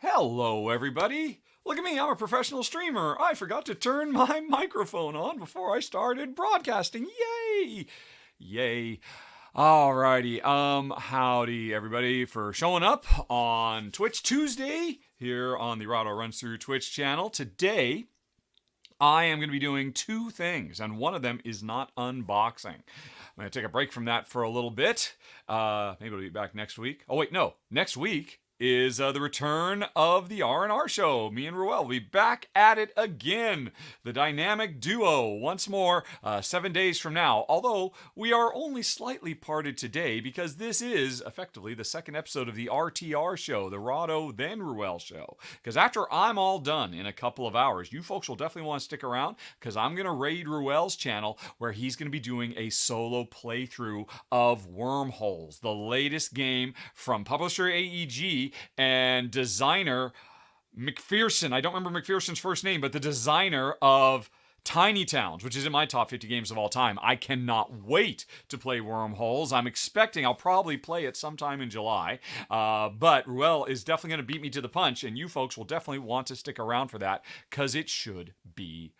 Hello, everybody. Look at me, I'm a professional streamer. I forgot to turn my microphone on before I started broadcasting. Yay! Yay. Alrighty, howdy everybody for showing up on Twitch Tuesday here on the Rahdo Runs Through Twitch channel. Today, I am going to be doing two things, and one of them is not unboxing. I'm going to take a break from that for a little bit. Maybe I'll be back next week. Oh wait, no, next week is the return of the RtR show. Me and Ruel will be back at it again. The dynamic duo once more 7 days from now. Although we are only slightly parted today because this is effectively the second episode of the RtR show, the Rahdo then Ruel show. Because after I'm all done in a couple of hours, you folks will definitely want to stick around because I'm going to raid Ruel's channel where he's going to be doing a solo playthrough of Wormholes, the latest game from publisher AEG and designer McPherson. I don't remember McPherson's first name, but the designer of Tiny Towns, which is in my top 50 games of all time. I cannot wait to play Wormholes. I'm expecting I'll probably play it sometime in July, but Ruel is definitely going to beat me to the punch, and you folks will definitely want to stick around for that because it should be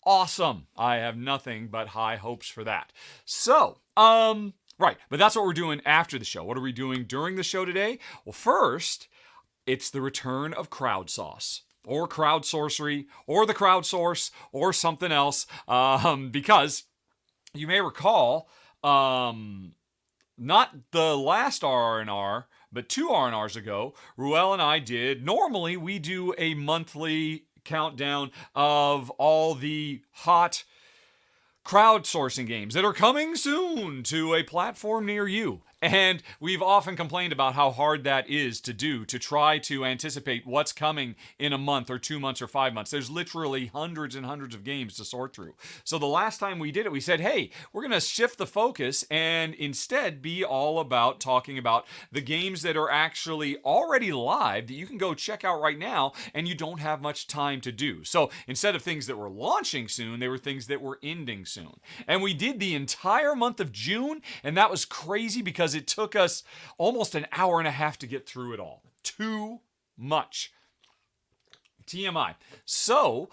awesome. I have nothing but high hopes for that. So, right, but that's what we're doing after the show. What are we doing during the show today? Well, first, it's the return of Crowd Sauce, or Crowd Sorcery, or the Crowd Source, or something else, because you may recall, not the last R&R, but two R&Rs ago, Ruel and I normally we do a monthly countdown of all the hot crowdsourcing games that are coming soon to a platform near you. And we've often complained about how hard that is to do, to try to anticipate what's coming in a month or 2 months or 5 months. There's literally hundreds and hundreds of games to sort through. So the last time we did it, we said, hey, we're going to shift the focus and instead be all about talking about the games that are actually already live that you can go check out right now and you don't have much time to do. So instead of things that were launching soon, they were things that were ending soon. And we did the entire month of June, and that was crazy because it took us almost an hour and a half to get through it all. Too much. TMI. So,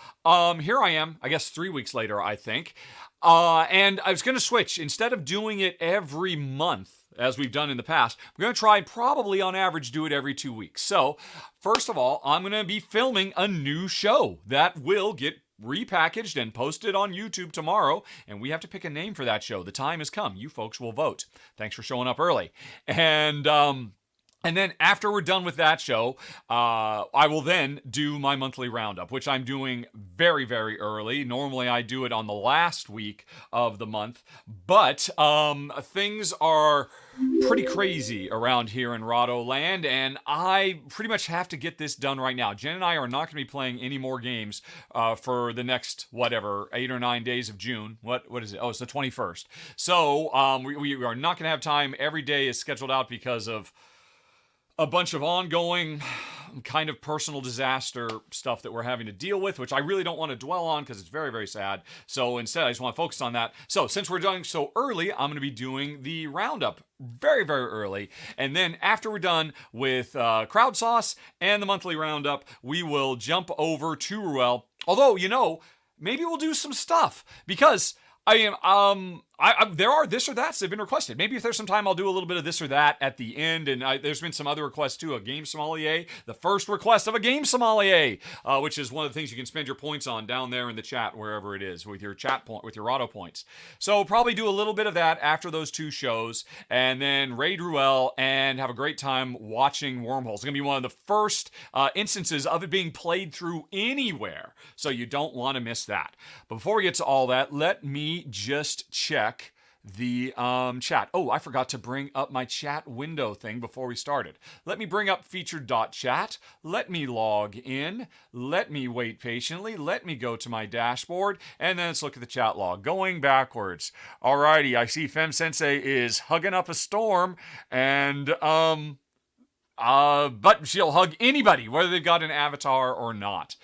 here I am, I guess 3 weeks later, I think. And I was going to switch. Instead of doing it every month, as we've done in the past, we're going to try probably on average do it every 2 weeks. So, first of all, I'm going to be filming a new show that will get repackaged and posted on YouTube tomorrow, and we have to pick a name for that show. The time has come. You folks will vote. Thanks for showing up early. And then after we're done with that show, I will then do my monthly roundup, which I'm doing very, very early. Normally I do it on the last week of the month, but things are pretty crazy around here in Rahdo land, and I pretty much have to get this done right now. Jen and I are not going to be playing any more games for the next, 8 or 9 days of June. What is it? Oh, it's the 21st. So we are not going to have time. Every day is scheduled out because of a bunch of ongoing kind of personal disaster stuff that we're having to deal with, which I really don't want to dwell on because it's very, very sad. So instead, I just want to focus on that. So since we're doing so early, I'm going to be doing the roundup very, very early. And then after we're done with Crowd Sauce and the monthly roundup, we will jump over to Ruel. Although, maybe we'll do some stuff because there are this or that's that have been requested. Maybe if there's some time, I'll do a little bit of this or that at the end. And there's been some other requests too. A game sommelier, the first request of a game sommelier, which is one of the things you can spend your points on down there in the chat, wherever it is, with your chat point, with your Rahdo points. So probably do a little bit of that after those two shows, and then raid Ruel and have a great time watching Wormholes. It's gonna be one of the first instances of it being played through anywhere, so you don't want to miss that. But before we get to all that, let me just check the chat. Oh, I forgot to bring up my chat window thing before we started. Let me bring up featured.chat. Let me log in. Let me wait patiently. Let me go to my dashboard, and then let's look at the chat log. Going backwards. Alrighty, I see Fem Sensei is hugging up a storm, and but she'll hug anybody, whether they've got an avatar or not.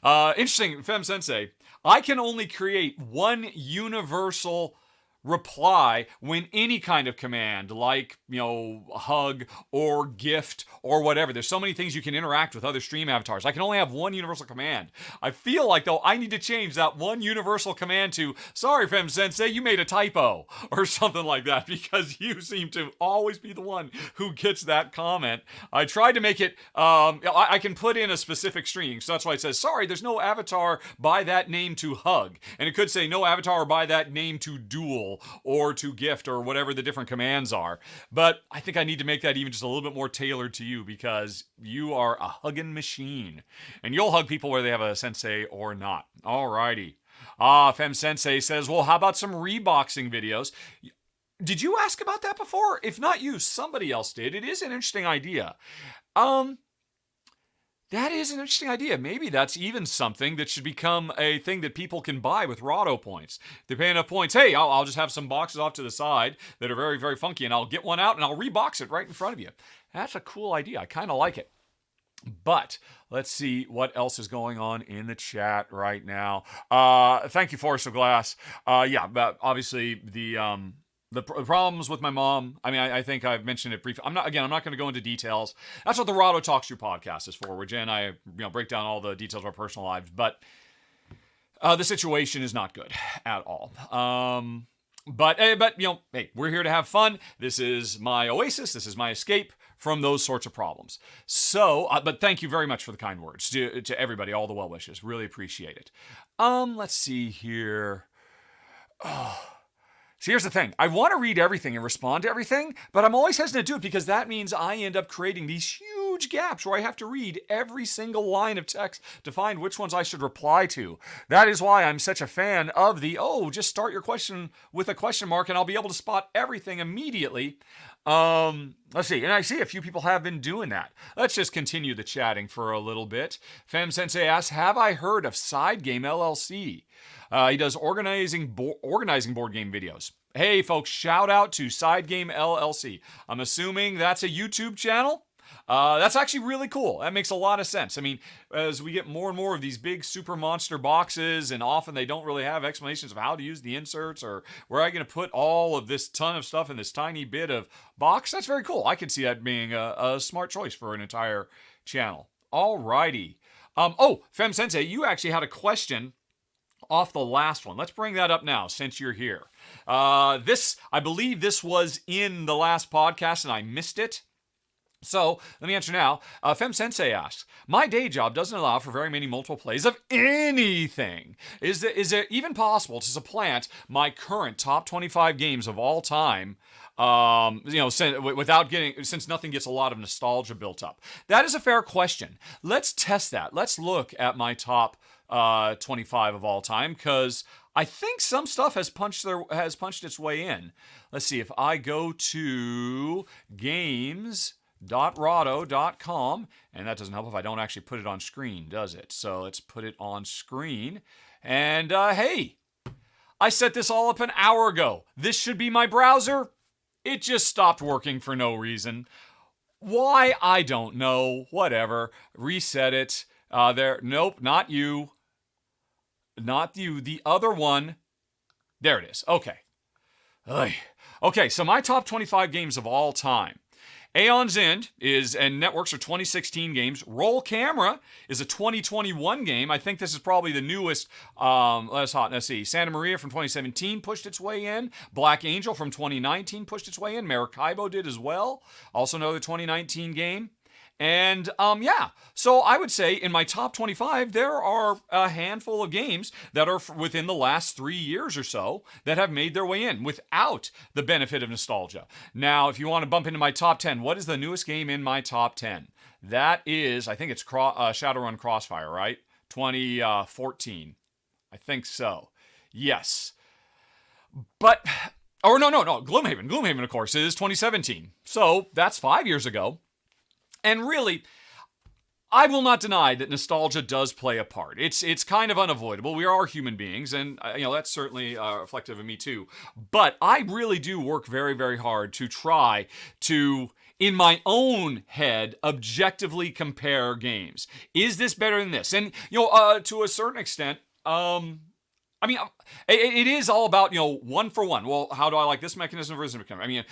Interesting, Fem Sensei. I can only create one universal reply when any kind of command, like, hug or gift or whatever. There's so many things you can interact with other stream avatars. I can only have one universal command. I feel like, though, I need to change that one universal command to, sorry, Fem Sensei, you made a typo, or something like that, because you seem to always be the one who gets that comment. I tried to make it, I can put in a specific string, so that's why it says, sorry, there's no avatar by that name to hug. And it could say no avatar by that name to duel, or to gift, or whatever the different commands are. But I think I need to make that even just a little bit more tailored to you, because you are a hugging machine. And you'll hug people whether they have a sensei or not. Alrighty. Fem Sensei says, well, how about some reboxing videos? Did you ask about that before? If not you, somebody else did. It is an interesting idea. That is an interesting idea. Maybe that's even something that should become a thing that people can buy with Rahdo points. If they pay enough points, hey, I'll just have some boxes off to the side that are very, very funky, and I'll get one out and I'll rebox it right in front of you. That's a cool idea. I kind of like it. But let's see what else is going on in the chat right now. Thank you, Forest of Glass. But obviously the problems with my mom, I think I've mentioned it briefly. I'm not going to go into details. That's what the Rahdo Talks Through podcast is for, where Jen and I, break down all the details of our personal lives. But the situation is not good at all. But hey, we're here to have fun. This is my oasis. This is my escape from those sorts of problems. So, but thank you very much for the kind words to everybody, all the well wishes. Really appreciate it. Let's see here. So here's the thing. I want to read everything and respond to everything, but I'm always hesitant to do it because that means I end up creating these huge gaps where I have to read every single line of text to find which ones I should reply to. That is why I'm such a fan of the, just start your question with a question mark and I'll be able to spot everything immediately. Let's see, and I see a few people have been doing that. Let's just continue the chatting for a little bit. Fem Sensei asks, have I heard of Side Game LLC? He does organizing board game videos. Hey folks, shout out to Side Game LLC. I'm assuming that's a YouTube channel. That's actually really cool. That makes a lot of sense. I mean, as we get more and more of these big super monster boxes, and often they don't really have explanations of how to use the inserts or where I'm going to put all of this ton of stuff in this tiny bit of box, that's very cool. I could see that being a smart choice for an entire channel. Alrighty. Fem Sensei, you actually had a question off the last one. Let's bring that up now since you're here. I believe this was in the last podcast and I missed it. So, let me answer now. Fem Sensei asks, my day job doesn't allow for very many multiple plays of anything. Is it even possible to supplant my current top 25 games of all time, since nothing gets a lot of nostalgia built up? That is a fair question. Let's test that. Let's look at my top 25 of all time, because I think some stuff has punched its way in. Let's see, if I go to games.rahdo.com, and that doesn't help if I don't actually put it on screen, does it? So let's put it on screen. And hey, I set this all up an hour ago. This should be my browser. It just stopped working for no reason. Why? I don't know. Whatever. Reset it. Nope, not you. Not you. The other one. There it is. Okay. Okay, so my top 25 games of all time. Aeon's End and Networks are 2016 games. Roll Camera is a 2021 game. I think this is probably the newest. Let's see. Santa Maria from 2017 pushed its way in. Black Angel from 2019 pushed its way in. Maracaibo did as well. Also another 2019 game. And so I would say in my top 25, there are a handful of games that are within the last 3 years or so that have made their way in without the benefit of nostalgia. Now, if you want to bump into my top 10, what is the newest game in my top 10? That is, I think it's Shadowrun Crossfire, right? 2014. I think so. Yes. But, no. Gloomhaven. Gloomhaven, of course, is 2017. So that's 5 years ago. And really, I will not deny that nostalgia does play a part. It's kind of unavoidable. We are human beings, and that's certainly reflective of me too. But I really do work very, very hard to try to, in my own head, objectively compare games. Is this better than this? And to a certain extent, it is all about, one for one. Well, how do I like this mechanism versus this mechanism?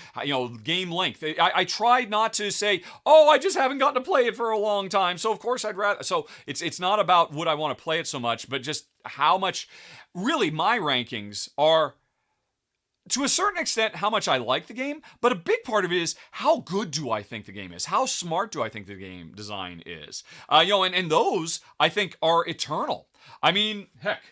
Game length. I tried not to say, I just haven't gotten to play it for a long time. So, of course, I'd rather. So, it's not about would I want to play it so much, but just how much. Really, my rankings are, to a certain extent, how much I like the game. But a big part of it is how good do I think the game is? How smart do I think the game design is? And those, I think, are eternal. I mean, heck.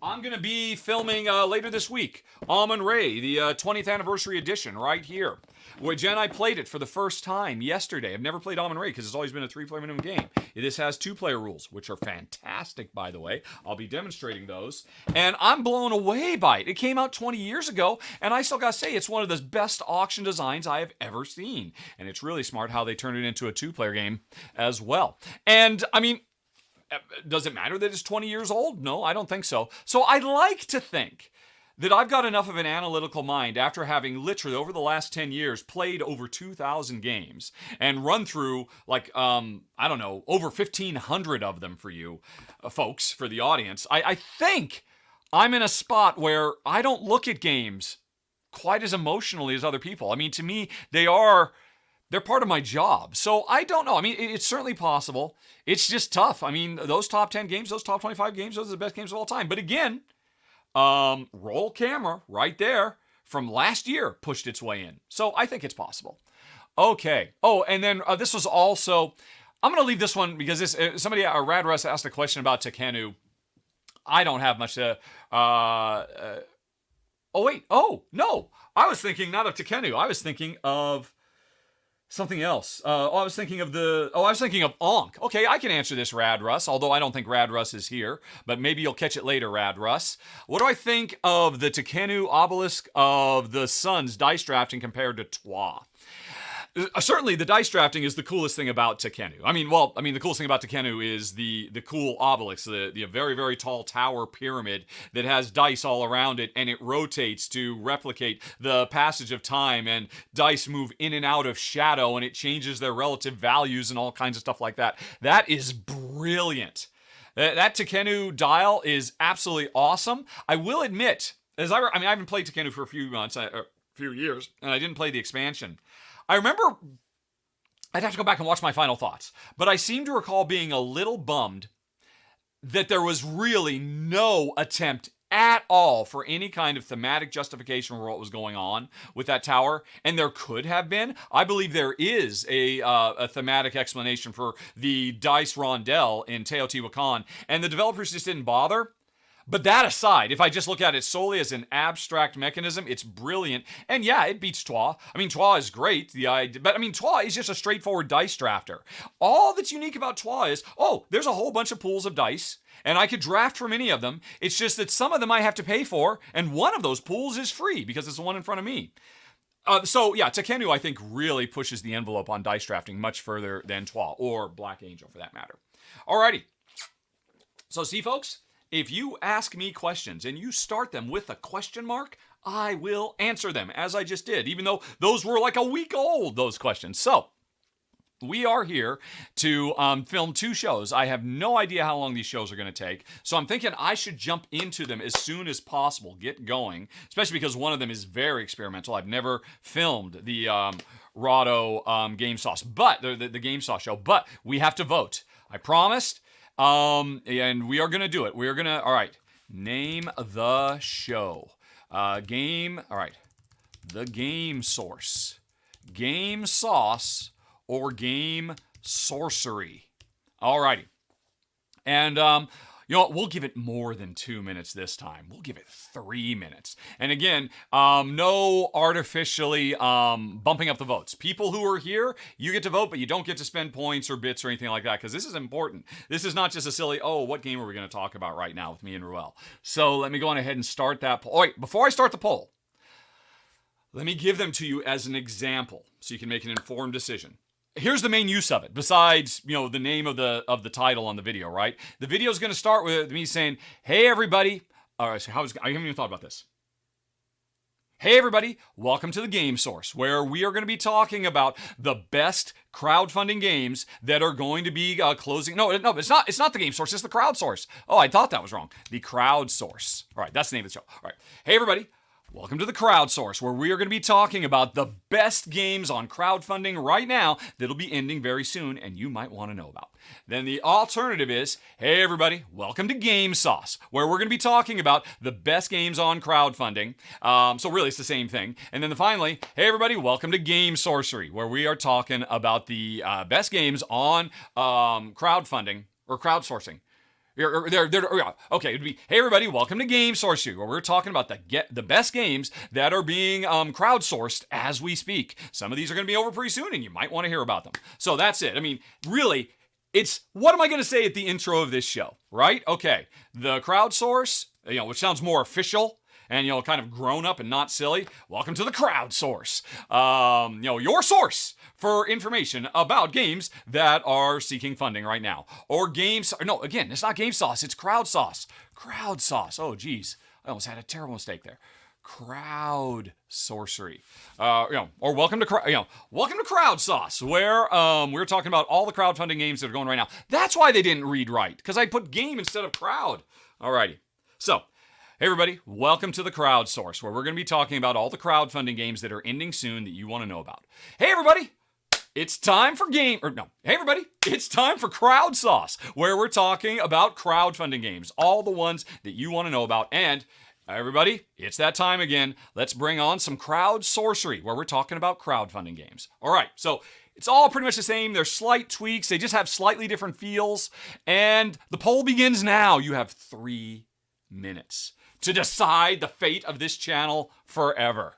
I'm going to be filming later this week, Amun-Re, the 20th anniversary edition, right here. Where Jen and I played it for the first time yesterday. I've never played Amun-Re because it's always been a 3-player minimum game. This has 2-player rules, which are fantastic, by the way. I'll be demonstrating those. And I'm blown away by it. It came out 20 years ago, and I still got to say, it's one of the best auction designs I have ever seen. And it's really smart how they turned it into a 2-player game as well. And, does it matter that it's 20 years old? No, I don't think so. So I like to think that I've got enough of an analytical mind after having literally over the last 10 years played over 2,000 games and run through over 1,500 of them for you folks, for the audience. I think I'm in a spot where I don't look at games quite as emotionally as other people. To me, they're part of my job. So I don't know. It's certainly possible. It's just tough. Those top 10 games, those top 25 games, those are the best games of all time. But again, Roll Camera right there from last year pushed its way in. So I think it's possible. Okay. And then this was also, I'm going to leave this one because somebody, Rad Russ, asked a question about Tekkenu. I don't have much to, no. I was thinking not of Tekkenu. I was thinking of Something else. I was thinking of Onk. Okay, I can answer this, Rad Russ, although I don't think Rad Russ is here, but maybe you'll catch it later, Rad Russ. What do I think of the Tekenu obelisk of the Sun's dice drafting compared to Twa? Certainly, the dice drafting is the coolest thing about Tekenu. The coolest thing about Tekenu is the cool obelisk, the very, very tall tower pyramid that has dice all around it, and it rotates to replicate the passage of time, and dice move in and out of shadow, and it changes their relative values and all kinds of stuff like that. That is brilliant. That Tekenu dial is absolutely awesome. I will admit, I haven't played Tekenu for a few months, a few years, and I didn't play the expansion. I remember, I'd have to go back and watch my final thoughts, but I seem to recall being a little bummed that there was really no attempt at all for any kind of thematic justification for what was going on with that tower, and there could have been. I believe there is a thematic explanation for the dice rondelle in Teotihuacan, and the developers just didn't bother. But that aside, if I just look at it solely as an abstract mechanism, it's brilliant. And yeah, it beats Twa. Twa is great. Twa is just a straightforward dice drafter. All that's unique about Twa is, there's a whole bunch of pools of dice, and I could draft from any of them. It's just that some of them I have to pay for, and one of those pools is free because it's the one in front of me. Tekenu, I think, really pushes the envelope on dice drafting much further than Twa, or Black Angel for that matter. Alrighty. So see, folks? If you ask me questions and you start them with a question mark, I will answer them, as I just did, even though those were like a week old, those questions. So, we are here to film 2 shows. I have no idea how long these shows are going to take, so I'm thinking I should jump into them as soon as possible, get going, especially because one of them is very experimental. I've never filmed the Rahdo Game Sauce, but the Game Sauce show, but we have to vote. I promised. And we are going to do it. We are going to, all right, name the show. All right, the Game Source, Game Sauce, or Game Sorcery. All righty. And, we'll give it more than 2 minutes this time. We'll give it 3 minutes. And again, no artificially bumping up the votes. People who are here, you get to vote, but you don't get to spend points or bits or anything like that, because this is important. This is not just a silly, what game are we going to talk about right now with me and Ruel? So let me go on ahead and start that poll. Wait, before I start the poll, let me give them to you as an example so you can make an informed decision. Here's the main use of it, besides, the name of the title on the video, right? The video is going to start with me saying, hey, everybody. All right, so I haven't even thought about this. Hey, everybody. Welcome to the Game Source, where we are going to be talking about the best crowdfunding games that are going to be closing. No, it's not. It's not the Game Source. It's the Crowd Source. Oh, I thought that was wrong. The Crowd Source. All right, that's the name of the show. All right. Hey, everybody. Welcome to the Crowd Source, where we are going to be talking about the best games on crowdfunding right now that'll be ending very soon and you might want to know about. Then the alternative is, hey everybody, welcome to Game Sauce, where we're going to be talking about the best games on crowdfunding. So really it's the same thing. And then finally, hey everybody, welcome to Game Sorcery, where we are talking about the best games on crowdfunding or crowdsourcing. Okay, it'd be, hey everybody, welcome to Game Sorcery, where we're talking about the best games that are being crowdsourced as we speak. Some of these are going to be over pretty soon, and you might want to hear about them. So that's it. Really, it's, what am I going to say at the intro of this show, right? Okay, the Crowd Source, which sounds more official, and, kind of grown up and not silly. Welcome to the Crowd Source. Your source for information about games that are seeking funding right now. Or games, no, again, it's not Game Sauce, it's Crowd Sauce. Crowd Sauce, oh geez, I almost had a terrible mistake there. Crowd Sorcery. Or welcome to Crowd Sauce, where we're talking about all the crowdfunding games that are going right now. That's why they didn't read right, because I put game instead of crowd. Alrighty, so, hey everybody, welcome to the Crowd Source, where we're going to be talking about all the crowdfunding games that are ending soon that you want to know about. Hey everybody, it's time for hey everybody, it's time for Crowd Sauce, where we're talking about crowdfunding games, all the ones that you want to know about. And everybody, it's that time again. Let's bring on some Crowd Sorcery, where we're talking about crowdfunding games. All right, so it's all pretty much the same. There's slight tweaks. They just have slightly different feels. And the poll begins now. You have 3 minutes to decide the fate of this channel forever.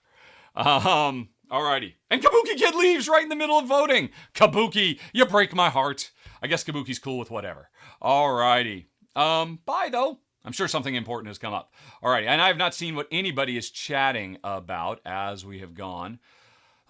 All Alrighty. And Kabuki Kid leaves right in the middle of voting. Kabuki, you break my heart. I guess Kabuki's cool with whatever. Alrighty. Bye though. I'm sure something important has come up. Alrighty. And I have not seen what anybody is chatting about as we have gone.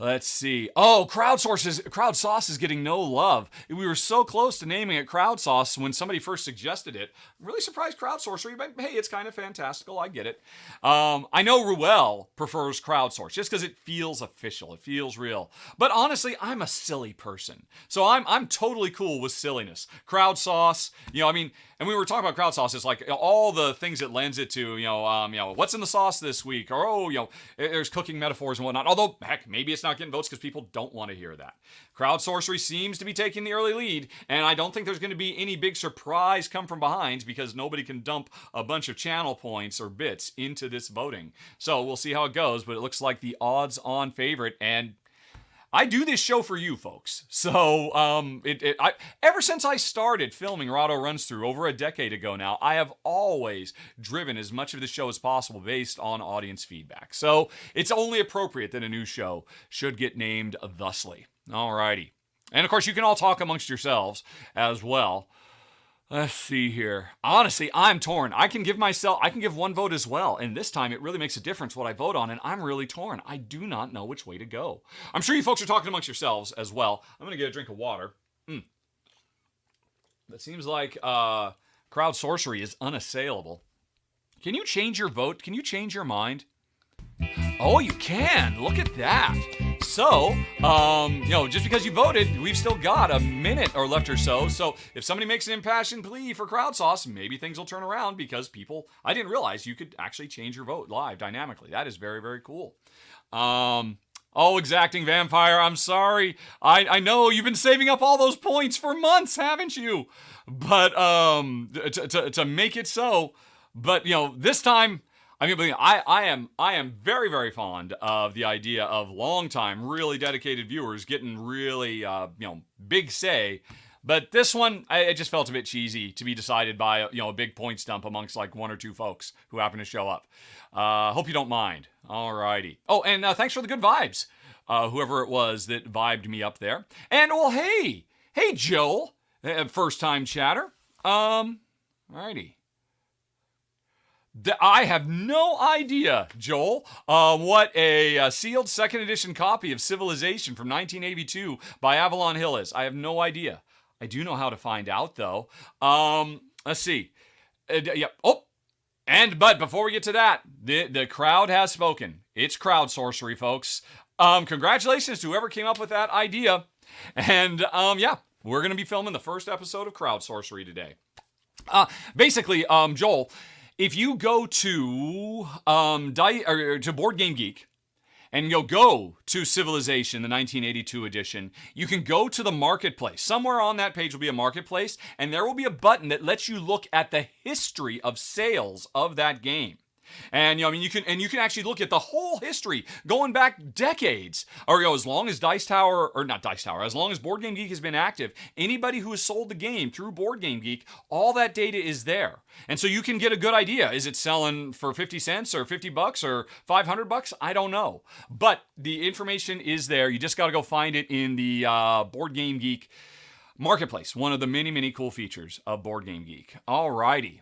Let's see. Oh, Crowd Sauce is getting no love. We were so close to naming it Crowd Sauce when somebody first suggested it. I'm really surprised Crowd Sorcery, but hey, it's kind of fantastical. I get it. I know Ruel prefers Crowd Source just because it feels official. It feels real. But honestly, I'm a silly person, so I'm totally cool with silliness. Crowd Sauce, I mean, and we were talking about Crowd Sauce. It's like all the things it lends it to. What's in the sauce this week, or there's cooking metaphors and whatnot. Although, heck, maybe it's not getting votes because people don't want to hear that. Crowd Sorcery seems to be taking the early lead, and I don't think there's going to be any big surprise come from behind because nobody can dump a bunch of channel points or bits into this voting. So we'll see how it goes, but it looks like the odds-on favorite, and I do this show for you folks. So ever since I started filming Rahdo Runs Through over a decade ago now, I have always driven as much of the show as possible based on audience feedback. So it's only appropriate that a new show should get named thusly. Alrighty. And of course, you can all talk amongst yourselves as well. Let's see here. Honestly, I'm torn. I can give one vote as well. And this time, it really makes a difference what I vote on, and I'm really torn. I do not know which way to go. I'm sure you folks are talking amongst yourselves as well. I'm going to get a drink of water. It seems like Crowd Sorcery is unassailable. Can you change your vote? Can you change your mind? Oh, you can. Look at that. So, just because you voted, we've still got a minute or left or so. So if somebody makes an impassioned plea for Crowd Sauce, maybe things will turn around because I didn't realize you could actually change your vote live dynamically. That is very, very cool. Exacting Vampire, I'm sorry. I know you've been saving up all those points for months, haven't you? But, to make it so, but, this time, I mean, I am very, very fond of the idea of long-time, really dedicated viewers getting really, big say. But this one, it just felt a bit cheesy to be decided by, a big points dump amongst like one or two folks who happen to show up. Hope you don't mind. Alrighty. Oh, and thanks for the good vibes, whoever it was that vibed me up there. And, hey Joel, first-time chatter. Alrighty. I have no idea, Joel, what a sealed second edition copy of Civilization from 1982 by Avalon Hill is. I have no idea. I do know how to find out, though. Let's see. But before we get to that, the crowd has spoken. It's Crowd Sorcery, folks. Congratulations to whoever came up with that idea. And, we're going to be filming the first episode of Crowd Sorcery today. Basically, Joel, if you go to Board Game Geek and you'll go to Civilization, the 1982 edition, you can go to the marketplace. Somewhere on that page will be a marketplace, and there will be a button that lets you look at the history of sales of that game. And you can actually look at the whole history going back decades, or as long as as long as Board Game Geek has been active. Anybody who has sold the game through Board Game Geek, all that data is there, and so you can get a good idea. Is it selling for 50 cents or $50 or $500? I don't know, but the information is there. You just got to go find it in the Board Game Geek marketplace. One of the many, many cool features of Board Game Geek. Alrighty.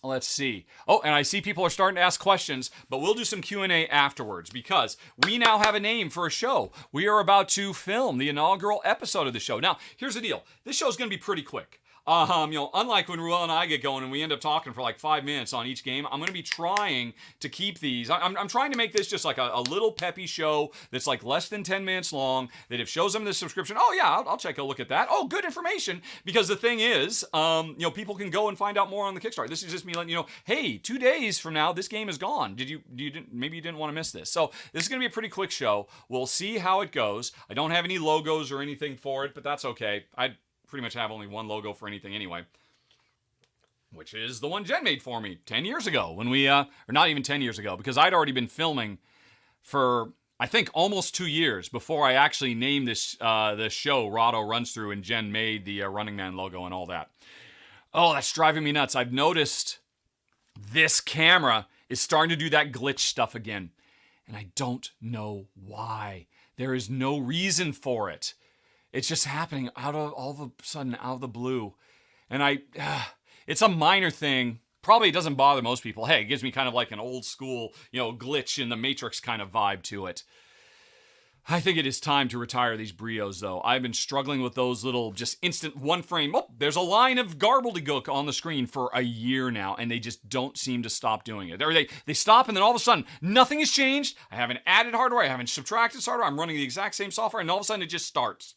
Let's see. Oh, and I see people are starting to ask questions, but we'll do some Q&A afterwards because we now have a name for a show. We are about to film the inaugural episode of the show. Now, here's the deal. This show is going to be pretty quick. Unlike when Ruel and I get going and we end up talking for like 5 minutes on each game, I'm going to be trying to keep these. I'm trying to make this just like a little peppy show that's like less than 10 minutes long, that if shows them the subscription, I'll take a look at that. Oh, good information. Because the thing is, people can go and find out more on the Kickstarter. This is just me letting you know, hey, 2 days from now, this game is gone. Maybe you didn't want to miss this. So this is going to be a pretty quick show. We'll see how it goes. I don't have any logos or anything for it, but that's okay. I pretty much have only one logo for anything anyway, which is the one Jen made for me 10 years ago when we, or not even 10 years ago, because I'd already been filming for, I think, almost 2 years before I actually named this show Rahdo Runs Through, and Jen made the Running Man logo and all that. Oh, that's driving me nuts. I've noticed this camera is starting to do that glitch stuff again. And I don't know why. There is no reason for it. It's just happening all of a sudden, out of the blue. And it's a minor thing. Probably doesn't bother most people. Hey, it gives me kind of like an old school, glitch in the Matrix kind of vibe to it. I think it is time to retire these Brios, though. I've been struggling with those little just instant one frame. Oh, there's a line of gobbledygook on the screen for a year now, and they just don't seem to stop doing it. Or they stop, and then all of a sudden, nothing has changed. I haven't added hardware. I haven't subtracted hardware. I'm running the exact same software, and all of a sudden it just starts.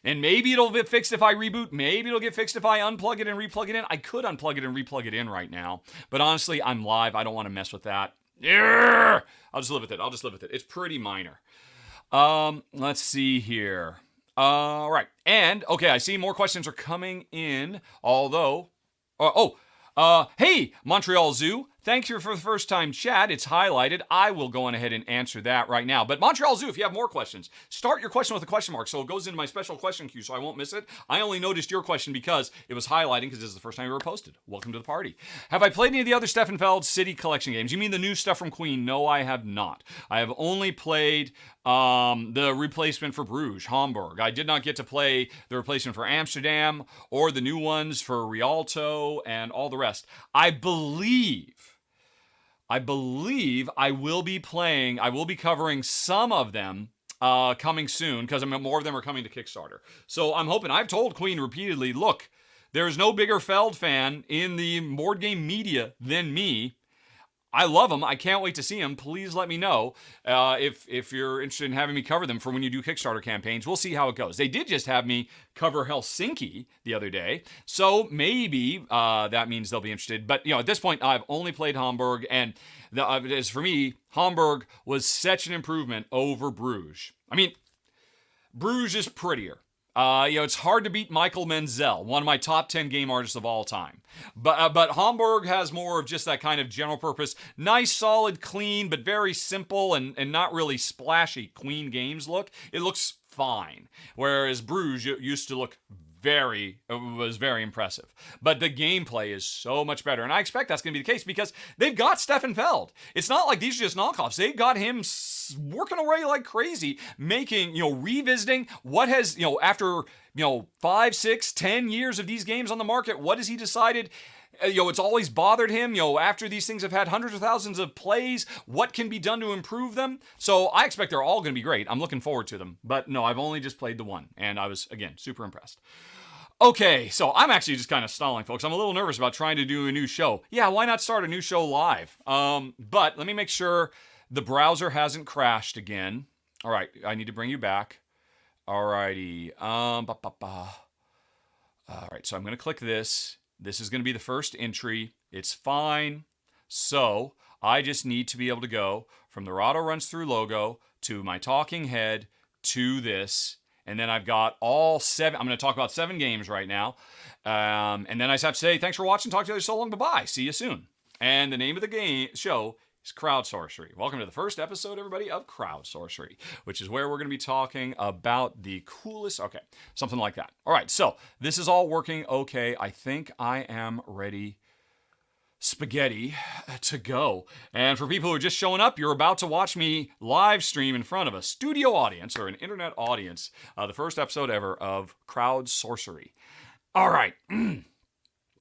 And maybe it'll get fixed if I reboot. Maybe it'll get fixed if I unplug it and replug it in. I could unplug it and replug it in right now. But honestly, I'm live. I don't want to mess with that. I'll just live with it. It's pretty minor. Let's see here. All right. And, okay, I see more questions are coming in. Although, hey, Montreal Zoo. Thank you for the first time chat. It's highlighted. I will go on ahead and answer that right now. But Montreal Zoo, if you have more questions, start your question with a question mark so it goes into my special question queue so I won't miss it. I only noticed your question because it was highlighting because this is the first time you were posted. Welcome to the party. Have I played any of the other Stefan Feld City Collection games? You mean the new stuff from Queen? No, I have not. I have only played the replacement for Bruges, Hamburg. I did not get to play the replacement for Amsterdam or the new ones for Rialto and all the rest. I believe I will be covering some of them coming soon because more of them are coming to Kickstarter. So I'm hoping, I've told Queen repeatedly, look, there's no bigger Feld fan in the board game media than me. I love them. I can't wait to see them. Please let me know if you're interested in having me cover them for when you do Kickstarter campaigns. We'll see how it goes. They did just have me cover Helsinki the other day, so maybe that means they'll be interested. But at this point, I've only played Hamburg, and as for me, Hamburg was such an improvement over Bruges. I mean, Bruges is prettier. It's hard to beat Michael Menzel, one of my top 10 game artists of all time. But Hamburg has more of just that kind of general purpose, nice, solid, clean, but very simple and not really splashy Queen games look. It looks fine. Whereas Bruges used to look was very impressive. But the gameplay is so much better. And I expect that's going to be the case because they've got Stefan Feld. It's not like these are just knockoffs. They've got him working away like crazy, making, revisiting what has, after, 5, 6, 10 years of these games on the market, what has he decided? It's always bothered him, after these things have had hundreds of thousands of plays, what can be done to improve them? So I expect they're all going to be great. I'm looking forward to them. But no, I've only just played the one, and I was, again, super impressed. Okay, so I'm actually just kind of stalling, folks. I'm a little nervous about trying to do a new show. Yeah, why not start a new show live? But let me make sure the browser hasn't crashed again. All right, I need to bring you back. All righty. All right, so I'm going to click this. This is going to be the first entry. It's fine. So I just need to be able to go from the Rahdo Runs Through logo to my talking head to this. And then I've got all 7. I'm going to talk about 7 games right now. And then I just have to say, thanks for watching. Talk to you so long. Bye-bye. See you soon. And the name of the show is Crowd Sorcery. Welcome to the first episode, everybody, of Crowd Sorcery, which is where we're going to be talking about the coolest, something like that. All right, so this is all working okay. I think I am ready spaghetti to go. And for people who are just showing up, you're about to watch me live stream in front of a studio audience or an internet audience, the first episode ever of Crowd Sorcery. All right. And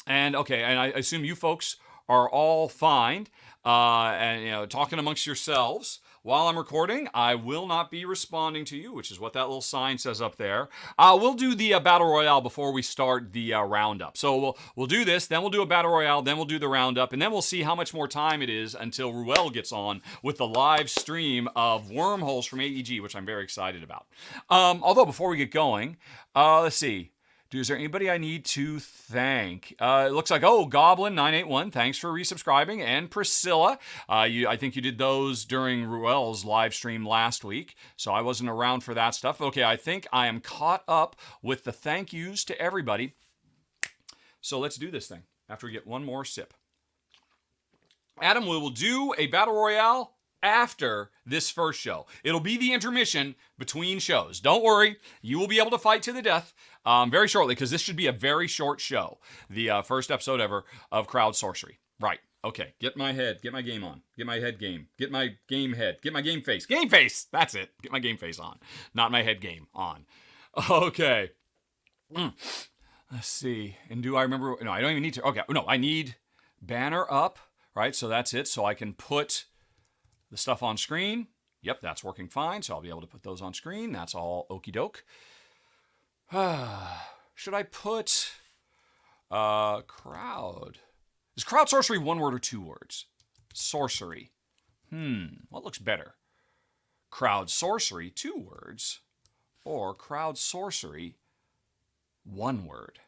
I assume you folks are all fine. And talking amongst yourselves while I'm recording. I will not be responding to you, which is what that little sign says up there. We'll do the Battle Royale before we start the Roundup. So we'll do this, then we'll do a Battle Royale, then we'll do the Roundup, and then we'll see how much more time it is until Ruel gets on with the live stream of Wormholes from AEG, which I'm very excited about. Although, before we get going, let's see. Is there anybody I need to thank? It looks like, Goblin981, thanks for resubscribing, and Priscilla. I think you did those during Ruel's live stream last week, so I wasn't around for that stuff. Okay, I think I am caught up with the thank yous to everybody. So let's do this thing after we get one more sip. Adam, we will do a Battle Royale after this first show. It'll be the intermission between shows. Don't worry, you will be able to fight to the death very shortly, because this should be a very short show. The first episode ever of Crowd Sorcery. Right. Okay, get my game on. Get my head game. Get my game head. Get my game face. Game face! That's it. Get my game face on. Not my head game on. Okay. Let's see. And do I remember? No, I don't even need to. Okay, no, I need banner up, right? So that's it. So I can put the stuff on screen. Yep, that's working fine. So I'll be able to put those on screen. That's all okie doke. Should I put crowd? Is crowd sorcery one word or two words? Sorcery. What looks better? Crowd sorcery, two words, or crowd sorcery, one word?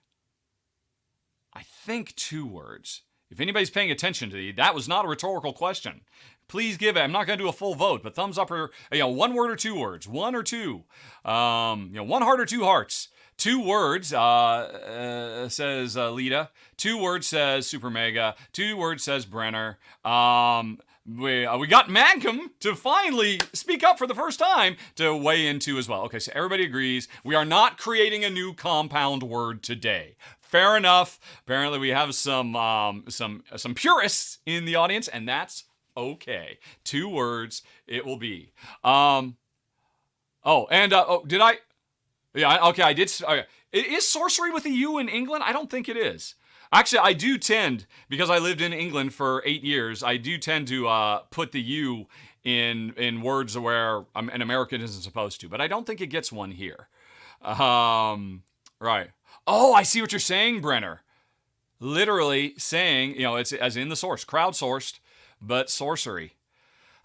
I think two words. If anybody's paying attention to me, that was not a rhetorical question. Please give it. I'm not going to do a full vote, but thumbs up or one word or two words, one or two. One heart or two hearts. Two words, says Lita. Two words says Super Mega. Two words says Brenner. We got Mancom to finally speak up for the first time to weigh in too as well. Okay, so everybody agrees. We are not creating a new compound word today. Fair enough. Apparently we have some purists in the audience, and that's okay. Two words it will be. Did I? Yeah, okay, I did. Okay. Is sorcery with a U in England? I don't think it is. Actually, I do tend, because I lived in England for 8 years, I do tend to put the U in words where an American isn't supposed to, but I don't think it gets one here. Right. Oh, I see what you're saying, Brenner. Literally saying, it's as in the source, crowdsourced, but sorcery.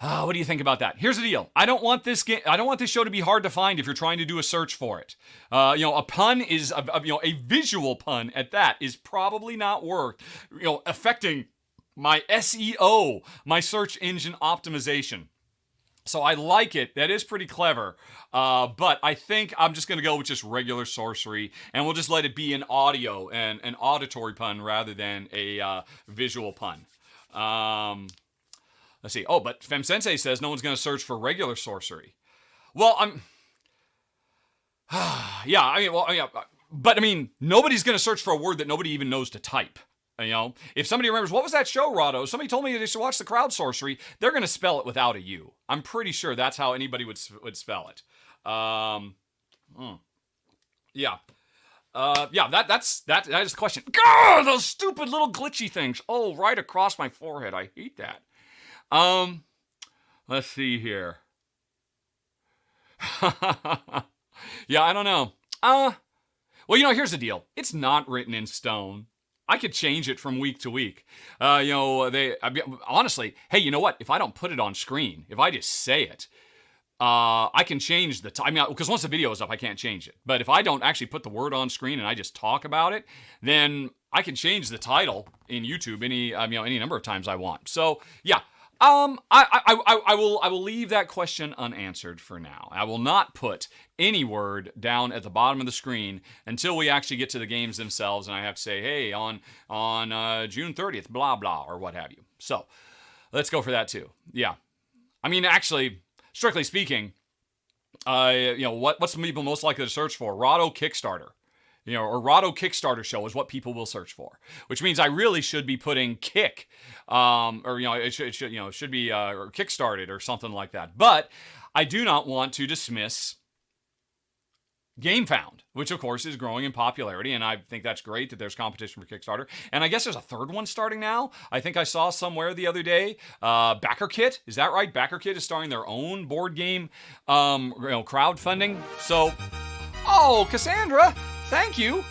What do you think about that? Here's the deal. I don't want this show to be hard to find if you're trying to do a search for it. A pun is a visual pun at that is probably not worth affecting my SEO, my search engine optimization. So I like it. That is pretty clever. But I think I'm just going to go with just regular sorcery, and we'll just let it be an audio and an auditory pun rather than a visual pun. Let's see. Oh, but Fem Sensei says no one's going to search for regular sorcery. Well, but nobody's going to search for a word that nobody even knows to type. If somebody remembers, what was that show, Rahdo? Somebody told me they should watch the Crowd Sorcery. They're going to spell it without a U. I'm pretty sure that's how anybody would spell it. Yeah. That is the question. Gah, those stupid little glitchy things. Oh, right across my forehead. I hate that. Let's see here. Yeah, I don't know. Well, here's the deal. It's not written in stone. I could change it from week to week. Honestly, hey, you know what? If I don't put it on screen, if I just say it, I can change the time. Because once the video is up, I can't change it. But if I don't actually put the word on screen and I just talk about it, then I can change the title in YouTube any number of times I want. So yeah. I will leave that question unanswered for now. I will not put any word down at the bottom of the screen until we actually get to the games themselves, and I have to say, hey, on June 30th, blah blah, or what have you. So let's go for that too. Yeah, actually, strictly speaking, what's people most likely to search for? Rahdo Kickstarter. Or Rahdo Kickstarter show is what people will search for, which means I really should be putting kick, it should be or kickstarted or something like that. But I do not want to dismiss GameFound, which of course is growing in popularity, and I think that's great that there's competition for Kickstarter. And I guess there's a third one starting now. I think I saw somewhere the other day, BackerKit, is that right? BackerKit is starting their own board game, crowdfunding. So, Cassandra. Thank you.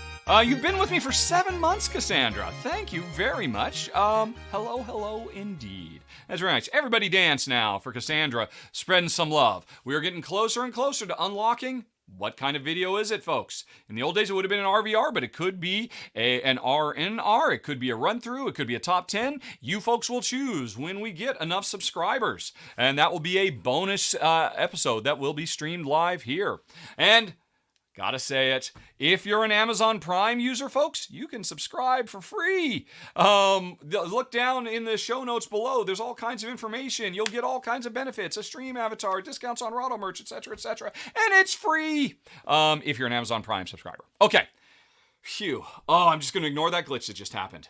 You've been with me for 7 months, Cassandra. Thank you very much. Hello indeed. That's very nice. Everybody dance now for Cassandra spreading some love. We are getting closer and closer to unlocking. What kind of video is it, folks? In the old days, it would have been an RVR, but it could be an RnR. It could be a run-through. It could be a top 10. You folks will choose when we get enough subscribers. And that will be a bonus episode that will be streamed live here. And gotta say it, if you're an Amazon Prime user, folks, you can subscribe for free. Look down in the show notes below. There's all kinds of information. You'll get all kinds of benefits, a stream avatar, discounts on Rahdo merch, etc., etc. And it's free if you're an Amazon Prime subscriber. Okay. Phew. Oh, I'm just going to ignore that glitch that just happened.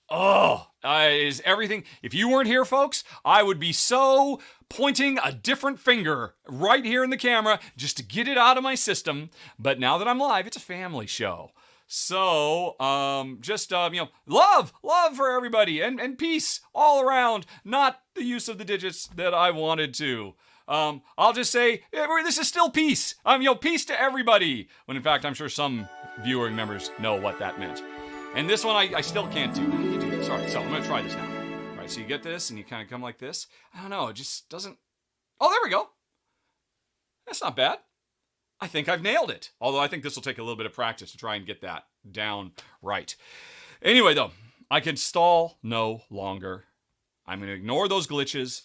Is everything. If you weren't here, folks, I would be so pointing a different finger right here in the camera just to get it out of my system. But now that I'm live, it's a family show. So, love for everybody and peace all around, not the use of the digits that I wanted to. I'll just say, this is still peace. Peace to everybody. When in fact, I'm sure some viewing members know what that meant. And this one I still can't do. Sorry, so I'm going to try this now. All right, so you get this and you kind of come like this. I don't know, it just doesn't... Oh, there we go. That's not bad. I think I've nailed it. Although I think this will take a little bit of practice to try and get that down right. Anyway, though, I can stall no longer. I'm going to ignore those glitches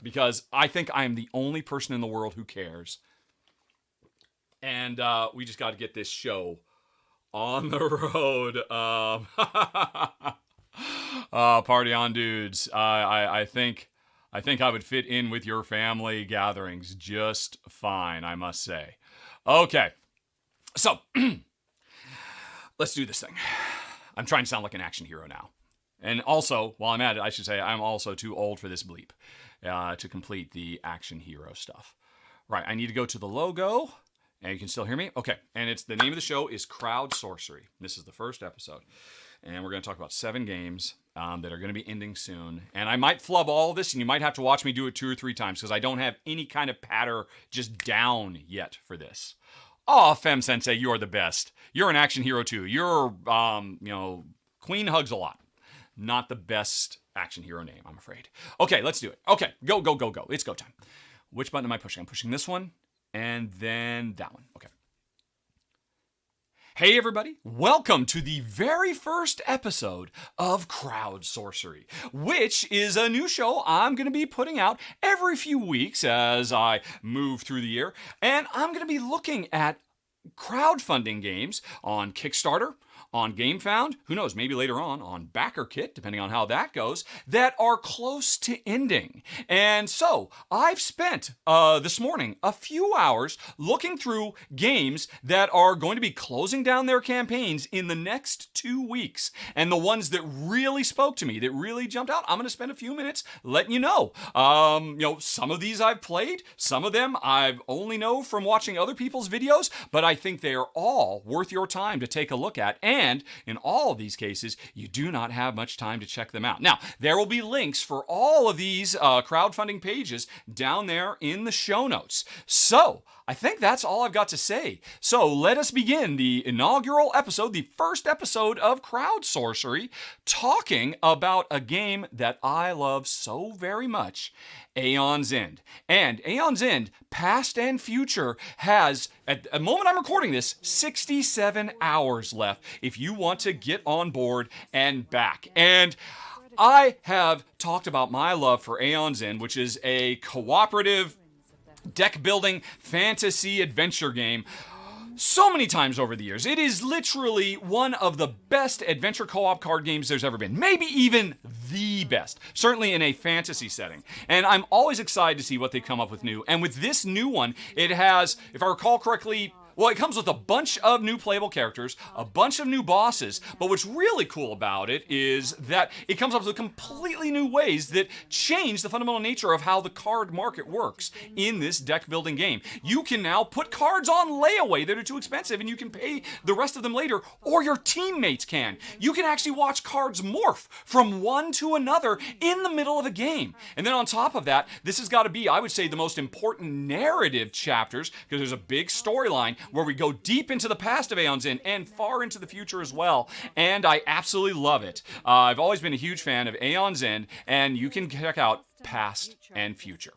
because I think I'm the only person in the world who cares. And we just got to get this show on the road. Party on, dudes. I think I would fit in with your family gatherings just fine, I must say. Okay, so let's do this thing. I'm trying to sound like an action hero now. And also, while I'm at it, I should say I'm also too old for this bleep to complete the action hero stuff. Right, I need to go to the logo. And you can still hear me? Okay, and it's the name of the show is Crowd Sorcery. This is the first episode. And we're going to talk about 7 games that are going to be ending soon. And I might flub all of this, and you might have to watch me do it 2 or 3 times, because I don't have any kind of patter just down yet for this. Oh, Fem Sensei, you are the best. You're an action hero, too. You're, Queen Hugs a Lot. Not the best action hero name, I'm afraid. Okay, let's do it. Okay, go. It's go time. Which button am I pushing? I'm pushing this one, and then that one. Okay. Hey everybody, welcome to the very first episode of Crowd Sorcery, which is a new show I'm going to be putting out every few weeks as I move through the year. And I'm going to be looking at crowdfunding games on Kickstarter, on GameFound, who knows, maybe later on BackerKit, depending on how that goes, that are close to ending. And so I've spent this morning a few hours looking through games that are going to be closing down their campaigns in the next 2 weeks. And the ones that really spoke to me, that really jumped out, I'm going to spend a few minutes letting you know. Some of these I've played, some of them I've only know from watching other people's videos, but I think they are all worth your time to take a look at. And in all of these cases, you do not have much time to check them out. Now, there will be links for all of these crowdfunding pages down there in the show notes. So, I think that's all I've got to say. So, let us begin the inaugural episode, the first episode of Crowd Sorcery, talking about a game that I love so very much, Aeon's End. And Aeon's End, past and future, has, at the moment I'm recording this, 67 hours left if you want to get on board and back. And I have talked about my love for Aeon's End, which is a cooperative deck-building fantasy adventure game, so many times over the years. It is literally one of the best adventure co-op card games there's ever been. Maybe even the best. Certainly in a fantasy setting. And I'm always excited to see what they come up with new. And with this new one, it has, if I recall correctly, well, it comes with a bunch of new playable characters, a bunch of new bosses, but what's really cool about it is that it comes up with completely new ways that change the fundamental nature of how the card market works in this deck building game. You can now put cards on layaway that are too expensive and you can pay the rest of them later, or your teammates can. You can actually watch cards morph from one to another in the middle of a game. And then on top of that, this has got to be, I would say, the most important narrative chapters, because there's a big storyline where we go deep into the past of Aeon's End and far into the future as well. And I absolutely love it. I've always been a huge fan of Aeon's End, and you can check out Past and Future.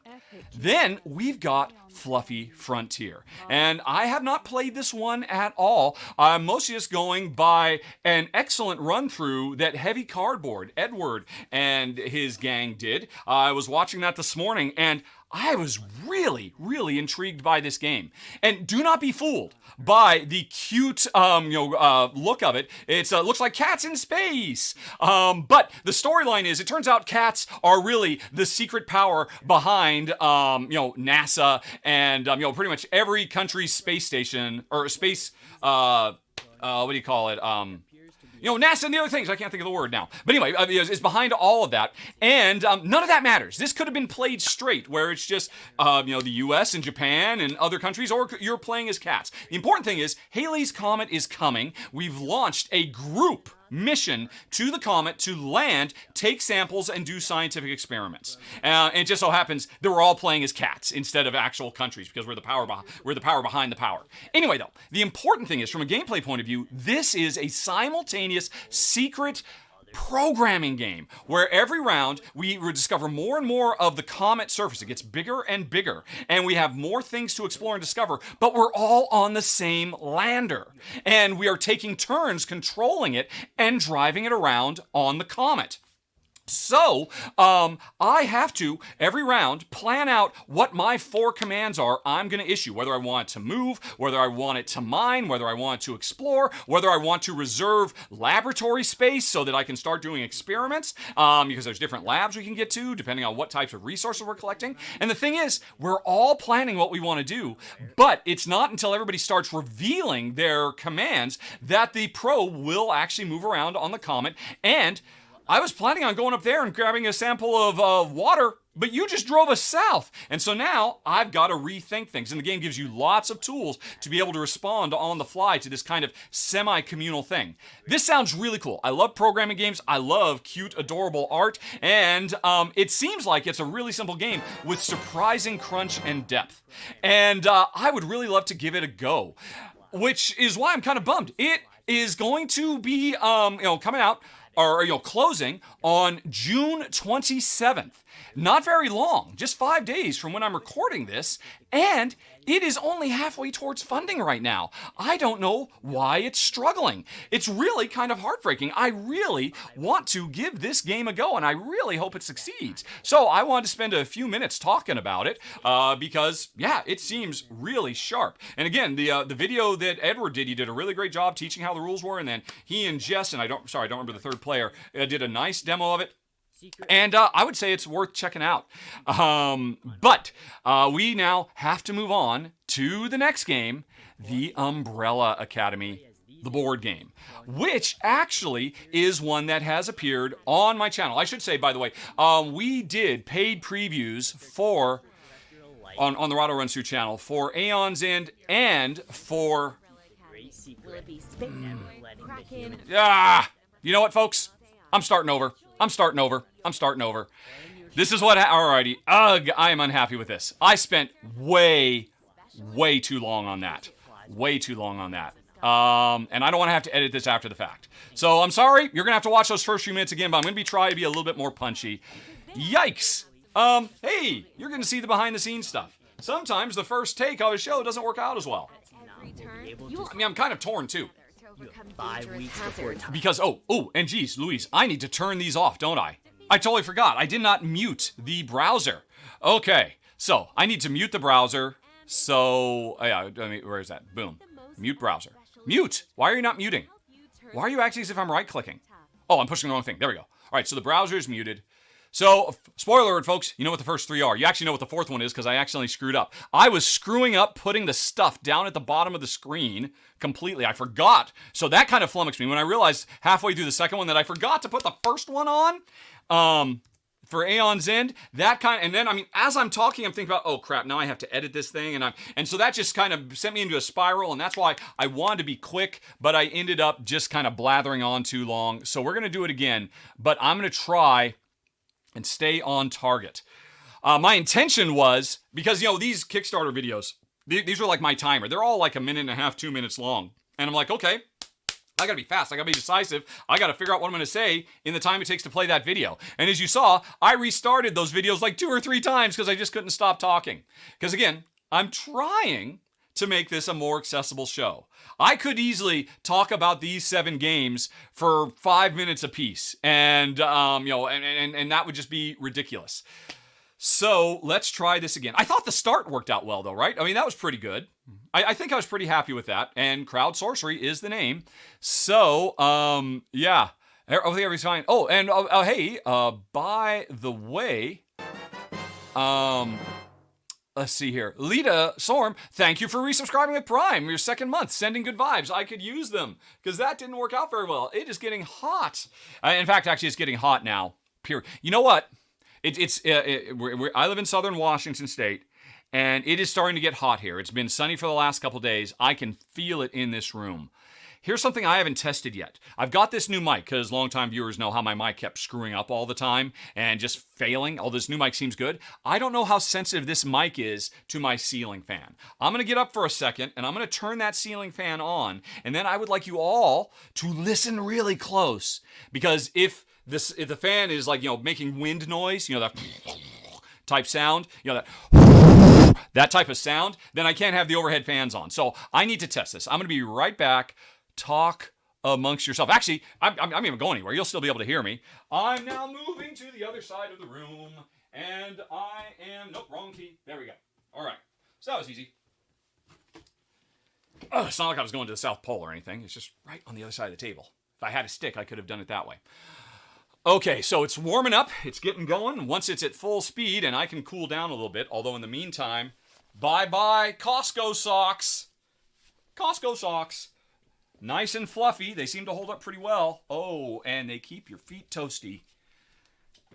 Then we've got Fluffy Frontier. And I have not played this one at all. I'm mostly just going by an excellent run-through that Heavy Cardboard, Edward, and his gang did. I was watching that this morning, and I was really, really intrigued by this game. And do not be fooled by the cute look of it. It looks like cats in space. But the storyline is, it turns out cats are really the secret power behind NASA and pretty much every country's space station, or space, what do you call it? NASA and the other things. I can't think of the word now. But anyway, is behind all of that. And none of that matters. This could have been played straight, where it's just, the U.S. and Japan and other countries, or you're playing as cats. The important thing is, Halley's Comet is coming. We've launched a group mission to the comet to land, take samples, and do scientific experiments. And it just so happens that we're all playing as cats instead of actual countries, because we're the power behind the power. Anyway, though, the important thing is, from a gameplay point of view, this is a simultaneous secret programming game where every round we discover more and more of the comet surface. It gets bigger and bigger, and we have more things to explore and discover, but we're all on the same lander, and we are taking turns controlling it and driving it around on the comet. So, I have to, every round, plan out what my 4 commands are I'm going to issue, whether I want it to move, whether I want it to mine, whether I want it to explore, whether I want to reserve laboratory space so that I can start doing experiments, because there's different labs we can get to, depending on what types of resources we're collecting. And the thing is, we're all planning what we want to do, but it's not until everybody starts revealing their commands that the probe will actually move around on the comet. And I was planning on going up there and grabbing a sample of water, but you just drove us south. And so now I've got to rethink things. And the game gives you lots of tools to be able to respond on the fly to this kind of semi-communal thing. This sounds really cool. I love programming games. I love cute, adorable art. And it seems like it's a really simple game with surprising crunch and depth. And I would really love to give it a go, which is why I'm kind of bummed. It is going to be coming out, or closing on June 27th. Not very long, just 5 days from when I'm recording this, and it is only halfway towards funding right now. I don't know why it's struggling. It's really kind of heartbreaking. I really want to give this game a go, and I really hope it succeeds. So I wanted to spend a few minutes talking about it, because, yeah, it seems really sharp. And again, the video that Edward did, he did a really great job teaching how the rules were, and then he and Jess, and I don't remember the third player, did a nice demo of it. And I would say it's worth checking out. But we now have to move on to the next game, the Umbrella Academy, the board game, which actually is one that has appeared on my channel. I should say, by the way, we did paid previews for on the Rahdo Runs Through channel for Aeon's End and for... you know what, folks? I'm starting over. This is what... Alrighty. Ugh, I am unhappy with this. I spent way too long on that. And I don't want to have to edit this after the fact. So I'm sorry. You're going to have to watch those first few minutes again, but I'm going to try to be a little bit more punchy. Yikes. Hey, you're going to see the behind-the-scenes stuff. Sometimes the first take of a show doesn't work out as well. I mean, I'm kind of torn, too. Because, and geez, Louise, I need to turn these off, don't I? I totally forgot. I did not mute the browser. Okay, so I need to mute the browser. So, yeah, where is that? Boom. Mute browser. Mute! Why are you not muting? Why are you acting as if I'm right-clicking? Oh, I'm pushing the wrong thing. There we go. All right, so the browser is muted. So, spoiler alert, folks, you know what the first 3 are. You actually know what the fourth one is because I accidentally screwed up. I was screwing up putting the stuff down at the bottom of the screen completely. I forgot. So that kind of flummoxed me when I realized halfway through the second one that I forgot to put the first one on. For Aeon's End, and then, I mean, as I'm talking, I'm thinking about, oh crap, now I have to edit this thing, and so that just kind of sent me into a spiral, and that's why I wanted to be quick, but I ended up just kind of blathering on too long. So we're going to do it again, but I'm going to try and stay on target. My intention was, because, these Kickstarter videos, these are like my timer. They're all like 1.5 minutes, 2 minutes long. And I'm like, okay, I gotta be fast, I gotta be decisive, I gotta figure out what I'm gonna say in the time it takes to play that video. And as you saw, I restarted those videos like 2 or 3 times because I just couldn't stop talking. Because again, I'm trying to make this a more accessible show. I could easily talk about these 7 games for 5 minutes apiece, and and that would just be ridiculous. So let's try this again. I thought the start worked out well, though, right? I mean, that was pretty good. I think I was pretty happy with that. And Crowd Sorcery is the name. So, yeah. Everything's fine. Oh, and hey, by the way, Let's see here. Lita Sorm, thank you for resubscribing with Prime. Your second month, sending good vibes. I could use them because that didn't work out very well. It is getting hot. In fact, actually, it's getting hot now. Period. You know what? I live in southern Washington State, and it is starting to get hot here. It's been sunny for the last couple days. I can feel it in this room. Here's something I haven't tested yet. I've got this new mic because longtime viewers know how my mic kept screwing up all the time and just failing. Oh, this new mic seems good. I don't know how sensitive this mic is to my ceiling fan. I'm going to get up for a second and I'm going to turn that ceiling fan on, and then I would like you all to listen really close, because if the fan is like, making wind noise, that type sound, that type of sound, then I can't have the overhead fans on. So I need to test this. I'm going to be right back. Talk amongst yourself. Actually, I'm not even going anywhere. You'll still be able to hear me. I'm now moving to the other side of the room, and nope, wrong key. There we go. All right. So that was easy. It's not like I was going to the South Pole or anything. It's just right on the other side of the table. If I had a stick, I could have done it that way. Okay, so it's warming up. It's getting going. Once it's at full speed, and I can cool down a little bit, although in the meantime, bye-bye Costco socks. Costco socks. Nice and fluffy. They seem to hold up pretty well. Oh, and they keep your feet toasty.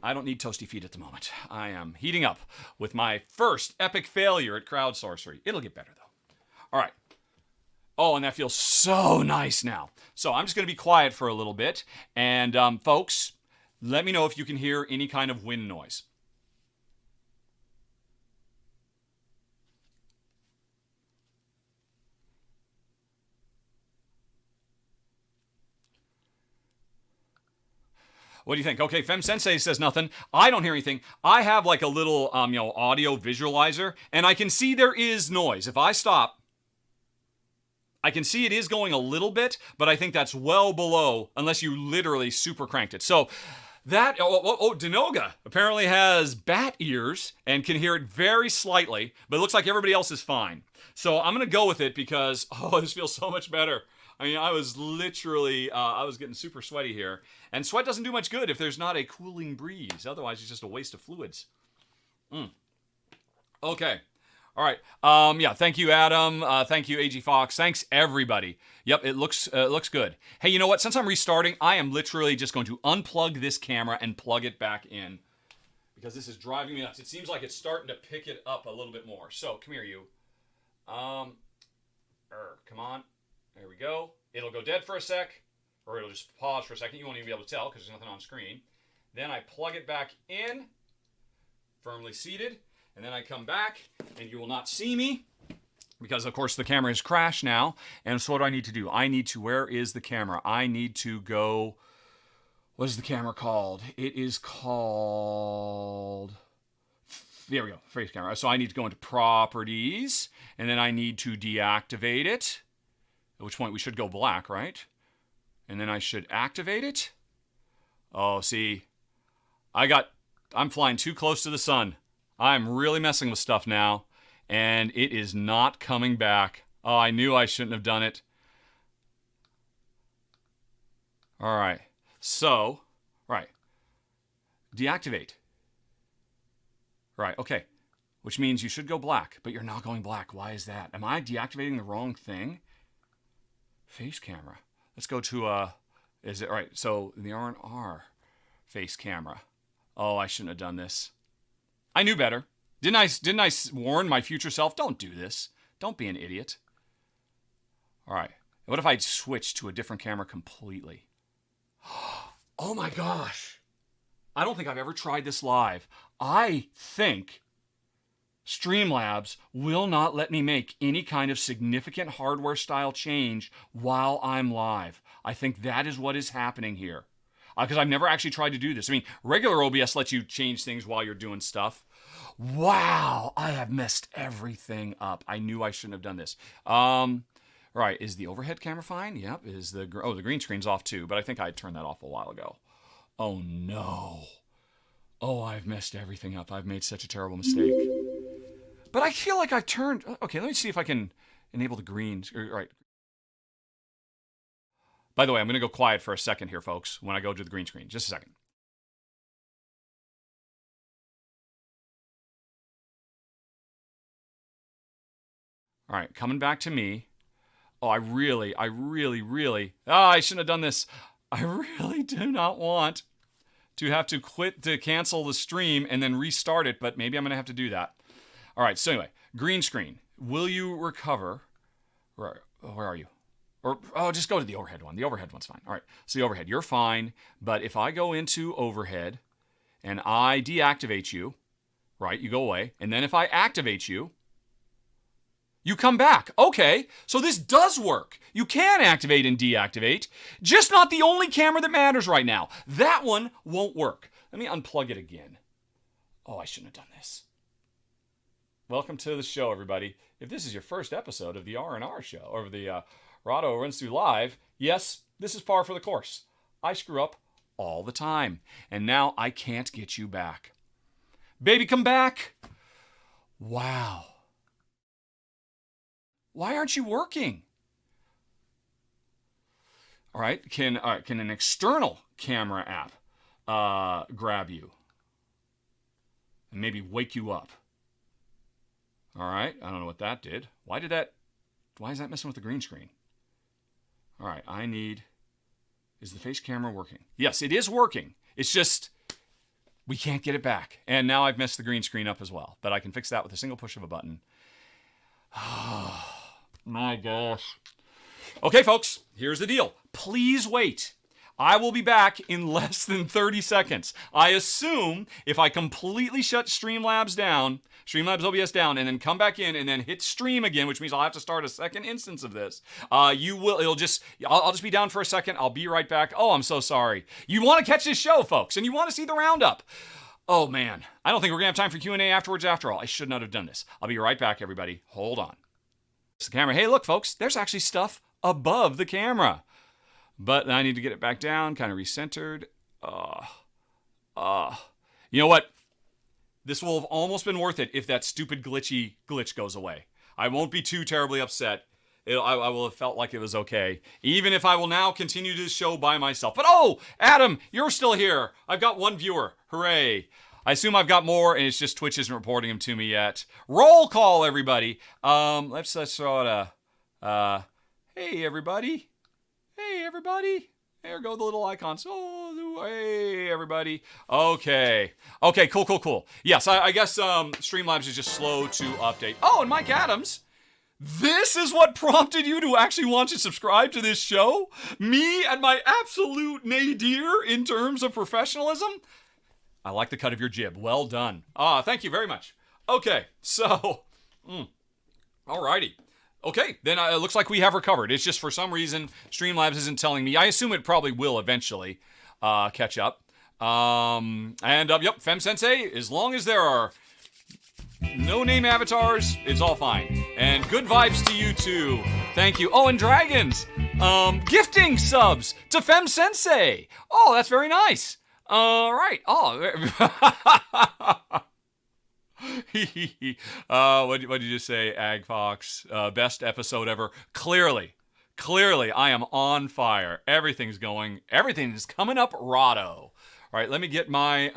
I don't need toasty feet at the moment. I am heating up with my first epic failure at Crowd Sorcery. It'll get better, though. All right. Oh, and that feels so nice now. So I'm just going to be quiet for a little bit. And, folks, let me know if you can hear any kind of wind noise. What do you think? Okay, Fem Sensei says nothing. I don't hear anything. I have like a little, audio visualizer, and I can see there is noise. If I stop, I can see it is going a little bit, but I think that's well below, unless you literally super cranked it. So that, Denoga apparently has bat ears and can hear it very slightly, but it looks like everybody else is fine. So I'm going to go with it because, this feels so much better. I mean, I was literally, I was getting super sweaty here. And sweat doesn't do much good if there's not a cooling breeze. Otherwise, it's just a waste of fluids. Okay. All right. Yeah, thank you, Adam. Thank you, AG Fox. Thanks, everybody. Yep, it looks good. Hey, you know what? Since I'm restarting, I am literally just going to unplug this camera and plug it back in, because this is driving me nuts. It seems like it's starting to pick it up a little bit more. So, come here, you. Come on. There we go. It'll go dead for a sec, or it'll just pause for a second. You won't even be able to tell because there's nothing on screen. Then I plug it back in, firmly seated, and then I come back, and you will not see me because, of course, the camera has crashed now. And so what do I need to do? Where is the camera? I need to go, what is the camera called? It is called, there we go, face camera. So I need to go into properties, and then I need to deactivate it. At which point we should go black, right? And then I should activate it. Oh, see, I'm flying too close to the sun. I'm really messing with stuff now, and it is not coming back. Oh, I knew I shouldn't have done it. All right, so, right, deactivate. Right, okay, which means you should go black, but you're not going black. Why is that? Am I deactivating the wrong thing? Face camera. Let's go to, is it right? So the RtR face camera. Oh, I shouldn't have done this. I knew better. Didn't I warn my future self? Don't do this. Don't be an idiot. All right. What if I switched to a different camera completely? Oh my gosh. I don't think I've ever tried this live. I think Streamlabs will not let me make any kind of significant hardware style change while I'm live. I think that is what is happening here. Because I've never actually tried to do this. I mean, regular OBS lets you change things while you're doing stuff. Wow, I have messed everything up. I knew I shouldn't have done this. Right, is the overhead camera fine? Yep. Is the green screen's off too, but I think I turned that off a while ago. Oh no. Oh, I've messed everything up. I've made such a terrible mistake. But I feel like I've turned... Okay, let me see if I can enable the greens. Right. By the way, I'm going to go quiet for a second here, folks, when I go to the green screen. Just a second. All right, coming back to me. Oh, I really, I shouldn't have done this. I really do not want to have to cancel the stream and then restart it, but maybe I'm going to have to do that. All right, so anyway, green screen. Will you recover? Where are you? Or, just go to the overhead one. The overhead one's fine. All right, so the overhead, you're fine, but if I go into overhead and I deactivate you, right, you go away, and then if I activate you, you come back. Okay, so this does work. You can activate and deactivate, just not the only camera that matters right now. That one won't work. Let me unplug it again. Oh, I shouldn't have done this. Welcome to the show, everybody. If this is your first episode of the RtR show, or the Rahdo Runs Through Live, yes, this is par for the course. I screw up all the time, and now I can't get you back. Baby, come back. Wow. Why aren't you working? All right, can an external camera app grab you and maybe wake you up? All right, I don't know what that did. Why is that messing with the green screen? All right, is the face camera working? Yes, it is working. It's just, we can't get it back. And now I've messed the green screen up as well, but I can fix that with a single push of a button. Oh, my gosh. Okay, folks, here's the deal. Please wait. I will be back in less than 30 seconds. I assume if I completely shut Streamlabs OBS down, and then come back in and then hit stream again, which means I'll have to start a second instance of this. I'll just be down for a second. I'll be right back. Oh, I'm so sorry. You want to catch this show, folks, and you want to see the roundup. Oh, man. I don't think we're going to have time for Q&A afterwards after all. I should not have done this. I'll be right back, everybody. Hold on. It's the camera. Hey, look, folks. There's actually stuff above the camera. But I need to get it back down, kind of recentered. You know what? This will have almost been worth it if that stupid glitch goes away. I won't be too terribly upset. I will have felt like it was okay. Even if I will now continue this show by myself. But oh, Adam, you're still here. I've got one viewer. Hooray. I assume I've got more, and it's just Twitch isn't reporting them to me yet. Roll call, everybody. Let's throw out a, hey, everybody. Hey, everybody. There go the little icons. Oh, hey, everybody. Okay, cool. Yes, I guess Streamlabs is just slow to update. Oh, and Mike Adams, this is what prompted you to actually want to subscribe to this show? Me and my absolute nadir in terms of professionalism? I like the cut of your jib. Well done. Thank you very much. Okay, so, alrighty. Okay, then it looks like we have recovered. It's just for some reason, Streamlabs isn't telling me. I assume it probably will eventually catch up. Yep, Fem Sensei, as long as there are no name avatars, it's all fine. And good vibes to you too. Thank you. Oh, and dragons, gifting subs to Fem Sensei. Oh, that's very nice. All right. What did you just say, Ag Fox? Best episode ever. Clearly, I am on fire. Everything is coming up Rahdo. All right, let me get my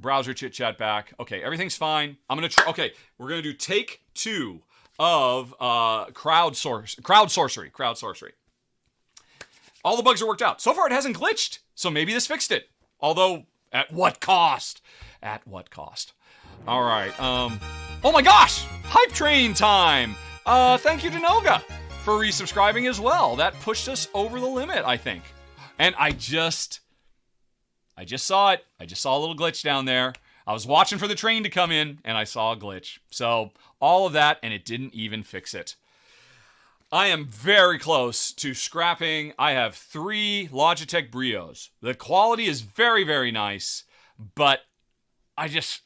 browser chit-chat back. Okay, everything's fine. Okay, we're gonna do take 2 of Crowd Sorcery. All the bugs are worked out. So far, it hasn't glitched, so maybe this fixed it. Although, at what cost? All right. Oh my gosh! Hype train time! Thank you to Noga for resubscribing as well. That pushed us over the limit, I think. And I just saw it. I just saw a little glitch down there. I was watching for the train to come in, and I saw a glitch. So, all of that, and it didn't even fix it. I am very close to scrapping. I have 3 Logitech Brios. The quality is very, very nice, but I'm just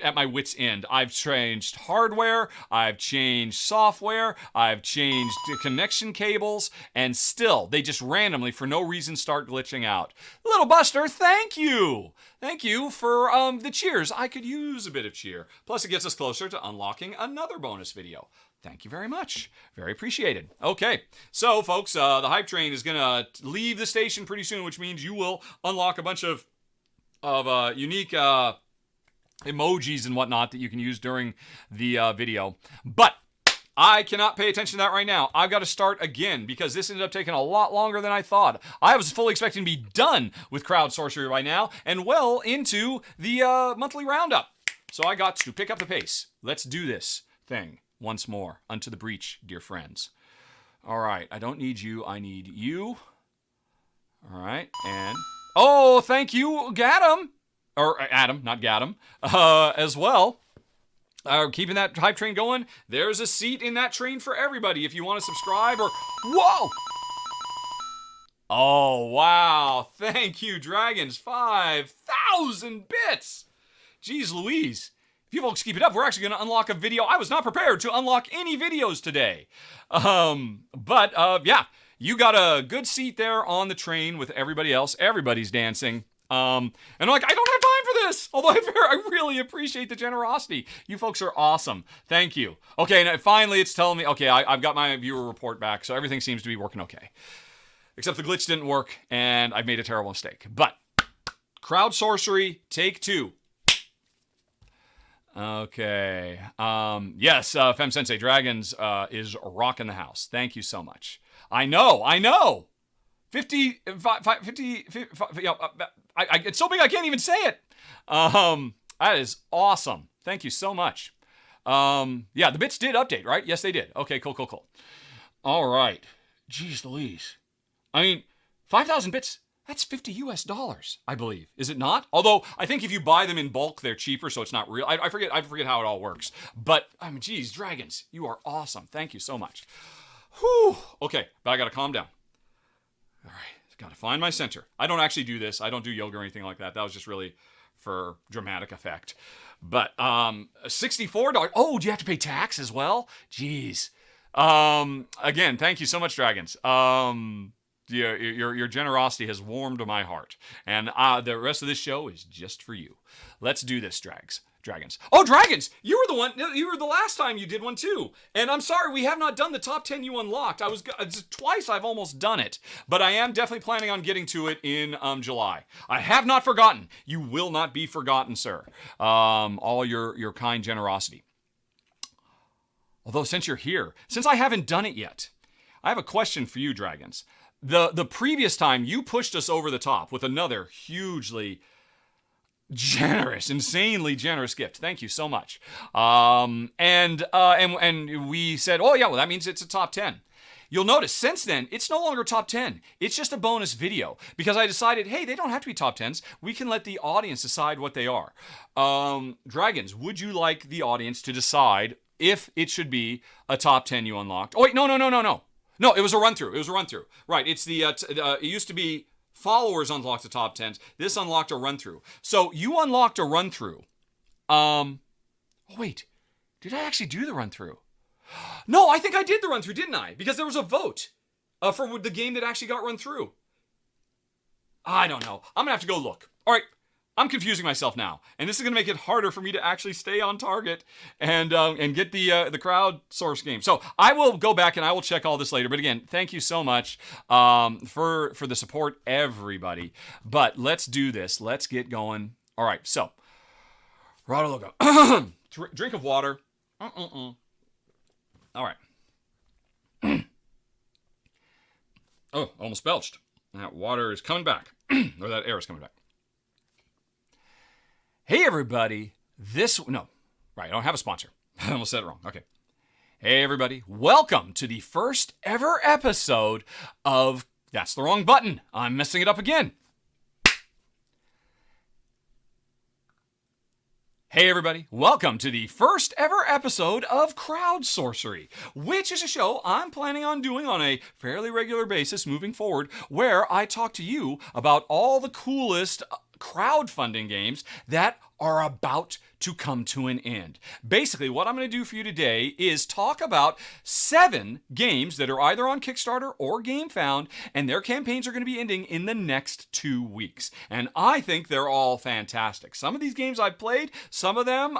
at my wit's end. I've changed hardware, I've changed software, I've changed connection cables, and still, they just randomly, for no reason, start glitching out. Little Buster, thank you! Thank you for the cheers. I could use a bit of cheer. Plus, it gets us closer to unlocking another bonus video. Thank you very much. Very appreciated. Okay, so folks, the hype train is gonna leave the station pretty soon, which means you will unlock a bunch of unique emojis and whatnot that you can use during the video. But I cannot pay attention to that right now. I've got to start again because this ended up taking a lot longer than I thought. I was fully expecting to be done with Crowd Sorcery by now and well into the monthly roundup. So I got to pick up the pace. Let's do this thing once more. Unto the breach, dear friends. All right, I don't need you. I need you. All right, and... Oh, thank you, Gadam. Or Adam, not Gadam, as well. Keeping that hype train going. There's a seat in that train for everybody if you want to subscribe or... Whoa! Oh, wow. Thank you, Dragons. 5,000 bits. Jeez Louise. If you folks keep it up, we're actually going to unlock a video. I was not prepared to unlock any videos today. Yeah, you got a good seat there on the train with everybody else. Everybody's dancing. And I'm like, I don't have time for this. Although I really appreciate the generosity. You folks are awesome. Thank you. Okay, and finally it's telling me, okay, I've got my viewer report back, so everything seems to be working okay. Except the glitch didn't work, and I've made a terrible mistake. But, Crowd Sorcery, take 2. Okay. Yes, Fem Sensei Dragons is rocking the house. Thank you so much. I know. 50, it's so big I can't even say it. That is awesome. Thank you so much. Yeah, the bits did update, right? Yes, they did. Okay, cool. All right. Jeez Louise. I mean, 5,000 bits, that's $50 US, I believe. Is it not? Although, I think if you buy them in bulk, they're cheaper, so it's not real. I forget how it all works. But, I mean, geez, Dragons, you are awesome. Thank you so much. Whew. Okay, but I gotta calm down. All right, gotta find my center. I don't actually do this. I don't do yoga or anything like that. That was just really for dramatic effect. But, $64. Oh, do you have to pay tax as well? Jeez. Again, thank you so much, Dragons. Your generosity has warmed my heart. And the rest of this show is just for you. Let's do this, Dragons. Oh, Dragons! You were the last time you did one too. And I'm sorry, we have not done the top 10 you unlocked. Twice I've almost done it. But I am definitely planning on getting to it in July. I have not forgotten. You will not be forgotten, sir. All your kind generosity. Although since you're here, since I haven't done it yet, I have a question for you, Dragons. The previous time you pushed us over the top with another hugely generous, insanely generous gift. Thank you so much. And we said, oh yeah, well that means it's a top 10. You'll notice since then, it's no longer top 10. It's just a bonus video because I decided, hey, they don't have to be top 10s. We can let the audience decide what they are. Dragons, would you like the audience to decide if it should be a top 10 you unlocked? Oh wait, no. No, it was a run-through. Right, it's the, it used to be followers unlocked the top 10s. This unlocked a run-through. So you unlocked a run-through. Oh wait, did I actually do the run-through? No, I think I did the run-through, didn't I? Because there was a vote for the game that actually got run through. I don't know. I'm gonna have to go look. All right. I'm confusing myself now, and this is going to make it harder for me to actually stay on target and get the crowd source game. So I will go back and I will check all this later. But again, thank you so much for the support, everybody. But let's do this. Let's get going. All right. So, Rahdo logo. Drink of water. All right. Oh, almost belched. That water is coming back, or that air is coming back. Hey everybody, I don't have a sponsor. I almost said it wrong. Okay. Hey everybody, welcome to the first ever episode of, that's the wrong button. I'm messing it up again. Hey everybody, welcome to the first ever episode of Crowd Sorcery, which is a show I'm planning on doing on a fairly regular basis moving forward, where I talk to you about all the coolest crowdfunding games that are about to come to an end. Basically, what I'm going to do for you today is talk about 7 games that are either on Kickstarter or GameFound, and their campaigns are going to be ending in the next 2 weeks. And I think they're all fantastic. Some of these games I've played, some of them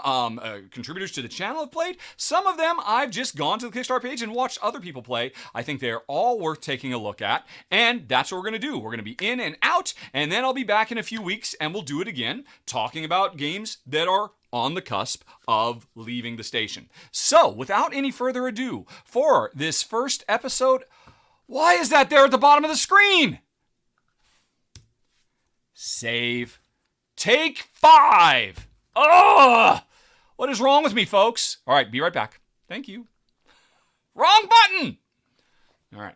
contributors to the channel have played, some of them I've just gone to the Kickstarter page and watched other people play. I think they're all worth taking a look at, and that's what we're going to do. We're going to be in and out, and then I'll be back in a few weeks, and we'll do it again, talking about games that are on the cusp of leaving the station. So, without any further ado, for this first episode, why is that there at the bottom of the screen? Save. Take 5. Ugh! What is wrong with me, folks? All right, be right back. Thank you. Wrong button! All right.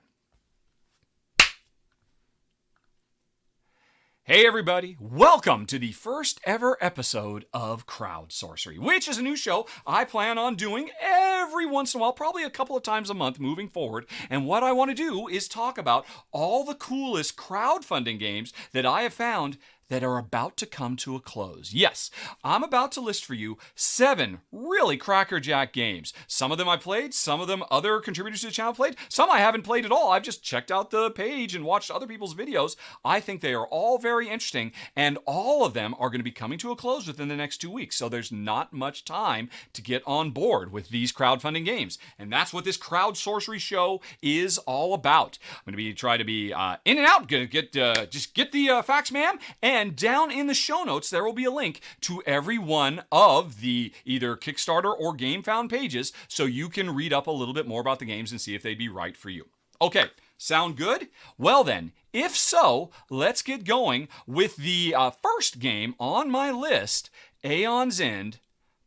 Hey everybody, welcome to the first ever episode of Crowd Sorcery, which is a new show I plan on doing every once in a while, probably a couple of times a month moving forward. And what I want to do is talk about all the coolest crowdfunding games that I have found that are about to come to a close. Yes, I'm about to list for you 7 really crackerjack games. Some of them I played, some of them other contributors to the channel played, some I haven't played at all. I've just checked out the page and watched other people's videos. I think they are all very interesting, and all of them are going to be coming to a close within the next 2 weeks, so there's not much time to get on board with these crowdfunding games. And that's what this Crowd Sorcery show is all about. I'm going to try to be in and out, just get the facts, ma'am, and down in the show notes, there will be a link to every one of the either Kickstarter or GameFound pages so you can read up a little bit more about the games and see if they'd be right for you. Okay, sound good? Well then, if so, let's get going with the first game on my list, Aeon's End,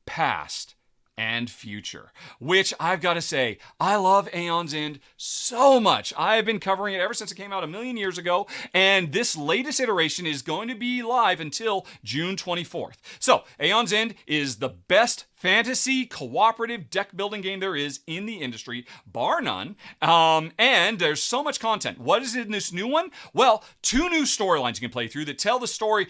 Past and Future, which I've got to say, I love Aeon's End so much. I've been covering it ever since it came out a million years ago, and this latest iteration is going to be live until June 24th. So, Aeon's End is the best fantasy cooperative deck building game there is in the industry, bar none, and there's so much content. What is in this new one? Well, 2 new storylines you can play through that tell the story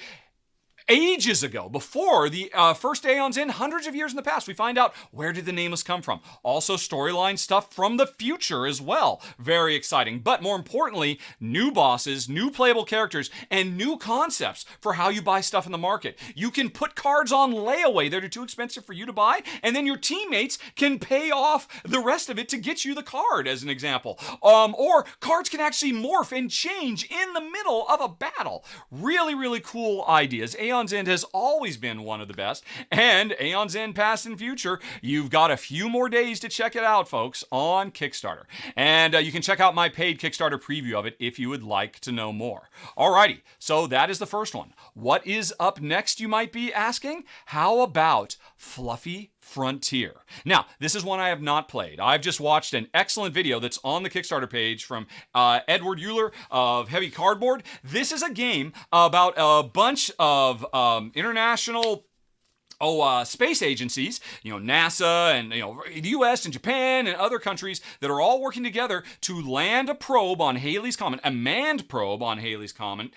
ages ago, before the first Aeon's End, hundreds of years in the past. We find out where did the Nameless come from. Also storyline stuff from the future as well. Very exciting. But more importantly, new bosses, new playable characters, and new concepts for how you buy stuff in the market. You can put cards on layaway that are too expensive for you to buy, and then your teammates can pay off the rest of it to get you the card, as an example. Or cards can actually morph and change in the middle of a battle. Really, really cool ideas. Aeon's End has always been one of the best, and Aeon's End Past and Future, you've got a few more days to check it out, folks, on Kickstarter. And you can check out my paid Kickstarter preview of it if you would like to know more. Alrighty, so that is the first one. What is up next, you might be asking? How about Fluffy Frontier? Now, this is one I have not played. I've just watched an excellent video that's on the Kickstarter page from Edward Euler of Heavy Cardboard. This is a game about a bunch of international space agencies, NASA and, the US and Japan and other countries that are all working together to land a probe on Halley's Comet, a manned probe on Halley's Comet,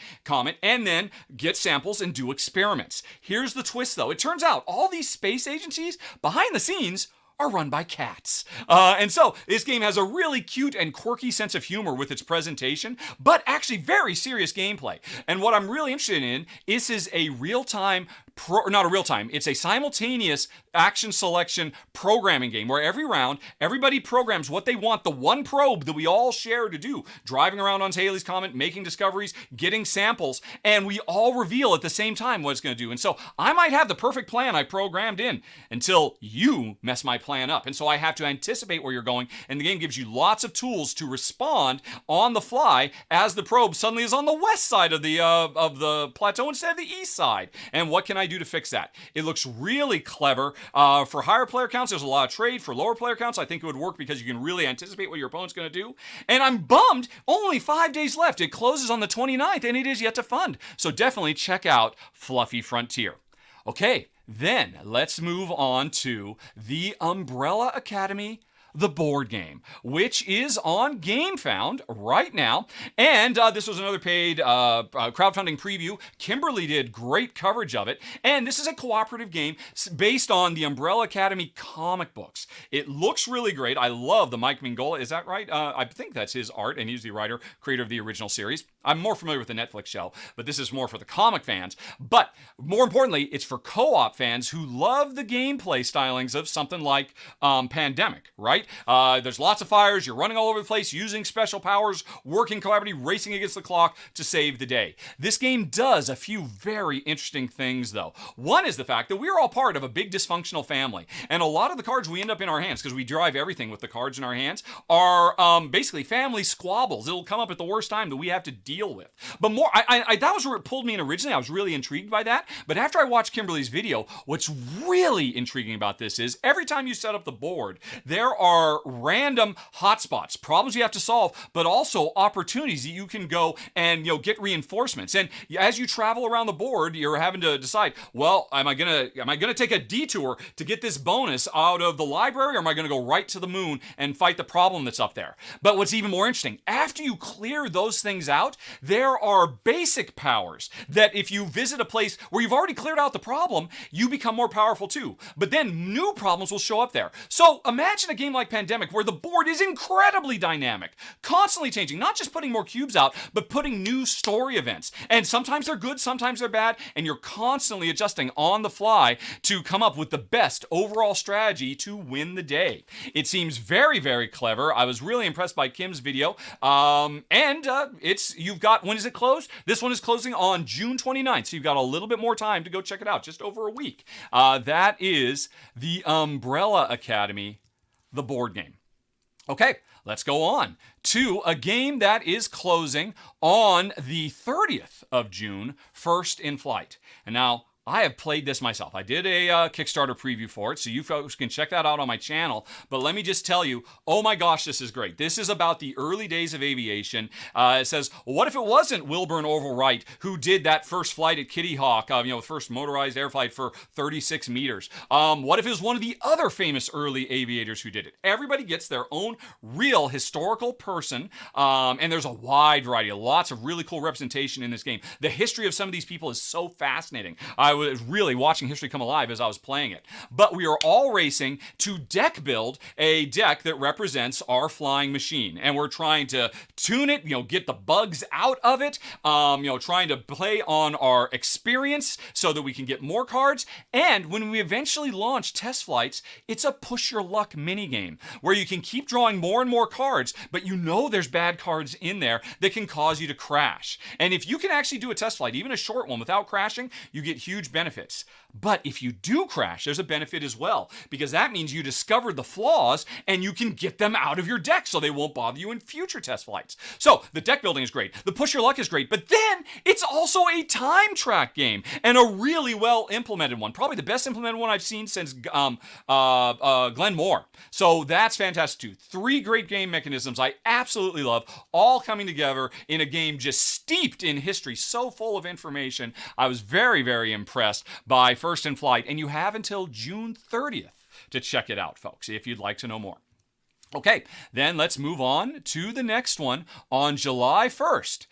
and then get samples and do experiments. Here's the twist, though. It turns out all these space agencies, behind the scenes, are run by cats. And so this game has a really cute and quirky sense of humor with its presentation, but actually very serious gameplay. And what I'm really interested in is a real-time, it's a simultaneous action selection programming game where every round, everybody programs what they want the one probe that we all share to do, driving around on Halley's Comet, making discoveries, getting samples, and we all reveal at the same time what it's going to do. And so I might have the perfect plan I programmed in until you mess my plan up. And so I have to anticipate where you're going, and the game gives you lots of tools to respond on the fly as the probe suddenly is on the west side of the plateau instead of the east side. And what can I do to fix that? It looks really clever. For higher player counts, there's a lot of trade. For lower player counts, I think it would work because you can really anticipate what your opponent's going to do. And I'm bummed, only 5 days left. It closes on the 29th, and it is yet to fund. So definitely check out Fluffy Frontier. Okay, then let's move on to the Umbrella Academy, the board game, which is on GameFound right now. And this was another paid crowdfunding preview. Kimberly did great coverage of it. And this is a cooperative game based on the Umbrella Academy comic books. It looks really great. I love the Mike Mignola. Is that right? I think that's his art, and he's the writer, creator of the original series. I'm more familiar with the Netflix show, but this is more for the comic fans. But more importantly, it's for co-op fans who love the gameplay stylings of something like Pandemic, right? right? There's lots of fires. You're running all over the place, using special powers, working collaboratively, racing against the clock to save the day. This game does a few very interesting things, though. One is the fact that we're all part of a big dysfunctional family, and a lot of the cards we end up in our hands, because we drive everything with the cards in our hands, are basically family squabbles. It'll come up at the worst time that we have to deal with. But more, that was where it pulled me in originally. I was really intrigued by that. But after I watched Kimberly's video, what's really intriguing about this is every time you set up the board, there are random hotspots, problems you have to solve, but also opportunities that you can go and get reinforcements. And as you travel around the board, you're having to decide, well, am I gonna take a detour to get this bonus out of the library, or am I gonna go right to the moon and fight the problem that's up there? But what's even more interesting, after you clear those things out, there are basic powers that if you visit a place where you've already cleared out the problem, you become more powerful too. But then new problems will show up there. So imagine a game like Pandemic where the board is incredibly dynamic, constantly changing, not just putting more cubes out, but putting new story events. And sometimes they're good, sometimes they're bad, and you're constantly adjusting on the fly to come up with the best overall strategy to win the day. It seems very, very clever. I was really impressed by Kim's video. You've got, when is it closed? This one is closing on June 29th, so you've got a little bit more time to go check it out, just over a week. That is the Umbrella Academy, the board game. Okay, let's go on to a game that is closing on the 30th of June, First in Flight. And now, I have played this myself. I did a Kickstarter preview for it, so you folks can check that out on my channel. But let me just tell you, oh my gosh, this is great. This is about the early days of aviation. It says, well, what if it wasn't Wilbur and Orville Wright who did that first flight at Kitty Hawk, first motorized air flight for 36 meters? What if it was one of the other famous early aviators who did it? Everybody gets their own real historical person, and there's a wide variety, lots of really cool representation in this game. The history of some of these people is so fascinating. I was really watching history come alive as I was playing it. But we are all racing to deck build a deck that represents our flying machine. And we're trying to tune it, get the bugs out of it, trying to play on our experience so that we can get more cards. And when we eventually launch test flights, it's a push your luck minigame where you can keep drawing more and more cards, but there's bad cards in there that can cause you to crash. And if you can actually do a test flight, even a short one, without crashing, you get huge benefits. But if you do crash, there's a benefit as well, because that means you discovered the flaws and you can get them out of your deck so they won't bother you in future test flights. So the deck building is great. The push your luck is great, but then it's also a time track game, and a really well implemented one. Probably the best implemented one I've seen since Glenn Moore. So that's fantastic too. 3 great game mechanisms I absolutely love, all coming together in a game just steeped in history, so full of information. I was very, very impressed by First in Flight, and you have until June 30th to check it out, folks, if you'd like to know more. Okay, then let's move on to the next one on July 1st.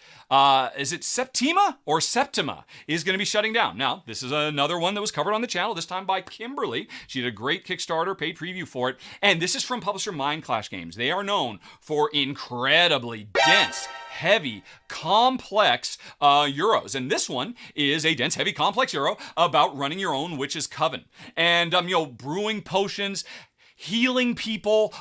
Is it Septima or Septima is going to be shutting down. Now, this is another one that was covered on the channel, this time by Kimberly. She did a great Kickstarter paid preview for it, and this is from publisher Mindclash Games. They are known for incredibly dense, heavy, complex Euros. And this one is a dense, heavy, complex Euro about running your own witch's coven. And, brewing potions, healing people,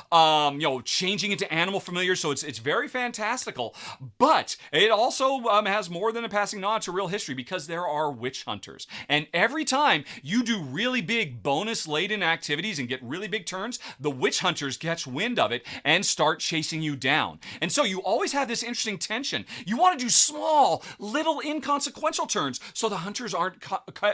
changing into animal familiars. So it's very fantastical. But it also has more than a passing nod to real history, because there are witch hunters. And every time you do really big bonus-laden activities and get really big turns, the witch hunters catch wind of it and start chasing you down. And so you always have this interesting tension. You want to do small, little, inconsequential turns so the hunters aren't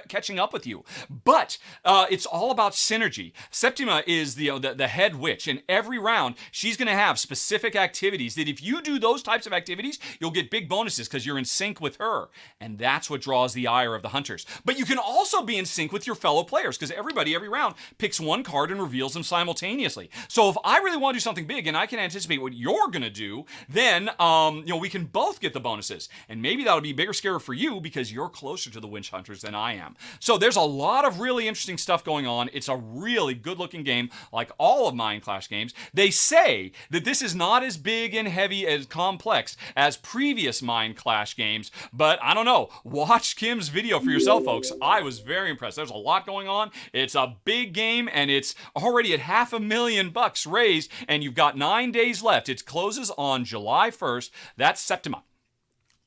catching up with you. But it's all about synergy. Septima is the head witch, and every round she's going to have specific activities that if you do those types of activities, you'll get big bonuses because you're in sync with her, and that's what draws the ire of the hunters. But you can also be in sync with your fellow players, because everybody every round picks one card and reveals them simultaneously. So if I really want to do something big and I can anticipate what you're going to do, then we can both get the bonuses, and maybe that'll be a bigger scare for you because you're closer to the witch hunters than I am. So there's a lot of really interesting stuff going on. It's a really good looking game. like all of Mind Clash games. They say that this is not as big and heavy as complex as previous Mind Clash games, but I don't know. Watch Kim's video for yourself, folks. I was very impressed. There's a lot going on. It's a big game, and it's already at $500,000 raised, and you've got 9 days left. It closes on July 1st. That's September.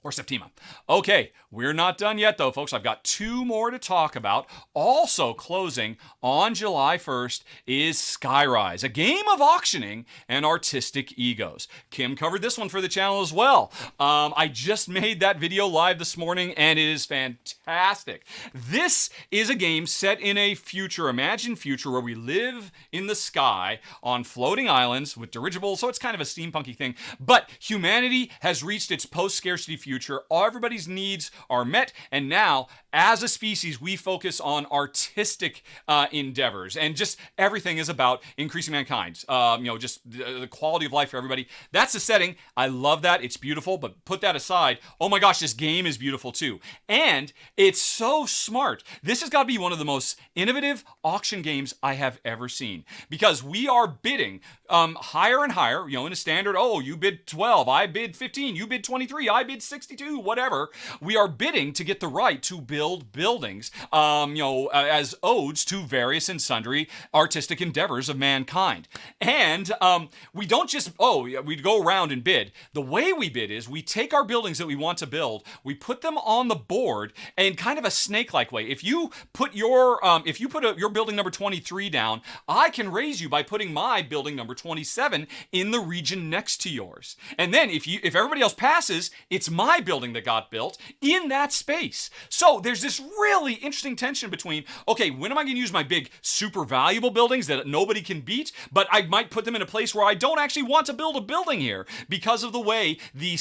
Or Septima. Okay, we're not done yet though, folks. I've got 2 more to talk about. Also closing on July 1st is Skyrise, a game of auctioning and artistic egos. Kim covered this one for the channel as well. I just made that video live this morning, and it is fantastic. This is a game set in a future, imagined future, where we live in the sky on floating islands with dirigibles, so it's kind of a steampunky thing. But humanity has reached its post-scarcity future. Everybody's needs are met, and now, as a species, we focus on artistic endeavors, and just everything is about increasing mankind. Just the quality of life for everybody. That's the setting. I love that. It's beautiful, but put that aside. Oh my gosh, this game is beautiful too, and it's so smart. This has got to be one of the most innovative auction games I have ever seen, because we are bidding higher and higher. In a standard, you bid 12, I bid 15, you bid 23, I bid 62, whatever. We are bidding to get the right to build buildings, as odes to various and sundry artistic endeavors of mankind. And we don't just, we go around and bid. The way we bid is we take our buildings that we want to build, we put them on the board in kind of a snake-like way. If you put your building number 23 down, I can raise you by putting my building number 27 in the region next to yours. And then if everybody else passes, it's my building that got built in that space. So there's this really interesting tension between, okay, when am I going to use my big super valuable buildings that nobody can beat, but I might put them in a place where I don't actually want to build a building here because of the way the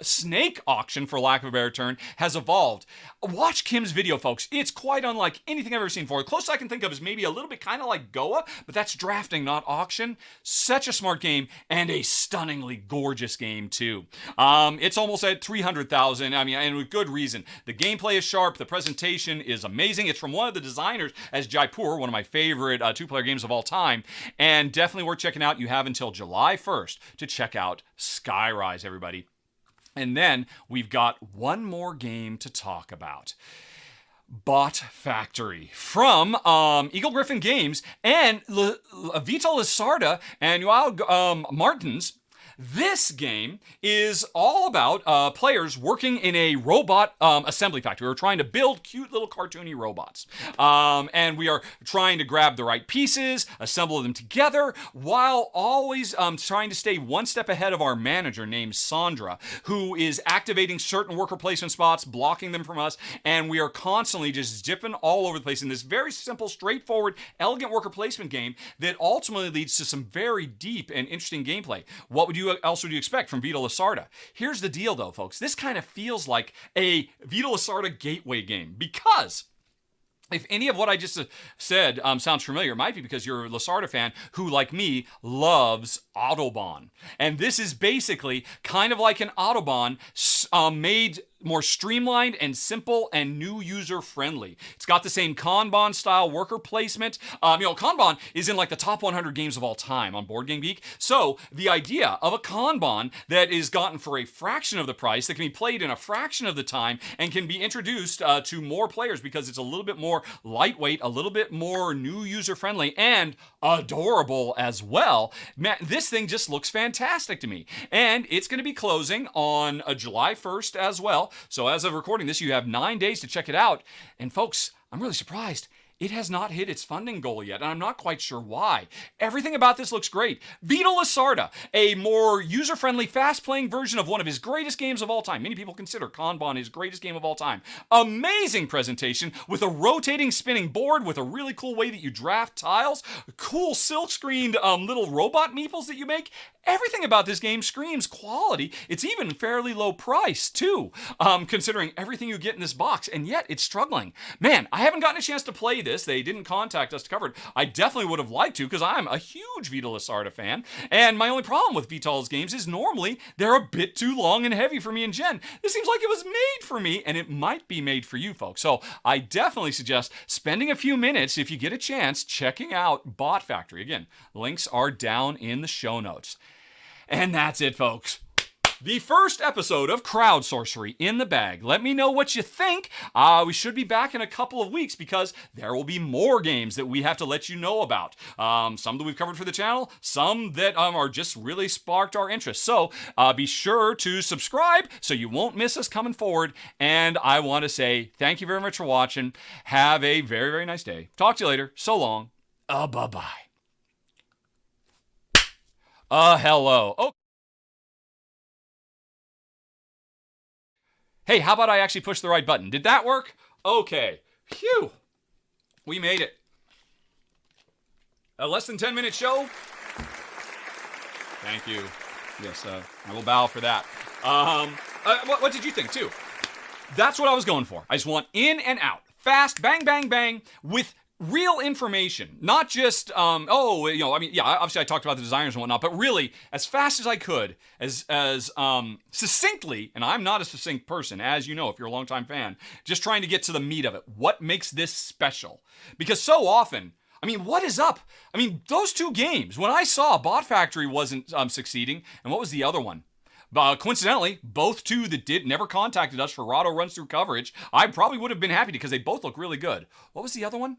snake auction, for lack of a better term, has evolved. Watch Kim's video, folks. It's quite unlike anything I've ever seen before. The closest I can think of is maybe a little bit kind of like Goa, but that's drafting, not auction. Such a smart game, and a stunningly gorgeous game too. It's almost at 300,000. And with good reason. The gameplay is sharp. The presentation is amazing. It's from one of the designers as Jaipur, one of my favorite 2-player games of all time, and definitely worth checking out. You have until July 1st to check out Skyrise, everybody. And then we've got one more game to talk about. Bot Factory from Eagle Griffin Games and Vita Lizarda and Joao Martins. This game is all about players working in a robot assembly factory. We're trying to build cute little cartoony robots. And we are trying to grab the right pieces, assemble them together, while always trying to stay one step ahead of our manager named Sandra, who is activating certain worker placement spots, blocking them from us, and we are constantly just dipping all over the place in this very simple, straightforward, elegant worker placement game that ultimately leads to some very deep and interesting gameplay. What else would you expect from Vita Lizarda? Here's the deal though, folks. This kind of feels like a Vita Lizarda gateway game, because if any of what I just said sounds familiar, it might be because you're a Lizarda fan who, like me, loves Autobahn. And this is basically kind of like an Autobahn made more streamlined and simple and new user friendly. It's got the same Kanban style worker placement. Kanban is in like the top 100 games of all time on Board Game Geek. So the idea of a Kanban that is gotten for a fraction of the price, that can be played in a fraction of the time and can be introduced to more players because it's a little bit more lightweight, a little bit more new user friendly, and adorable as well. Man, this thing just looks fantastic to me. And it's going to be closing on July 1st as well. So as of recording this, you have 9 days to check it out. And folks, I'm really surprised. It has not hit its funding goal yet, and I'm not quite sure why. Everything about this looks great. Vita Lizarda, a more user-friendly, fast-playing version of one of his greatest games of all time. Many people consider Kanban his greatest game of all time. Amazing presentation with a rotating, spinning board with a really cool way that you draft tiles, cool silk-screened little robot meeples that you make. Everything about this game screams quality. It's even fairly low price, too, considering everything you get in this box, and yet it's struggling. Man, I haven't gotten a chance to play this. They didn't contact us to cover it. I definitely would have liked to because I'm a huge Vita Lasarda fan. And my only problem with Vital's games is normally they're a bit too long and heavy for me and Jen. This seems like it was made for me, and it might be made for you folks. So I definitely suggest spending a few minutes, if you get a chance, checking out Bot Factory. Again, links are down in the show notes. And that's it, folks. The first episode of Crowd Sorcery in the bag. Let me know what you think. We should be back in a couple of weeks because there will be more games that we have to let you know about. Some that we've covered for the channel, some that are just really sparked our interest. So be sure to subscribe so you won't miss us coming forward. And I want to say thank you very much for watching. Have a very, very nice day. Talk to you later. So long. Bye-bye. Hello. Oh. Hey, how about I actually push the right button? Did that work? Okay. Phew. We made it. A less than 10-minute show? Thank you. Yes, I will bow for that. What did you think, too? That's what I was going for. I just want in and out. Fast, bang, bang, bang, with real information, not just, obviously I talked about the designers and whatnot, but really, as fast as I could, as succinctly, and I'm not a succinct person, as you know, if you're a longtime fan, just trying to get to the meat of it. What makes this special? Because so often, what is up? Those two games, when I saw Bot Factory wasn't succeeding, and what was the other one? Coincidentally, both two that never contacted us for Rahdo Runthrough coverage, I probably would have been happy because they both look really good. What was the other one?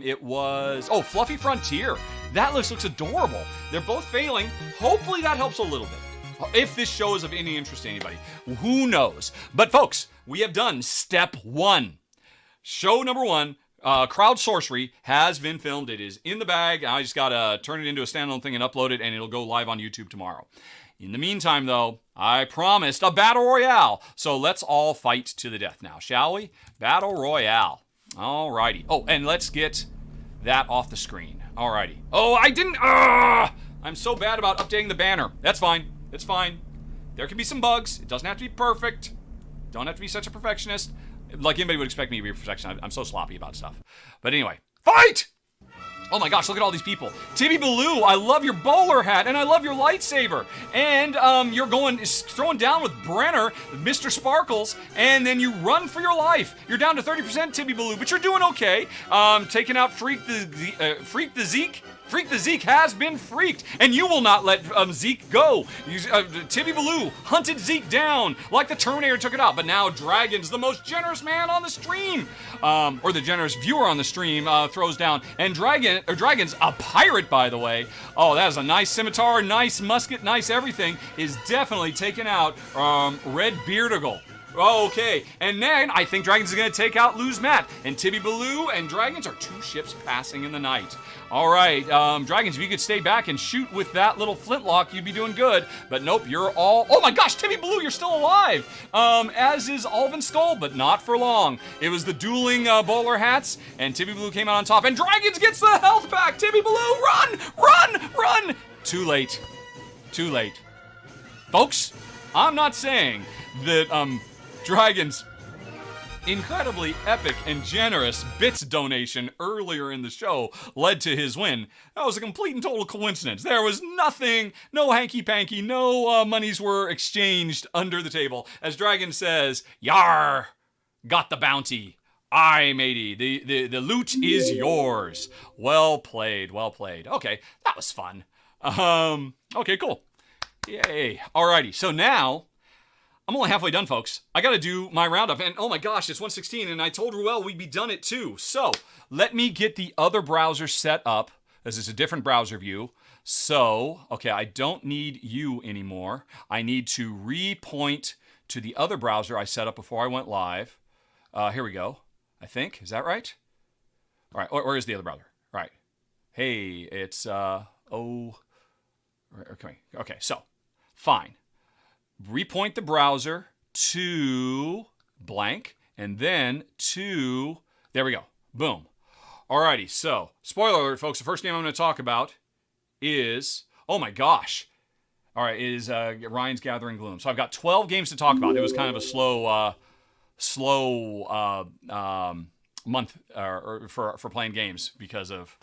It was, Fluffy Frontier. That looks adorable. They're both failing. Hopefully that helps a little bit. If this show is of any interest to anybody. Who knows? But folks, we have done step 1. Show number 1, Crowd Sorcery, has been filmed. It is in the bag. I just gotta turn it into a standalone thing and upload it, and it'll go live on YouTube tomorrow. In the meantime, though, I promised a battle royale. So let's all fight to the death now, shall we? Battle royale. Alrighty. Oh, and let's get that off the screen. Alrighty. Oh, I didn't. I'm so bad about updating the banner. That's fine. It's fine. There can be some bugs. It doesn't have to be perfect. Don't have to be such a perfectionist. Like anybody would expect me to be a perfectionist. I'm so sloppy about stuff. But anyway, fight! Oh my gosh, look at all these people. Tibby Baloo, I love your bowler hat, and I love your lightsaber. And you're throwing down with Brenner, Mr. Sparkles, and then you run for your life. You're down to 30% Tibby Baloo, but you're doing okay. Taking out Freak the Zeke. Freak the Zeke has been freaked, and you will not let Zeke go. Tibby Baloo hunted Zeke down like the Terminator took it out, but now Dragon's the most generous man on the stream, or the generous viewer on the stream throws down, and Dragon's a pirate, by the way. Oh, that is a nice scimitar, nice musket, nice everything, is definitely taking out Red Beardigal. Okay, and then I think Dragons is going to take out Lose Matt, and Tibby Baloo and Dragons are 2 ships passing in the night. All right, Dragons, if you could stay back and shoot with that little flintlock, you'd be doing good. But nope, you're all... Oh my gosh, Tibby Baloo, you're still alive! As is Alvin Skull, but not for long. It was the dueling bowler hats, and Tibby Baloo came out on top, and Dragons gets the health back! Tibby Baloo, run! Run! Run! Too late. Too late. Folks, I'm not saying that, Dragon's incredibly epic and generous bits donation earlier in the show led to his win. That was a complete and total coincidence. There was nothing, no hanky-panky, no monies were exchanged under the table. As Dragon says, "Yar, got the bounty. Aye, matey, the loot is yours." Well played, well played. Okay, that was fun. Okay, cool. Yay. Alrighty, so now... I'm only halfway done, folks. I gotta do my roundup, and oh my gosh, it's 1:16, and I told Ruel we'd be done at 2. So, let me get the other browser set up. This is a different browser view. So, okay, I don't need you anymore. I need to repoint to the other browser I set up before I went live. Here we go, I think. Is that right? All right, where is the other browser? All right. Hey, it's, okay, so, fine. Repoint the browser to blank, and then to, there we go, boom. Alrighty, so, spoiler alert, folks, the first game I'm going to talk about is, oh my gosh, alright, is Ryan's Gathering Gloom. So I've got 12 games to talk about. It was kind of a slow month for playing games because of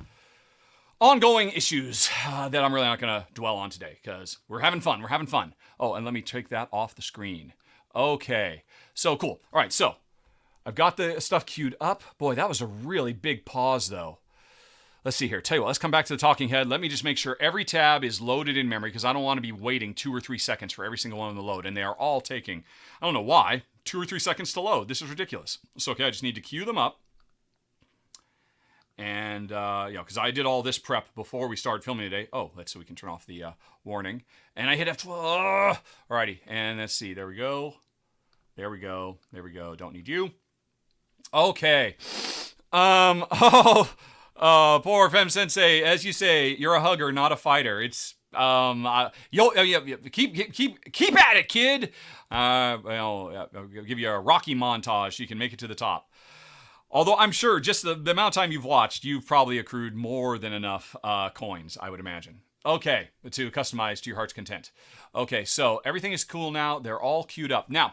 ongoing issues that I'm really not going to dwell on today because we're having fun. We're having fun. Oh, and let me take that off the screen. Okay. So cool. All right. So I've got the stuff queued up. Boy, that was a really big pause though. Let's see here. Tell you what, let's come back to the talking head. Let me just make sure every tab is loaded in memory because I don't want to be waiting 2 or 3 seconds for every single one of the load. And they are all taking, I don't know why, 2 or 3 seconds to load. This is ridiculous. It's okay. I just need to queue them up. And, because I did all this prep before we started filming today. Oh, let's see, we can turn off the warning. And I hit F12. Alrighty. And let's see. There we go. There we go. There we go. Don't need you. Okay. Poor Fem Sensei, as you say, you're a hugger, not a fighter. It's keep at it, kid. I'll give you a Rocky montage so you can make it to the top. Although I'm sure just the amount of time you've watched, you've probably accrued more than enough coins, I would imagine. Okay, to customize to your heart's content. Okay, so everything is cool now. They're all queued up. Now,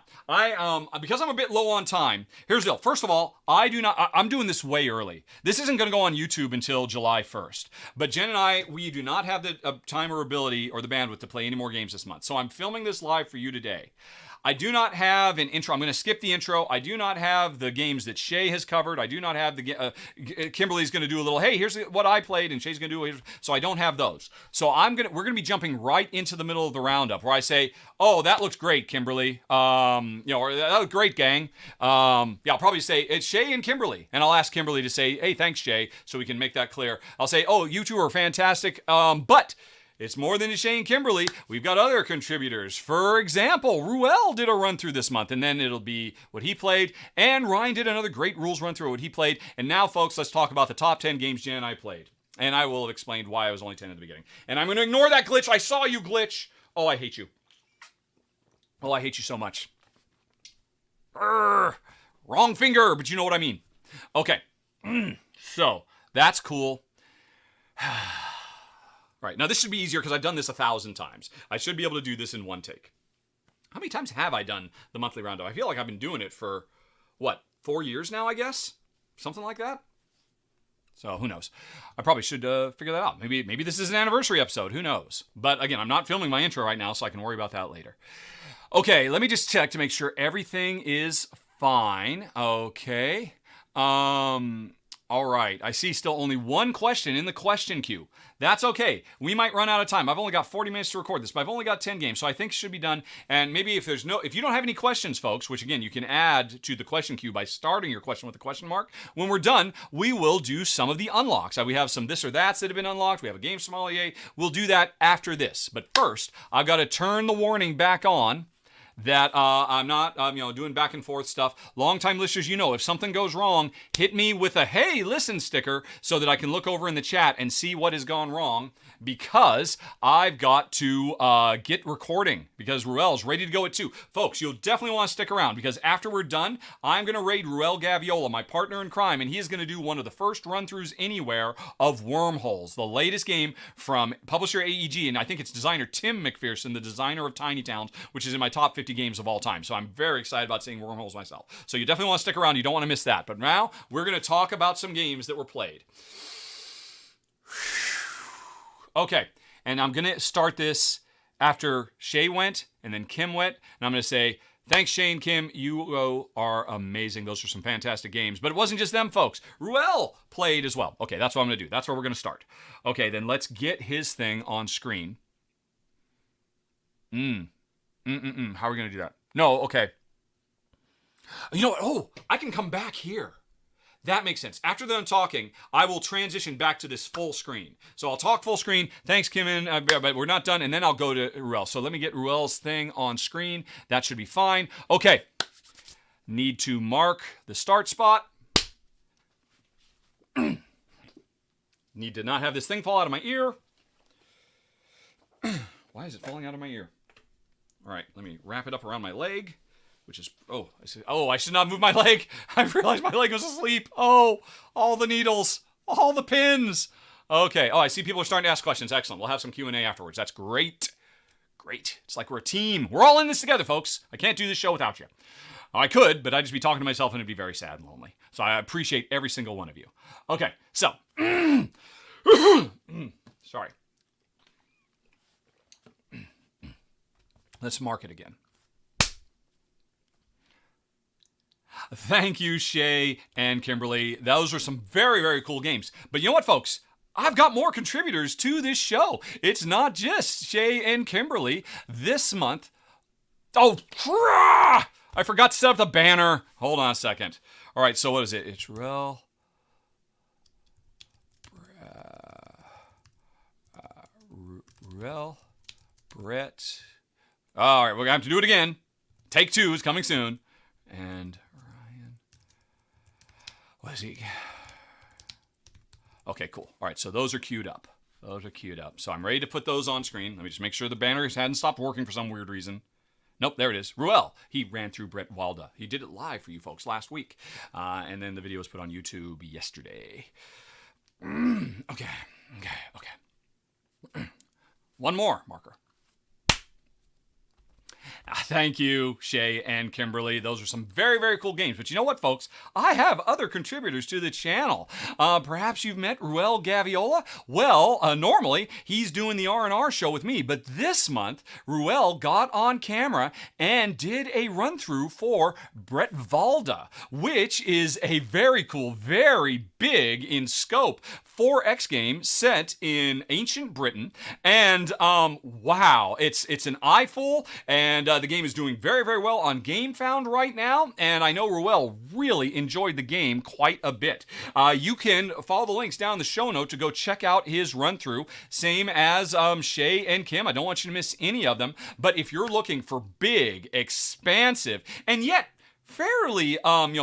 because I'm a bit low on time, here's the deal. First of all, I'm doing this way early. This isn't going to go on YouTube until July 1st. But Jen and I, we do not have the time or ability or the bandwidth to play any more games this month. So I'm filming this live for you today. I do not have an intro. I'm going to skip the intro. I do not have the games that Shay has covered. I do not have the Kimberly's going to do a little, hey, here's what I played, and Shay's going to do. So I don't have those. So we're going to be jumping right into the middle of the roundup where I say, oh, that looks great, Kimberly. Or that looked great, gang. I'll probably say it's Shay and Kimberly, and I'll ask Kimberly to say, hey, thanks, Shay, so we can make that clear. I'll say, oh, you two are fantastic, but it's more than just Shay and Kimberly. We've got other contributors. For example, Ruel did a run through this month, and then it'll be what he played. And Ryan did another great rules run through what he played. And now, folks, let's talk about the top 10 games Jen and I played. And I will have explained why I was only 10 at the beginning. And I'm going to ignore that glitch. I saw you, glitch. Oh, I hate you. Oh, I hate you so much. Wrong finger, but you know what I mean. Okay. So, that's cool. Right, now this should be easier because I've done this 1,000 times. I should be able to do this in one take. How many times have I done the monthly roundup? I feel like I've been doing it for, 4 years now, I guess? Something like that? So, who knows? I probably should figure that out. Maybe this is an anniversary episode. Who knows? But again, I'm not filming my intro right now, so I can worry about that later. Okay, let me just check to make sure everything is fine. Okay. All right, I see still only one question in the question queue. That's okay. We might run out of time. I've only got 40 minutes to record this, but I've only got 10 games, so I think it should be done. And maybe if you don't have any questions, folks, which again, you can add to the question queue by starting your question with a question mark. When we're done, we will do some of the unlocks. We have some this or that's that have been unlocked. We have a game sommelier. We'll do that after this. But first, I've got to turn the warning back on that I'm not, doing back and forth stuff. Longtime listeners, if something goes wrong, hit me with a, hey, listen sticker so that I can look over in the chat and see what has gone wrong because I've got to get recording because Ruel's ready to go at 2. Folks, you'll definitely want to stick around because after we're done, I'm going to raid Ruel Gaviola, my partner in crime, and he is going to do one of the first run-throughs anywhere of Wormholes, the latest game from publisher AEG, and I think it's designer Tim McPherson, the designer of Tiny Towns, which is in my top 50 games of all time. So I'm very excited about seeing Wormholes myself. So you definitely want to stick around. You don't want to miss that. But now we're going to talk about some games that were played. Okay. And I'm going to start this after Shay went and then Kim went. And I'm going to say, thanks, Shay and Kim. You are amazing. Those are some fantastic games. But it wasn't just them, folks. Ruel played as well. Okay, that's what I'm going to do. That's where we're going to start. Okay, then let's get his thing on screen. How are we going to do that? No, okay. You know what? Oh, I can come back here. That makes sense. After them talking, I will transition back to this full screen. So I'll talk full screen. Thanks, Kim, but we're not done. And then I'll go to Ruel. So let me get Ruel's thing on screen. That should be fine. Okay. Need to mark the start spot. Need to not have this thing fall out of my ear. Why is it falling out of my ear? All right, let me wrap it up around my leg, which is, I should not move my leg. I realized my leg was asleep. Oh, all the needles, all the pins. Okay, I see people are starting to ask questions. Excellent. We'll have some Q&A afterwards. That's great. Great. It's like we're a team. We're all in this together, folks. I can't do this show without you. I could, but I'd just be talking to myself and it'd be very sad and lonely. So I appreciate every single one of you. Okay, so. Sorry. Let's mark it again. Thank you, Shay and Kimberly. Those are some very, very cool games. But you know what, folks? I've got more contributors to this show. It's not just Shay and Kimberly this month. Oh, I forgot to set up the banner. Hold on a second. All right, so what is it? It's Ruel, Brett. All right, we're going to have to do it again. Take 2 is coming soon. And Ryan. What is he? Okay, cool. All right, so those are queued up. So I'm ready to put those on screen. Let me just make sure the banner hadn't stopped working for some weird reason. Nope, there it is. Ruel. He ran through Brett Walda. He did it live for you folks last week. And then the video was put on YouTube yesterday. Okay. One more marker. Thank you, Shay and Kimberly. Those are some very, very cool games. But you know what, folks? I have other contributors to the channel. Perhaps you've met Ruel Gaviola. Well, normally, he's doing the RtR show with me. But this month, Ruel got on camera and did a run-through for Brett Walda, which is a very cool, very big in scope 4X game set in ancient Britain. And wow, it's an eyeful, and the game is doing very, very well on GameFound right now, and I know Ruel really enjoyed the game quite a bit. You can follow the links down in the show note to go check out his run-through, same as Shay and Kim. I don't want you to miss any of them, but if you're looking for big, expansive, and yet fairly,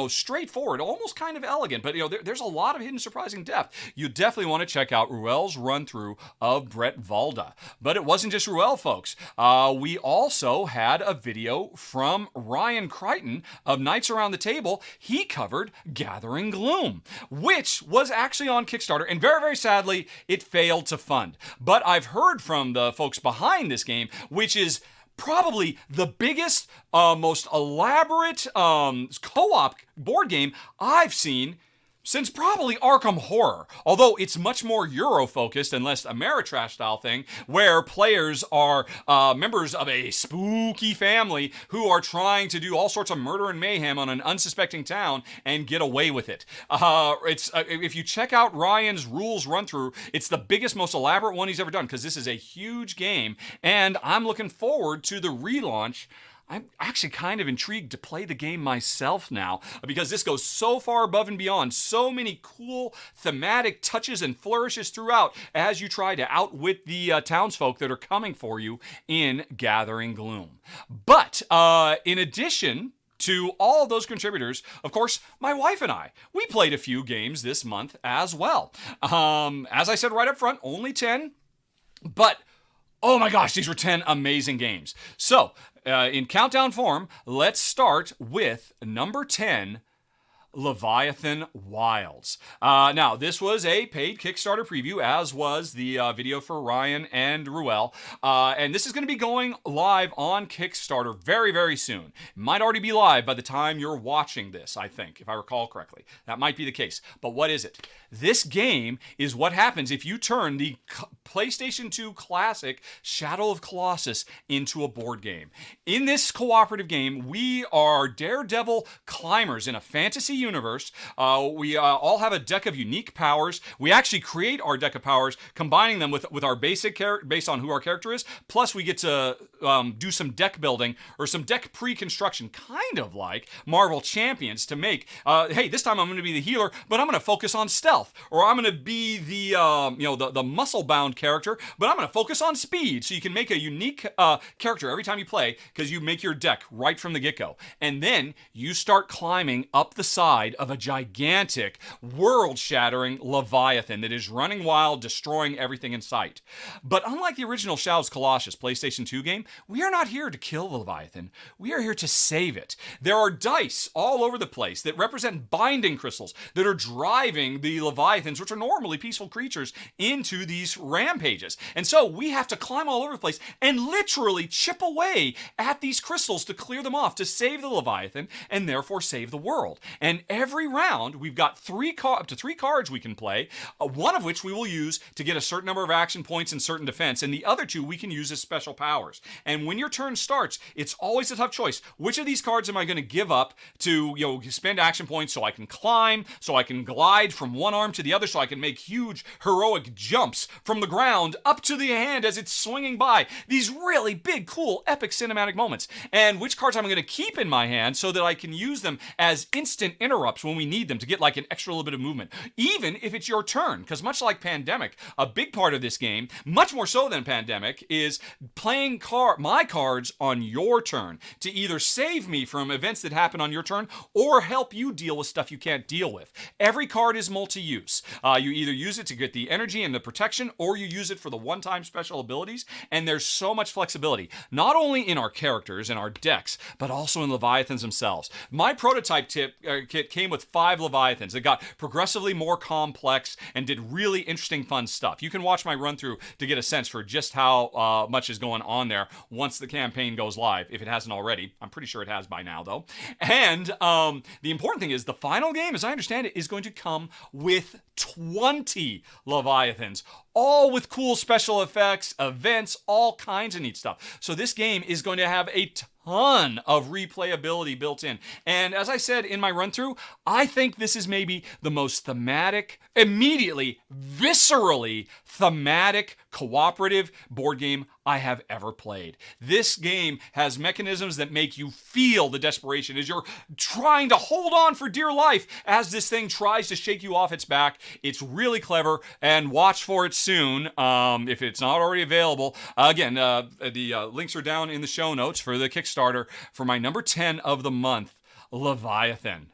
straightforward, almost kind of elegant, but, there's a lot of hidden surprising depth. You definitely want to check out Ruel's run-through of Brett Walda. But it wasn't just Ruel, folks. We also had a video from Ryan Crichton of Knights Around the Table. He covered Gathering Gloom, which was actually on Kickstarter, and very, very sadly, it failed to fund. But I've heard from the folks behind this game, which is probably the biggest, most elaborate co-op board game I've seen since probably Arkham Horror. Although it's much more Euro-focused and less Ameritrash style thing, where players are members of a spooky family who are trying to do all sorts of murder and mayhem on an unsuspecting town and get away with it. If you check out Ryan's rules run-through, it's the biggest, most elaborate one he's ever done, because this is a huge game, and I'm looking forward to the relaunch. I'm actually kind of intrigued to play the game myself now, because this goes so far above and beyond, so many cool thematic touches and flourishes throughout as you try to outwit the townsfolk that are coming for you in Gathering Gloom. But in addition to all of those contributors, of course, my wife and I, we played a few games this month as well. As I said right up front, only 10, but oh my gosh, these were 10 amazing games. So, in countdown form, let's start with number 10, Leviathan Wilds. Now, this was a paid Kickstarter preview, as was the video for Ryan and Ruel. And this is going to be going live on Kickstarter very, very soon. It might already be live by the time you're watching this, I think, if I recall correctly. That might be the case. But what is it? This game is what happens if you turn the PlayStation 2 classic Shadow of Colossus into a board game. In this cooperative game, we are daredevil climbers in a fantasy universe. We all have a deck of unique powers. We actually create our deck of powers, combining them with our basic character based on who our character is. Plus, we get to do some deck building or some deck pre-construction, kind of like Marvel Champions, to make, hey, this time I'm going to be the healer, but I'm going to focus on stealth. Or I'm going to be the muscle-bound character, but I'm going to focus on speed. So you can make a unique character every time you play, because you make your deck right from the get-go. And then you start climbing up the side side of a gigantic, world-shattering Leviathan that is running wild, destroying everything in sight. But unlike the original Shadows Colossus PlayStation 2 game, we are not here to kill the Leviathan. We are here to save it. There are dice all over the place that represent binding crystals that are driving the Leviathans, which are normally peaceful creatures, into these rampages. And so we have to climb all over the place and literally chip away at these crystals to clear them off, to save the Leviathan, and therefore save the world. And every round, we've got up to three cards we can play, one of which we will use to get a certain number of action points and certain defense, and the other two we can use as special powers. And when your turn starts, it's always a tough choice. Which of these cards am I going to give up to, spend action points so I can climb, so I can glide from one arm to the other, so I can make huge heroic jumps from the ground up to the hand as it's swinging by. These really big, cool, epic cinematic moments. And which cards I'm going to keep in my hand so that I can use them as instant interrupts when we need them to get like an extra little bit of movement, even if it's your turn. Because much like Pandemic, a big part of this game, much more so than Pandemic, is playing my cards on your turn to either save me from events that happen on your turn or help you deal with stuff you can't deal with. Every card is multi-use. You either use it to get the energy and the protection, or you use it for the one-time special abilities, and there's so much flexibility, not only in our characters and our decks, but also in Leviathans themselves. My prototype kit came with 5 Leviathans. It got progressively more complex and did really interesting, fun stuff. You can watch my run-through to get a sense for just how much is going on there once the campaign goes live, if it hasn't already. I'm pretty sure it has by now, though. And the important thing is the final game, as I understand it, is going to come with 20 Leviathans, all with cool special effects, events, all kinds of neat stuff. So this game is going to have a ton of replayability built in. And as I said in my run-through, I think this is maybe the most thematic, immediately, viscerally thematic, cooperative board game I have ever played. This game has mechanisms that make you feel the desperation as you're trying to hold on for dear life as this thing tries to shake you off its back. It's really clever, and watch for it soon if it's not already available. Again, the links are down in the show notes for the Kickstarter for my number 10 of the month, Leviathan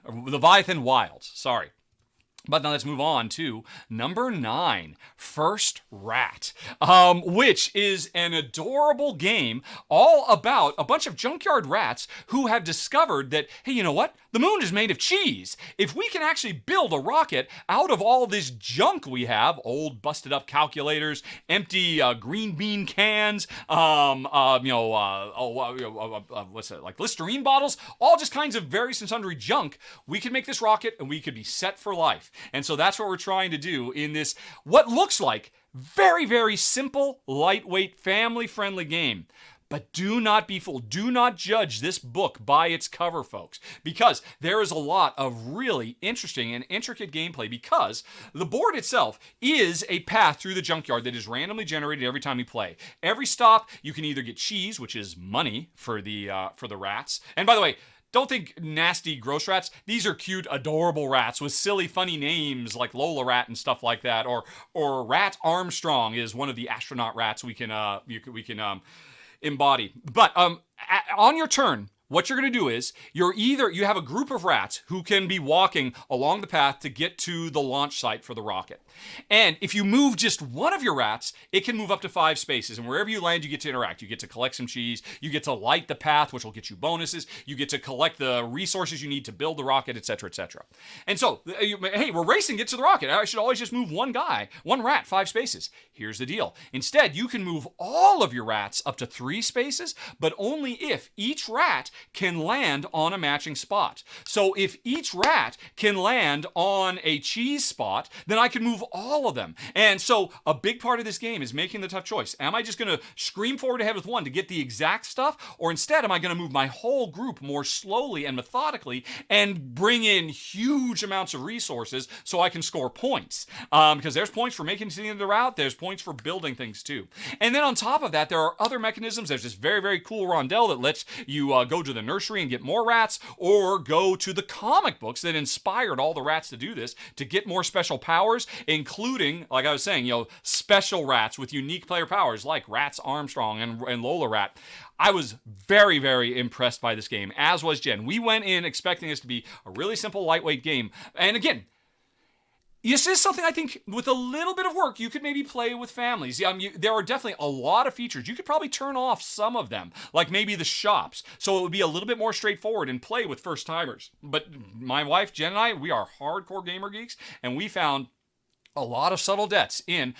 Wilds. Sorry. But now let's move on to number 9, First Rat, which is an adorable game all about a bunch of junkyard rats who have discovered that, hey, you know what? The moon is made of cheese. If we can actually build a rocket out of all this junk we have, old busted up calculators, empty green bean cans, like Listerine bottles, all just kinds of various and sundry junk, we can make this rocket and we could be set for life. And so that's what we're trying to do in this, what looks like very, very simple, lightweight, family-friendly game. But do not be fooled. Do not judge this book by its cover, folks, because there is a lot of really interesting and intricate gameplay, because the board itself is a path through the junkyard that is randomly generated every time you play. Every stop, you can either get cheese, which is money for the rats. And by the way, don't think nasty, gross rats. These are cute, adorable rats with silly, funny names like Lola Rat and stuff like that. Or Rat Armstrong is one of the astronaut rats we can embody. But on your turn, what you're going to do is you have a group of rats who can be walking along the path to get to the launch site for the rocket. And if you move just one of your rats, it can move up to 5 spaces. And wherever you land, you get to interact. You get to collect some cheese. You get to light the path, which will get you bonuses. You get to collect the resources you need to build the rocket, etc., etc. And so, hey, we're racing to get to the rocket. I should always just move one rat, 5 spaces. Here's the deal. Instead, you can move all of your rats up to 3 spaces, but only if each rat can land on a matching spot. So if each rat can land on a cheese spot, then I can move all of them. And so a big part of this game is making the tough choice. Am I just going to scream forward ahead with one to get the exact stuff? Or instead, am I going to move my whole group more slowly and methodically and bring in huge amounts of resources so I can score points? Because there's points for making it to the end of the route. There's points for building things too. And then on top of that, there are other mechanisms. There's this very, very cool rondelle that lets you go to the nursery and get more rats, or go to the comic books that inspired all the rats to do this to get more special powers, including, like I was saying, special rats with unique player powers like Rats Armstrong and Lola Rat. I was very, very impressed by this game, as was Jen. We went in expecting this to be a really simple, lightweight game. And again, this is something I think with a little bit of work you could maybe play with families. There are definitely a lot of features. You could probably turn off some of them, like maybe the shops, so it would be a little bit more straightforward and play with first timers. But my wife, Jen, and I, we are hardcore gamer geeks, and we found a lot of subtle depths in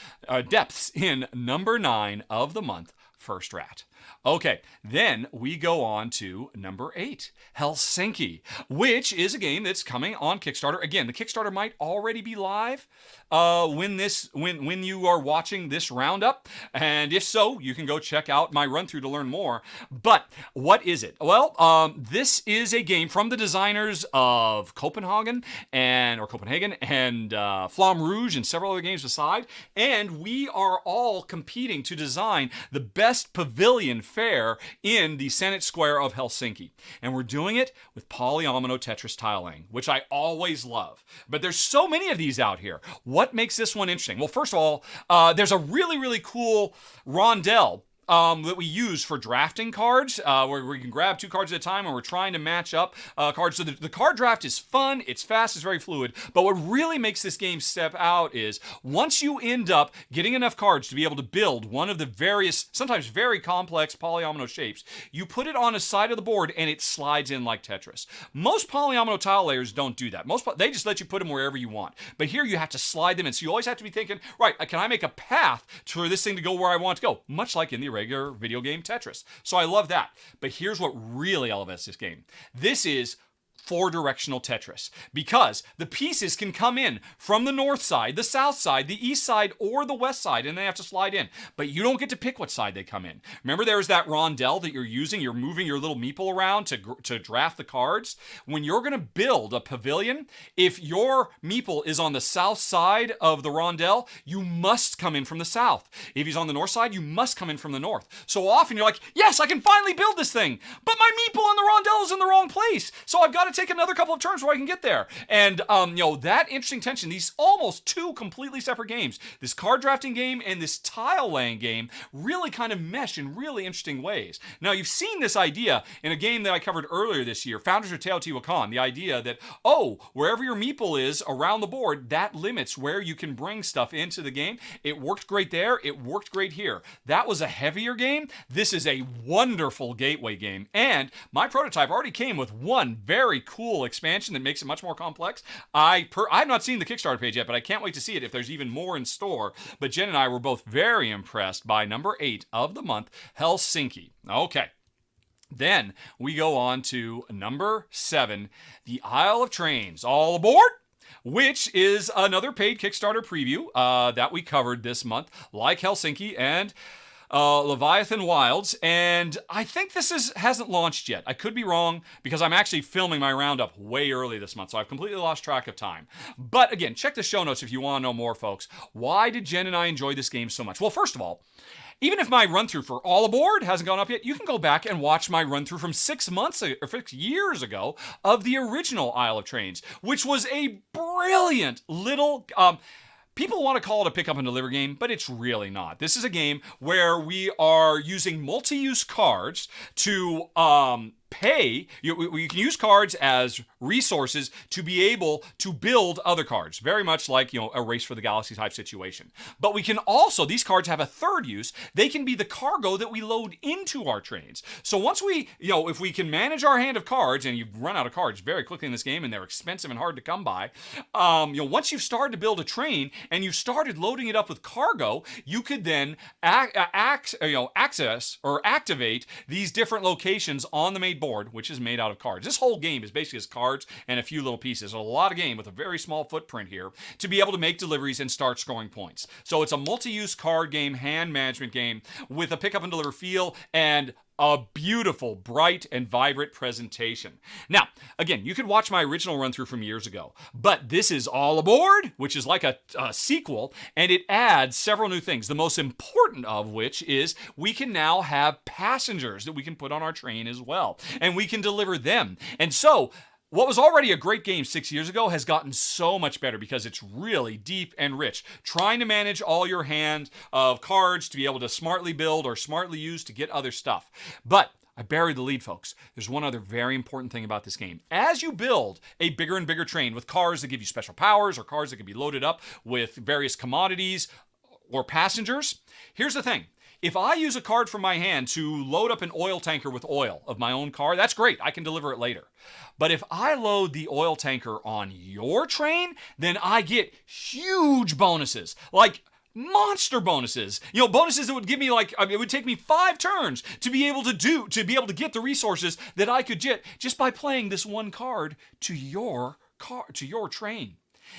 number 9 of the month, First Rat. Okay, then we go on to number 8, Helsinki, which is a game that's coming on Kickstarter. Again, the Kickstarter might already be live when you are watching this roundup, and if so, you can go check out my run through to learn more. But what is it? Well, this is a game from the designers of Copenhagen and Flamme Rouge and several other games beside, and we are all competing to design the best pavilion fair in the Senate Square of Helsinki. And we're doing it with polyomino Tetris tiling, which I always love. But there's so many of these out here. What makes this one interesting? Well, first of all, there's a really, really cool rondelle that we use for drafting cards, where we can grab 2 cards at a time and we're trying to match up cards. So the card draft is fun, it's fast, it's very fluid, but what really makes this game step out is once you end up getting enough cards to be able to build one of the various, sometimes very complex polyomino shapes, you put it on a side of the board and it slides in like Tetris. Most polyomino tile layers don't do that. They just let you put them wherever you want. But here you have to slide them in, so you always have to be thinking, right, can I make a path for this thing to go where I want it to go? Much like in the regular video game Tetris. So I love that. But here's what really elevates this game. This is 4-directional Tetris, because the pieces can come in from the north side, the south side, the east side, or the west side, and they have to slide in. But you don't get to pick what side they come in. Remember, there's that rondelle that you're using. You're moving your little meeple around to draft the cards. When you're going to build a pavilion, if your meeple is on the south side of the rondelle, you must come in from the south. If he's on the north side, you must come in from the north. So often you're like, yes, I can finally build this thing, but my meeple on the rondelle is in the wrong place. So I've got to take another couple of turns where I can get there. And that interesting tension, these almost 2 completely separate games, this card drafting game and this tile laying game, really kind of mesh in really interesting ways. Now, you've seen this idea in a game that I covered earlier this year, Founders of Teotihuacan, the idea that, wherever your meeple is around the board, that limits where you can bring stuff into the game. It worked great there. It worked great here. That was a heavier game. This is a wonderful gateway game. And my prototype already came with one very cool expansion that makes it much more complex. I've not seen the Kickstarter page yet, but I can't wait to see it if there's even more in store. But Jen and I were both very impressed by number 8 of the month, Helsinki. Okay. Then we go on to number 7, the Isle of Trains. All aboard! Which is another paid Kickstarter preview that we covered this month, like Helsinki and Leviathan Wilds, and I think this hasn't launched yet. I could be wrong, because I'm actually filming my roundup way early this month, so I've completely lost track of time. But again, check the show notes if you want to know more, folks. Why did Jen and I enjoy this game so much? Well, first of all, even if my run-through for All Aboard hasn't gone up yet, you can go back and watch my run-through from 6 years ago of the original Isle of Trains, which was a brilliant little... People want to call it a pick up and deliver game, but it's really not. This is a game where we are using multi-use cards to pay. You can use cards as resources to be able to build other cards, very much like a Race for the Galaxy type situation. But we can also, these cards have a third use. They can be the cargo that we load into our trains. So once we, if we can manage our hand of cards, and you run out of cards very quickly in this game, and they're expensive and hard to come by. Once you've started to build a train and you've started loading it up with cargo, you could then access or activate these different locations on the main board, which is made out of cards. This whole game is basically just cards and a few little pieces. A lot of game with a very small footprint here to be able to make deliveries and start scoring points. So it's a multi-use card game, hand management game with a pick up and deliver feel, and a beautiful, bright, and vibrant presentation. Now, again, you could watch my original run through from years ago, but this is All Aboard, which is like a sequel, and it adds several new things. The most important of which is we can now have passengers that we can put on our train as well, and we can deliver them. And so, what was already a great game 6 years ago has gotten so much better because it's really deep and rich. Trying to manage all your hand of cards to be able to smartly build or smartly use to get other stuff. But I buried the lead, folks. There's one other very important thing about this game. As you build a bigger and bigger train with cars that give you special powers or cars that can be loaded up with various commodities or passengers, here's the thing. If I use a card from my hand to load up an oil tanker with oil of my own car, that's great. I can deliver it later. But if I load the oil tanker on your train, then I get huge bonuses, like monster bonuses. Bonuses that would give me it would take me 5 turns to be able to get the resources that I could get just by playing this one card to your train.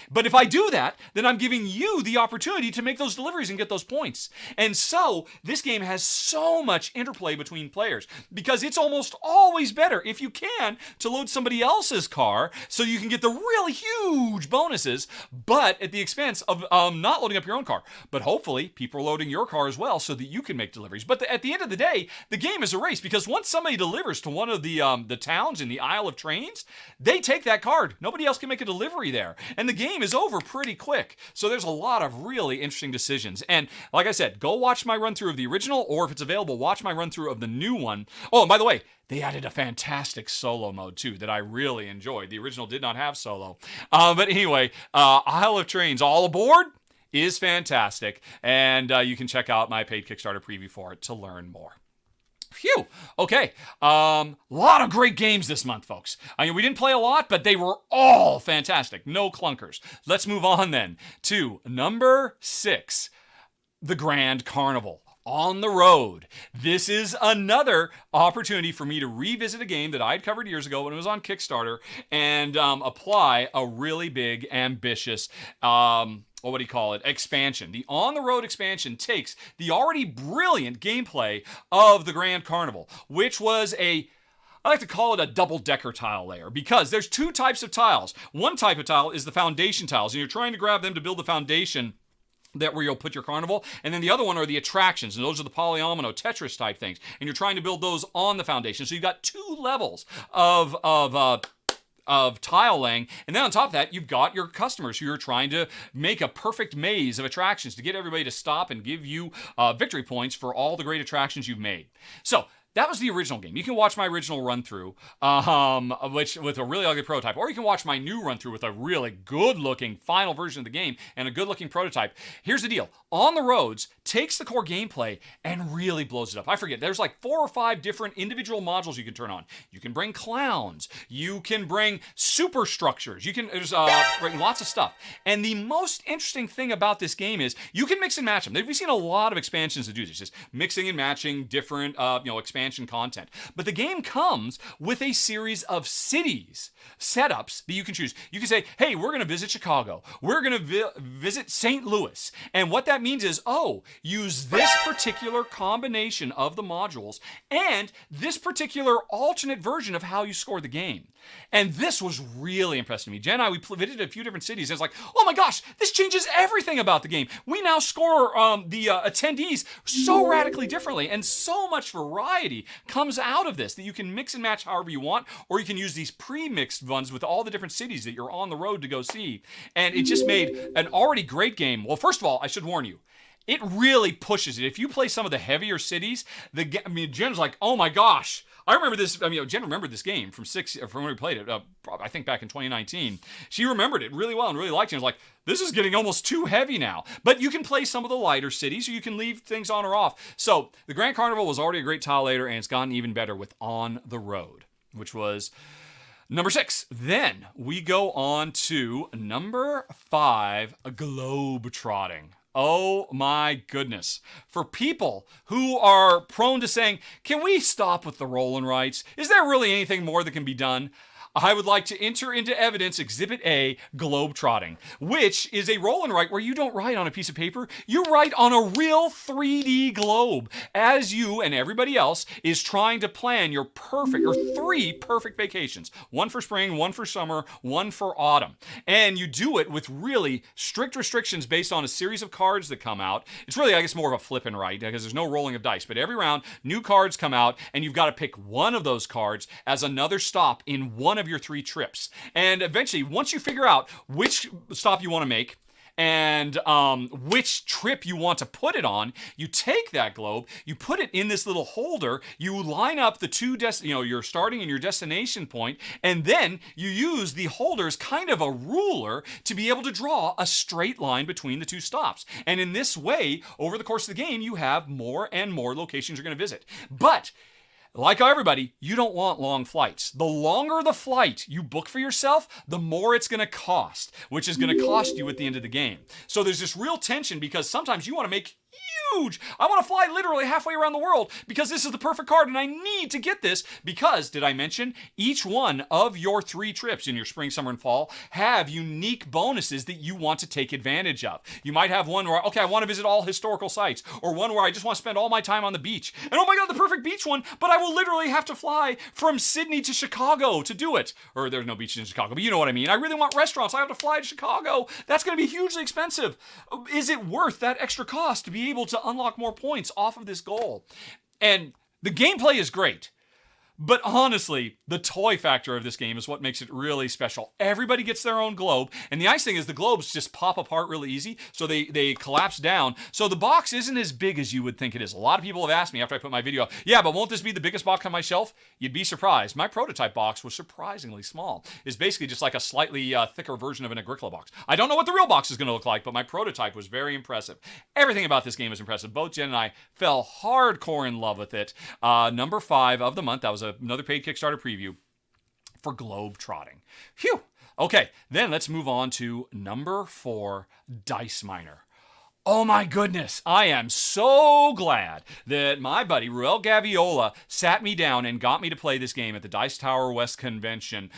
But if I do that, then I'm giving you the opportunity to make those deliveries and get those points. And so this game has so much interplay between players because it's almost always better, if you can, to load somebody else's car so you can get the really huge bonuses, but at the expense of not loading up your own car. But hopefully people are loading your car as well so that you can make deliveries. But at the end of the day, the game is a race because once somebody delivers to one of the towns in the Isle of Trains, they take that card. Nobody else can make a delivery there. And the game is over pretty quick. So there's a lot of really interesting decisions. And like I said, go watch my run through of the original, or if it's available, watch my run through of the new one. Oh, and by the way, they added a fantastic solo mode too that I really enjoyed. The original did not have solo. But anyway, Isle of Trains All Aboard is fantastic. And you can check out my paid Kickstarter preview for it to learn more. Phew. Okay. Lot of great games this month, folks. I mean, we didn't play a lot, but they were all fantastic. No clunkers. Let's move on then to number 6, The Grand Carnival. On the road. This is another opportunity for me to revisit a game that I'd covered years ago when it was on Kickstarter and apply a really big, ambitious, expansion. The On the Road expansion takes the already brilliant gameplay of the Grand Carnival, which was I like to call it a double-decker tile layer because there's 2 types of tiles. One type of tile is the foundation tiles, and you're trying to grab them to build the foundation where you'll put your carnival, and then the other one are the attractions, and those are the polyomino Tetris type things, and you're trying to build those on the foundation. So you've got 2 levels of tile laying, and then on top of that, you've got your customers who are trying to make a perfect maze of attractions to get everybody to stop and give you victory points for all the great attractions you've made. So that was the original game. You can watch my original run-through, which with a really ugly prototype, or you can watch my new run-through with a really good-looking final version of the game and a good-looking prototype. Here's the deal. On the Roads takes the core gameplay and really blows it up. I forget, there's like 4 or 5 different individual modules you can turn on. You can bring clowns. You can bring superstructures. You can bring lots of stuff. And the most interesting thing about this game is you can mix and match them. We've seen a lot of expansions that do this, just mixing and matching different expansion content. But the game comes with a series of cities setups that you can choose. You can say, hey, we're going to visit Chicago. We're going to visit St. Louis. And what that means is, use this particular combination of the modules and this particular alternate version of how you score the game. And this was really impressive to me. Jen and I, we visited a few different cities, and it's like, oh my gosh, this changes everything about the game. We now score the attendees so radically differently, and so much variety comes out of this that you can mix and match however you want, or you can use these pre-mixed ones with all the different cities that you're on the road to go see. And it just made an already great game. Well, first of all, I should warn you, it really pushes it. If you play some of the heavier cities, Jen's like, oh my gosh. I remember this. Jen remembered this game from when we played it. I think back in 2019. She remembered it really well and really liked it. I was like, this is getting almost too heavy now. But you can play some of the lighter cities, or you can leave things on or off. So the Grand Carnival was already a great tile layer, and it's gotten even better with On the Road, which was number 6. Then we go on to number 5, Globetrotting. Oh my goodness. For people who are prone to saying, can we stop with the roll and writes? Is there really anything more that can be done? I would like to enter into evidence Exhibit A, globetrotting, which is a roll and write where you don't write on a piece of paper, you write on a real 3D globe as you and everybody else is trying to plan your perfect, or 3 perfect vacations. One for spring, one for summer, one for autumn. And you do it with really strict restrictions based on a series of cards that come out. It's really, I guess, more of a flip and write because there's no rolling of dice, but every round, new cards come out and you've got to pick one of those cards as another stop in one of your 3 trips. And eventually, once you figure out which stop you want to make, and which trip you want to put it on, you take that globe, you put it in this little holder, you line up the 2 your starting and your destination point, and then you use the holder as kind of a ruler to be able to draw a straight line between the 2 stops. And in this way, over the course of the game, you have more and more locations you're going to visit. But like everybody, you don't want long flights. The longer the flight you book for yourself, the more it's going to cost, which is going to cost you at the end of the game. So there's this real tension because sometimes you want to make huge. I want to fly literally halfway around the world because this is the perfect card and I need to get this because, did I mention, each one of your 3 trips in your spring, summer, and fall have unique bonuses that you want to take advantage of. You might have one where, okay, I want to visit all historical sites, or one where I just want to spend all my time on the beach. And oh my God, the perfect beach one, but I will literally have to fly from Sydney to Chicago to do it. Or there's no beaches in Chicago, but you know what I mean. I really want restaurants. I have to fly to Chicago. That's going to be hugely expensive. Is it worth that extra cost to be able to unlock more points off of this goal? And the gameplay is great. But honestly, the toy factor of this game is what makes it really special. Everybody gets their own globe, and the nice thing is the globes just pop apart really easy, so they collapse down. So the box isn't as big as you would think it is. A lot of people have asked me after I put my video up, yeah, but won't this be the biggest box on my shelf? You'd be surprised. My prototype box was surprisingly small. It's basically just like a slightly thicker version of an Agricola box. I don't know what the real box is going to look like, but my prototype was very impressive. Everything about this game is impressive. Both Jen and I fell hardcore in love with it. Number 5 of the month, that was another paid Kickstarter preview for Globetrotting. Phew. Okay, then let's move on to number 4, Dice Miner. Oh my goodness, I am so glad that my buddy Ruel Gaviola sat me down and got me to play this game at the Dice Tower West convention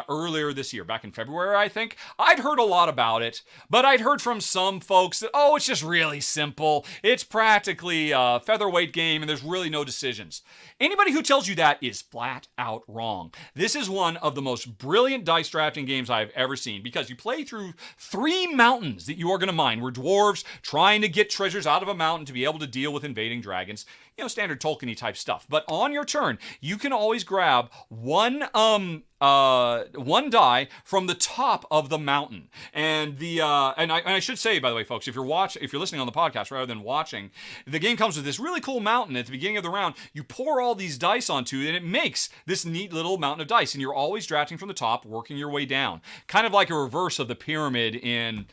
earlier this year, back in February, I think. I'd heard a lot about it, but I'd heard from some folks that, oh, it's just really simple. It's practically a featherweight game and there's really no decisions. Anybody who tells you that is flat out wrong. This is one of the most brilliant dice drafting games I've ever seen because you play through 3 mountains that you are going to mine. We're dwarves trying to get treasures out of a mountain to be able to deal with invading dragons. You know, standard Tolkien-y type stuff. But on your turn, you can always grab one die from the top of the mountain. And I should say, by the way, folks, if you're listening on the podcast rather than watching, the game comes with this really cool mountain at the beginning of the round. You pour all these dice onto it, and it makes this neat little mountain of dice. And you're always drafting from the top, working your way down. Kind of like a reverse of the pyramid in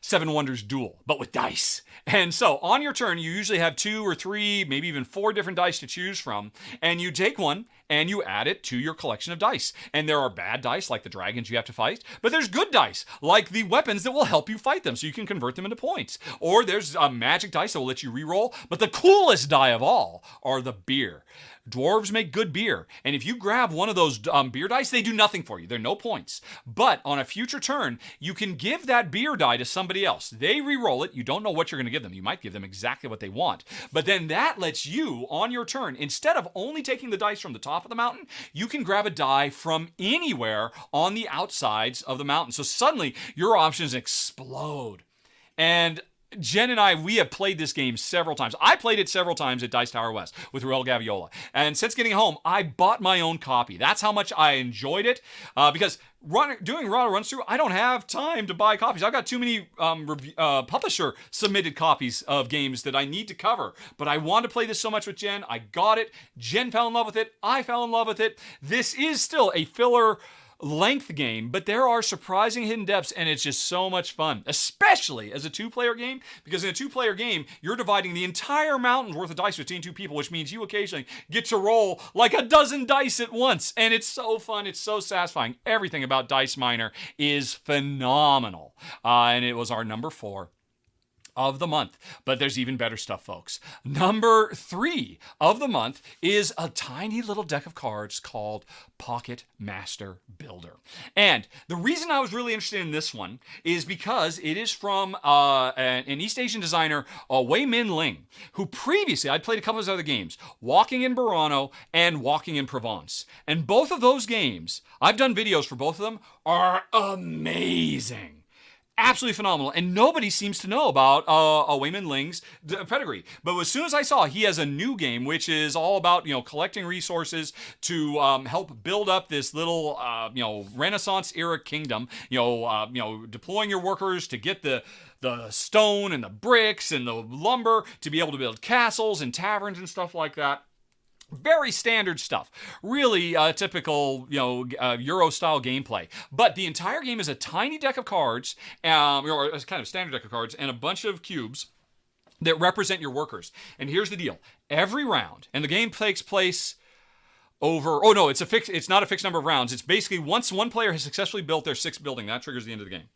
Seven Wonders Duel, but with dice. And so on your turn, you usually have 2 or 3, maybe even 4 different dice to choose from. And you take one and you add it to your collection of dice. And there are bad dice, like the dragons you have to fight, but there's good dice, like the weapons that will help you fight them so you can convert them into points. Or there's magic dice that will let you reroll, but the coolest die of all are the beer. Dwarves make good beer, and if you grab one of those beer dice, they do nothing for you. They're no points. But on a future turn, you can give that beer die to somebody else. They re-roll it. You don't know what you're going to give them. You might give them exactly what they want. But then that lets you, on your turn, instead of only taking the dice from the top of the mountain, you can grab a die from anywhere on the outsides of the mountain. So suddenly, your options explode. And Jen and I, we have played this game several times. I played it several times at Dice Tower West with Ruel Gaviola. And since getting home, I bought my own copy. That's how much I enjoyed it. Because doing Rahdo Runthrough, I don't have time to buy copies. I've got too many publisher-submitted copies of games that I need to cover. But I wanted to play this so much with Jen. I got it. Jen fell in love with it. I fell in love with it. This is still a filler length game, but there are surprising hidden depths, and it's just so much fun, especially as a 2-player game, because in a 2-player game, you're dividing the entire mountain's worth of dice between 2 people, which means you occasionally get to roll like a dozen dice at once, and it's so fun, it's so satisfying. Everything about Dice Miner is phenomenal, and it was our number 4. of the month. But there's even better stuff, folks. Number 3 of the month is a tiny little deck of cards called Pocket Master Builder. And the reason I was really interested in this one is because it is from an East Asian designer, Wei Min Ling, who previously, I'd played a couple of his other games, Walking in Burano and Walking in Provence. And both of those games, I've done videos for both of them, are amazing. Absolutely phenomenal, and nobody seems to know about Wei Min Ling's pedigree. But as soon as I saw he has a new game, which is all about collecting resources to help build up this little Renaissance era kingdom, deploying your workers to get the stone and the bricks and the lumber to be able to build castles and taverns and stuff like that. Very standard stuff. Really typical, Euro-style gameplay. But the entire game is a tiny deck of cards, or a kind of standard deck of cards, and a bunch of cubes that represent your workers. And here's the deal. Every round, and the game takes place over... Oh, no, it's not a fixed number of rounds. It's basically once one player has successfully built their 6th building, that triggers the end of the game.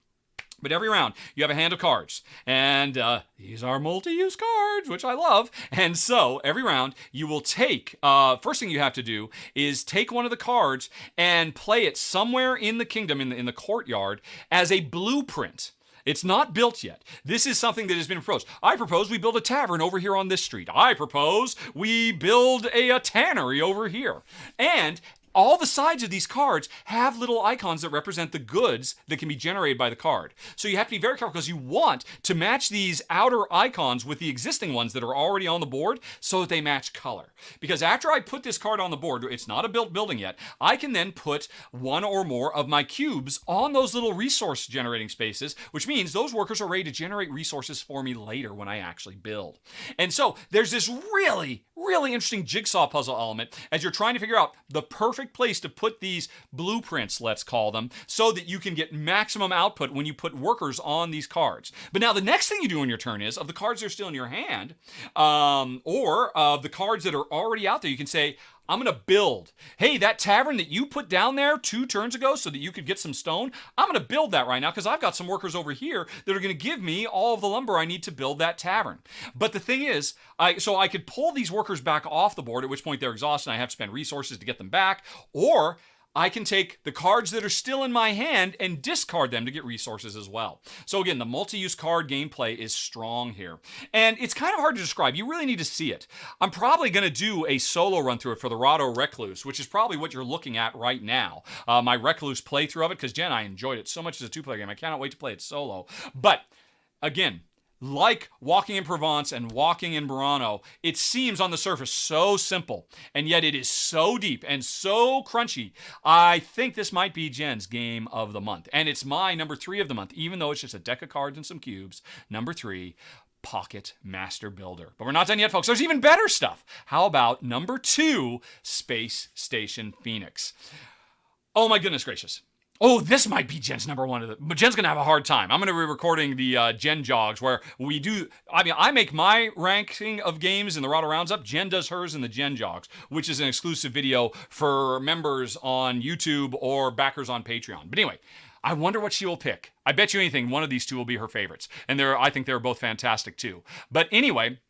But every round, you have a hand of cards. And these are multi-use cards, which I love. And so, every round, you will take... first thing you have to do is take one of the cards and play it somewhere in the kingdom, in the courtyard, as a blueprint. It's not built yet. This is something that has been proposed. I propose we build a tavern over here on this street. I propose we build a tannery over here. And... all the sides of these cards have little icons that represent the goods that can be generated by the card. So you have to be very careful because you want to match these outer icons with the existing ones that are already on the board so that they match color. Because after I put this card on the board, it's not a built building yet, I can then put one or more of my cubes on those little resource generating spaces, which means those workers are ready to generate resources for me later when I actually build. And so there's this really interesting jigsaw puzzle element as you're trying to figure out the perfect place to put these blueprints, let's call them, so that you can get maximum output when you put workers on these cards. But now the next thing you do on your turn is, of the cards that are still in your hand, or of the cards that are already out there, you can say, I'm going to build. Hey, that tavern that you put down there 2 turns ago so that you could get some stone, I'm going to build that right now because I've got some workers over here that are going to give me all of the lumber I need to build that tavern. But the thing is, I could pull these workers back off the board, at which point they're exhausted and I have to spend resources to get them back, or I can take the cards that are still in my hand and discard them to get resources as well. So again, the multi-use card gameplay is strong here. And it's kind of hard to describe. You really need to see it. I'm probably going to do a solo run through it for the Rahdo Recluse, which is probably what you're looking at right now. My Recluse playthrough of it, because Jen, I enjoyed it so much as a 2-player game. I cannot wait to play it solo. But again, like Walking in Provence and Walking in Burano, it seems on the surface so simple, and yet it is so deep and so crunchy. I think this might be Jen's game of the month, and it's my number 3 of the month, even though it's just a deck of cards and some cubes. Number 3, Pocket Master Builder. But we're not done yet, folks. There's even better stuff. How about number 2, Space Station Phoenix? Oh my goodness gracious. Oh, this might be Jen's number 1 but Jen's going to have a hard time. I'm going to be recording the Jen Jogs where we do... I make my ranking of games in the Rahdo Roundup. Jen does hers in the Jen Jogs, which is an exclusive video for members on YouTube or backers on Patreon. But anyway, I wonder what she will pick. I bet you anything one of these 2 will be her favorites. And I think they're both fantastic too. But anyway...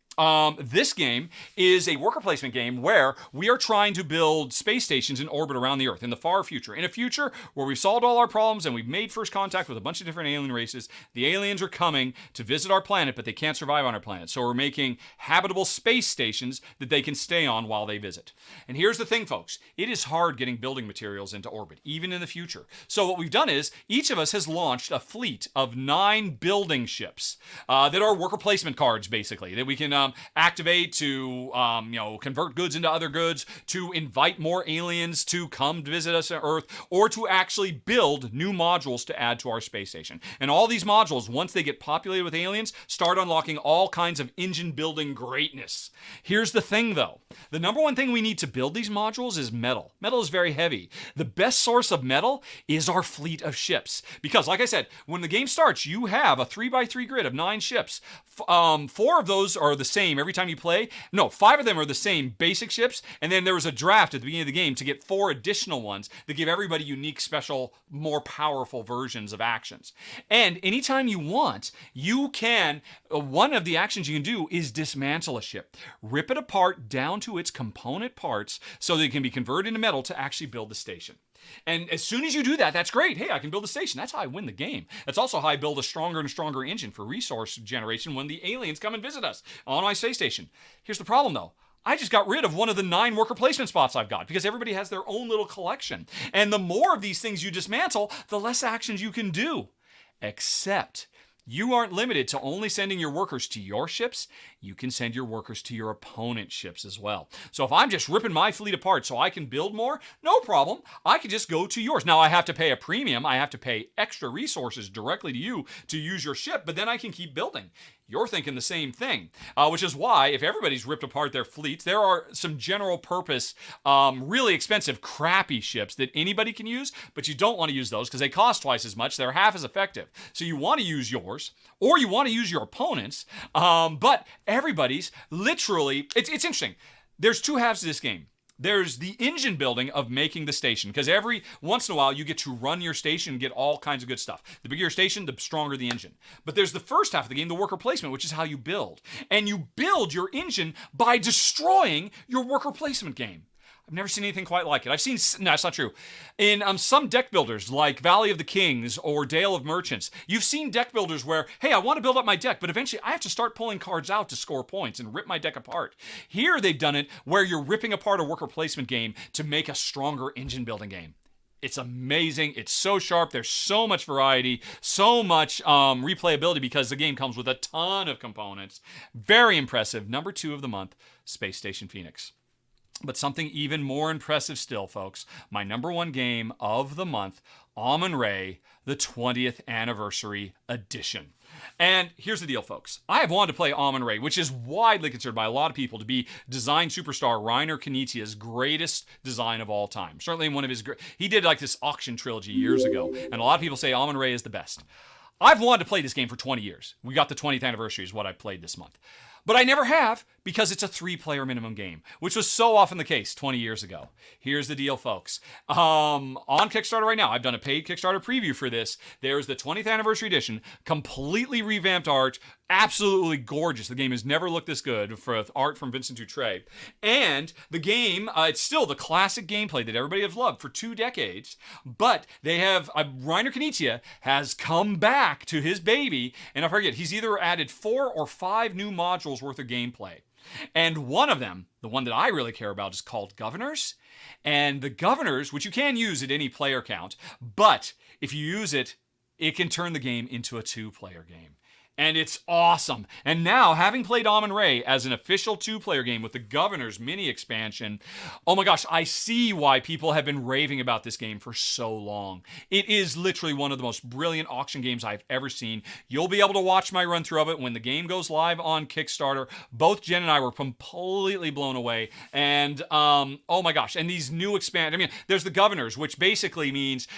this game is a worker placement game where we are trying to build space stations in orbit around the Earth in the far future. In a future where we've solved all our problems and we've made first contact with a bunch of different alien races. The aliens are coming to visit our planet, but they can't survive on our planet. So we're making habitable space stations that they can stay on while they visit. And here's the thing, folks. It is hard getting building materials into orbit, even in the future. So what we've done is each of us has launched a fleet of 9 building ships that are worker placement cards, basically, that we can activate to, convert goods into other goods, to invite more aliens to come to visit us on Earth, or to actually build new modules to add to our space station. And all these modules, once they get populated with aliens, start unlocking all kinds of engine building greatness. Here's the thing, though. The number 1 thing we need to build these modules is metal. Metal is very heavy. The best source of metal is our fleet of ships. Because, like I said, when the game starts, you have a 3x3 grid of 9 ships. 4 of those are the same every time you play. No, 5 of them are the same basic ships, and then there was a draft at the beginning of the game to get 4 additional ones that give everybody unique, special, more powerful versions of actions. And anytime you want, you can, one of the actions you can do is dismantle a ship. Rip it apart down to its component parts so that it can be converted into metal to actually build the station. And as soon as you do that, that's great. Hey, I can build a station. That's how I win the game. That's also how I build a stronger and stronger engine for resource generation when the aliens come and visit us on my space station. Here's the problem, though. I just got rid of one of the 9 worker placement spots I've got because everybody has their own little collection. And the more of these things you dismantle, the less actions you can do. Except you aren't limited to only sending your workers to your ships. You can send your workers to your opponent's ships as well. So if I'm just ripping my fleet apart so I can build more, no problem. I can just go to yours. Now I have to pay a premium. I have to pay extra resources directly to you to use your ship, but then I can keep building. You're thinking the same thing, which is why if everybody's ripped apart their fleets, there are some general purpose, really expensive, crappy ships that anybody can use, but you don't want to use those because they cost twice as much. They're half as effective. So you want to use yours, or you want to use your opponent's, but everybody's literally, it's interesting. There's 2 halves to this game. There's the engine building of making the station, because every once in a while you get to run your station and get all kinds of good stuff. The bigger your station, the stronger the engine. But there's the first half of the game, the worker placement, which is how you build. And you build your engine by destroying your worker placement game. I've never seen anything quite like it. I've seen, no, that's not true. In some deck builders like Valley of the Kings or Dale of Merchants, you've seen deck builders where, hey, I want to build up my deck, but eventually I have to start pulling cards out to score points and rip my deck apart. Here they've done it where you're ripping apart a worker placement game to make a stronger engine building game. It's amazing. It's so sharp. There's so much variety, so much replayability because the game comes with a ton of components. Very impressive. Number 2 of the month, Space Station Phoenix. But something even more impressive still, folks. My number 1 game of the month, Amun-Re, the 20th Anniversary Edition. And here's the deal, folks. I have wanted to play Amun-Re, which is widely considered by a lot of people to be design superstar Reiner Knizia's greatest design of all time. Certainly one of his he did like this auction trilogy years ago, and a lot of people say Amun-Re is the best. I've wanted to play this game for 20 years. We got the 20th anniversary is what I played this month. But I never have because it's a 3-player minimum game, which was so often the case 20 years ago. Here's the deal, folks. On Kickstarter right now, I've done a paid Kickstarter preview for this. There's the 20th Anniversary Edition, completely revamped art, absolutely gorgeous. The game has never looked this good for art from Vincent Dutray. And the game, it's still the classic gameplay that everybody has loved for 2 decades, but they have, Reiner Knizia has come back to his baby, and I forget, he's either added 4 or 5 new modules worth of gameplay. And one of them, the one that I really care about, is called Governors. And the Governors, which you can use at any player count, but if you use it, it can turn the game into a 2-player game. And it's awesome. And now, having played Amun-Re as an official 2-player game with the Governor's mini expansion, oh my gosh, I see why people have been raving about this game for so long. It is literally one of the most brilliant auction games I've ever seen. You'll be able to watch my run-through of it when the game goes live on Kickstarter. Both Jen and I were completely blown away. And, oh my gosh, and these new there's the Governors, which basically means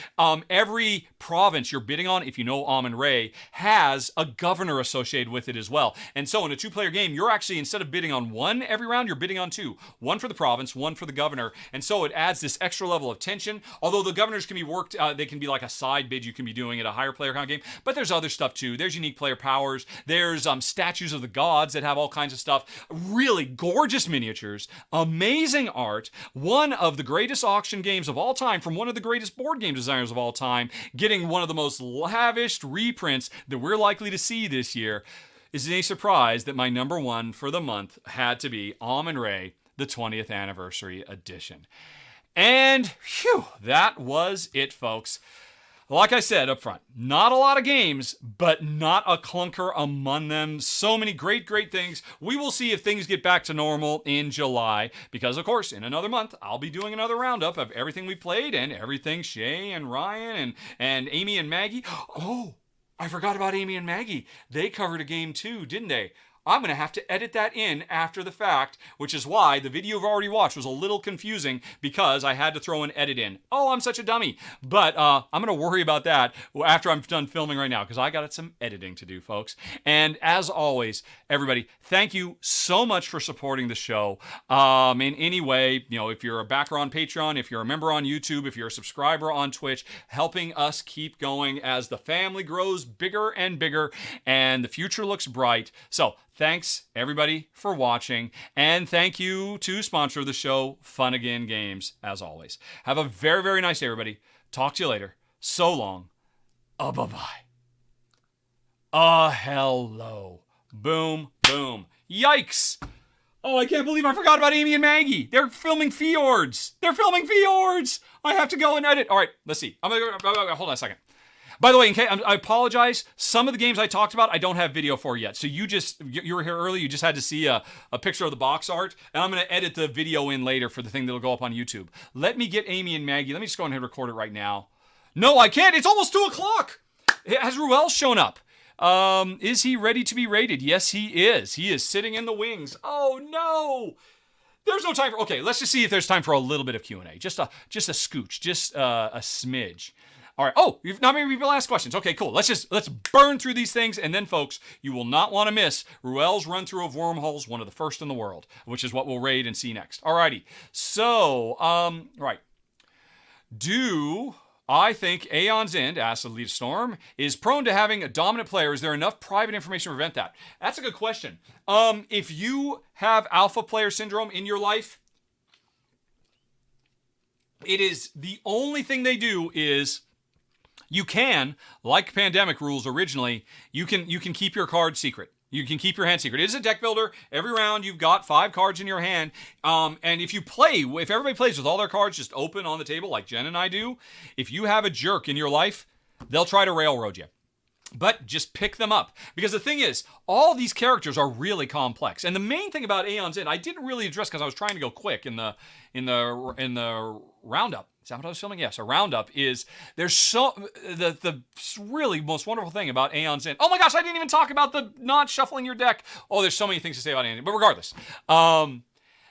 every province you're bidding on, if you know Amun-Re, has a governor associated with it as well. And so in a 2-player game, you're actually, instead of bidding on 1 every round, you're bidding on 2. 1 for the province, 1 for the governor. And so it adds this extra level of tension. Although the governors can be worked, they can be like a side bid you can be doing at a higher player count game. But there's other stuff too. There's unique player powers. There's statues of the gods that have all kinds of stuff. Really gorgeous miniatures. Amazing art. One of the greatest auction games of all time from one of the greatest board game designers of all time, getting one of the most lavished reprints that we're likely to see this year. Is it any surprise that my number 1 for the month had to be Amun-Re, the 20th Anniversary Edition? And phew, that was it, folks. Like I said up front, not a lot of games, but not a clunker among them. So many great things. We will see if things get back to normal in July, because of course, in another month, I'll be doing another roundup of everything we played and everything Shay and Ryan and Amy and Maggie. Oh, I forgot about Amy and Maggie. They covered a game too, didn't they? I'm going to have to edit that in after the fact, which is why the video you've already watched was a little confusing because I had to throw an edit in. Oh, I'm such a dummy. But I'm going to worry about that after I'm done filming right now because I got some editing to do, folks. And as always, everybody, thank you so much for supporting the show in any way. If you're a backer on Patreon, if you're a member on YouTube, if you're a subscriber on Twitch, helping us keep going as the family grows bigger and bigger and the future looks bright. So thanks, everybody, for watching. And thank you to sponsor of the show, Fun Again Games, as always. Have a very, very nice day, everybody. Talk to you later. So long. Bye-bye. Hello. Boom, boom. Yikes. Oh, I can't believe I forgot about Amy and Maggie. They're filming Fjords. I have to go and edit. All right, let's see. Hold on a second. By the way, I apologize. Some of the games I talked about, I don't have video for yet. So you were here early. You just had to see a picture of the box art. And I'm going to edit the video in later for the thing that'll go up on YouTube. Let me get Amy and Maggie. Let me just go ahead and record it right now. No, I can't. It's almost 2 o'clock. Has Ruel shown up? Is he ready to be rated? Yes, he is. He is sitting in the wings. Oh, no. There's no time for... Okay, let's just see if there's time for a little bit of Q&A. Just a scooch. Just a smidge. All right. Oh, you've not many people ask questions. Okay, cool. Let's burn through these things. And then, folks, you will not want to miss Ruel's run-through of Wormholes, one of the first in the world, which is what we'll raid and see next. All righty. So, right. I think Aeon's End, asks Elite Storm, is prone to having a dominant player. Is there enough private information to prevent that? That's a good question. If you have alpha player syndrome in your life, it is the only thing they do is you can, like pandemic rules originally, you can keep your card secret. You can keep your hand secret. It is a deck builder. Every round you've got 5 cards in your hand. And if everybody plays with all their cards just open on the table like Jen and I do, if you have a jerk in your life, they'll try to railroad you. But just pick them up. Because the thing is, all these characters are really complex. And the main thing about Aeon's End, I didn't really address because I was trying to go quick in the roundup. Is that what I was filming? Yes, a roundup is, there's the really most wonderful thing about Aeon's End. Oh my gosh, I didn't even talk about the not shuffling your deck. Oh, there's so many things to say about Aeon's End. But regardless,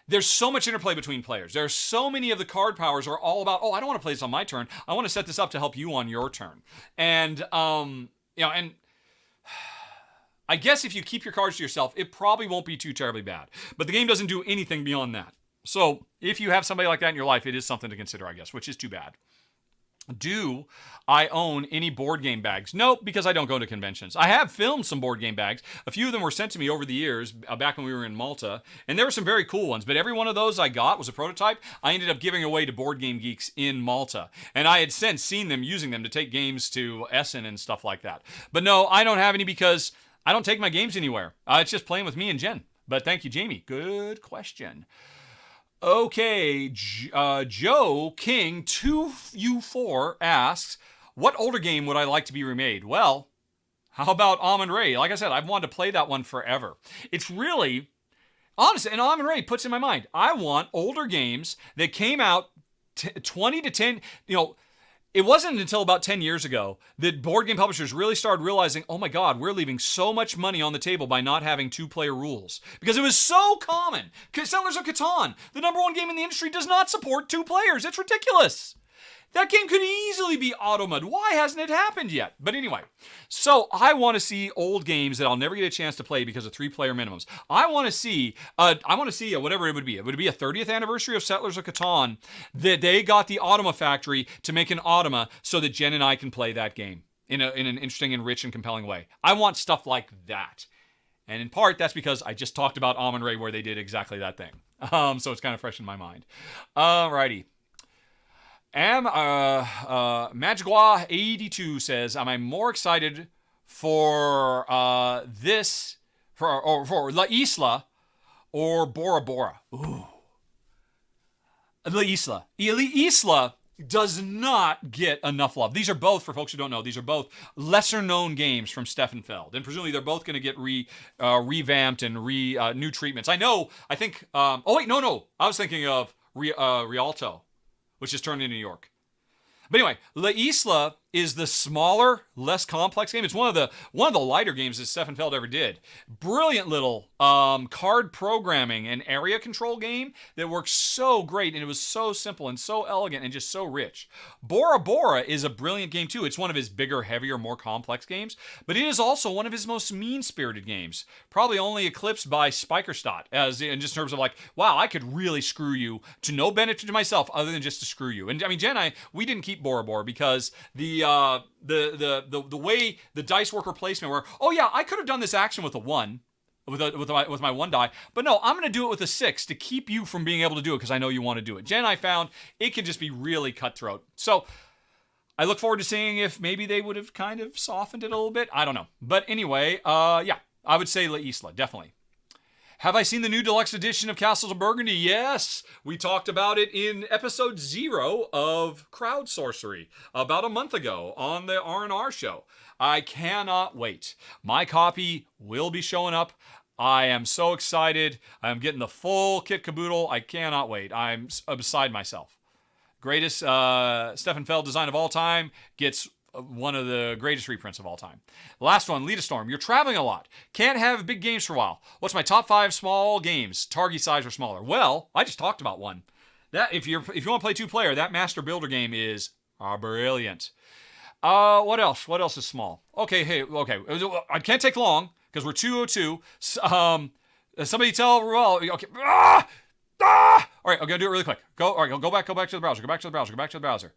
there's so much interplay between players. There's so many of the card powers are all about, I don't want to play this on my turn. I want to set this up to help you on your turn. And, and I guess if you keep your cards to yourself, it probably won't be too terribly bad. But the game doesn't do anything beyond that. So if you have somebody like that in your life, it is something to consider, I guess, which is too bad. Do I own any board game bags? Nope, because I don't go to conventions. I have filmed some board game bags. A few of them were sent to me over the years, back when we were in Malta, and there were some very cool ones, but every one of those I got was a prototype. I ended up giving away to board game geeks in Malta, and I had since seen them using them to take games to Essen and stuff like that. But no, I don't have any because I don't take my games anywhere. It's just playing with me and Jen. But thank you, Jamie. Good question. Okay, Joe King 2U4 asks, what older game would I like to be remade? Well, how about Amon-Ra? Like I said, I've wanted to play that one forever. It's really, honestly, and Amon-Ra puts in my mind, I want older games that came out 20 to 10, it wasn't until about 10 years ago that board game publishers really started realizing, oh my God, we're leaving so much money on the table by not having 2-player rules. Because it was so common. Settlers of Catan, the #1 game in the industry, does not support 2 players. It's ridiculous. That game could easily be automod. Why hasn't it happened yet? But anyway, so I want to see old games that I'll never get a chance to play because of 3-player minimums. I want to see whatever it would be. It would be a 30th anniversary of Settlers of Catan that they got the Automa Factory to make an Automa so that Jen and I can play that game in an interesting and rich and compelling way. I want stuff like that. And in part, that's because I just talked about Amon-Ra where they did exactly that thing. So it's kind of fresh in my mind. Alrighty. Magua82 says, am I more excited for La Isla or Bora Bora? Ooh. La Isla. La Isla does not get enough love. These are both, for folks who don't know, these are both lesser known games from Steffenfeld. And presumably they're both going to get revamped and new treatments. I think, I was thinking of Rialto, which is turned into New York. But anyway, La Isla is the smaller, less complex game. It's one of the lighter games that Steffenfeld ever did. Brilliant little card programming and area control game that works so great, and it was so simple and so elegant and just so rich. Bora Bora is a brilliant game too. It's one of his bigger, heavier, more complex games, but it is also one of his most mean-spirited games. Probably only eclipsed by Spikerstadt, as in just terms of like, wow, I could really screw you to no benefit to myself other than just to screw you. And I mean, Jen and I, we didn't keep Bora Bora because the way the dice work replacement where, oh yeah, I could have done this action with a 1, with my 1 die, but no, I'm going to do it with a 6 to keep you from being able to do it because I know you want to do it. Jen and I found it can just be really cutthroat. So I look forward to seeing if maybe they would have kind of softened it a little bit. I don't know. But anyway, yeah, I would say La Isla, definitely. Have I seen the new deluxe edition of Castles of Burgundy? Yes! We talked about it in episode 0 of Crowd Sorcery about a month ago on the RtR show. I cannot wait. My copy will be showing up. I am so excited. I'm getting the full kit caboodle. I cannot wait. I'm beside myself. Greatest Steffenfeld design of all time gets one of the greatest reprints of all time. Last one, Lead a Storm. You're traveling a lot. Can't have big games for a while. What's my top 5 small games? Target size or smaller? Well, I just talked about one. That if you want to play 2-player, that Master Builder game is brilliant. What else? What else is small? Okay, I can't take long because we're 202. Somebody tell Ruel. Okay. All right, I'm gonna do it really quick. Go back to the browser. Go back to the browser.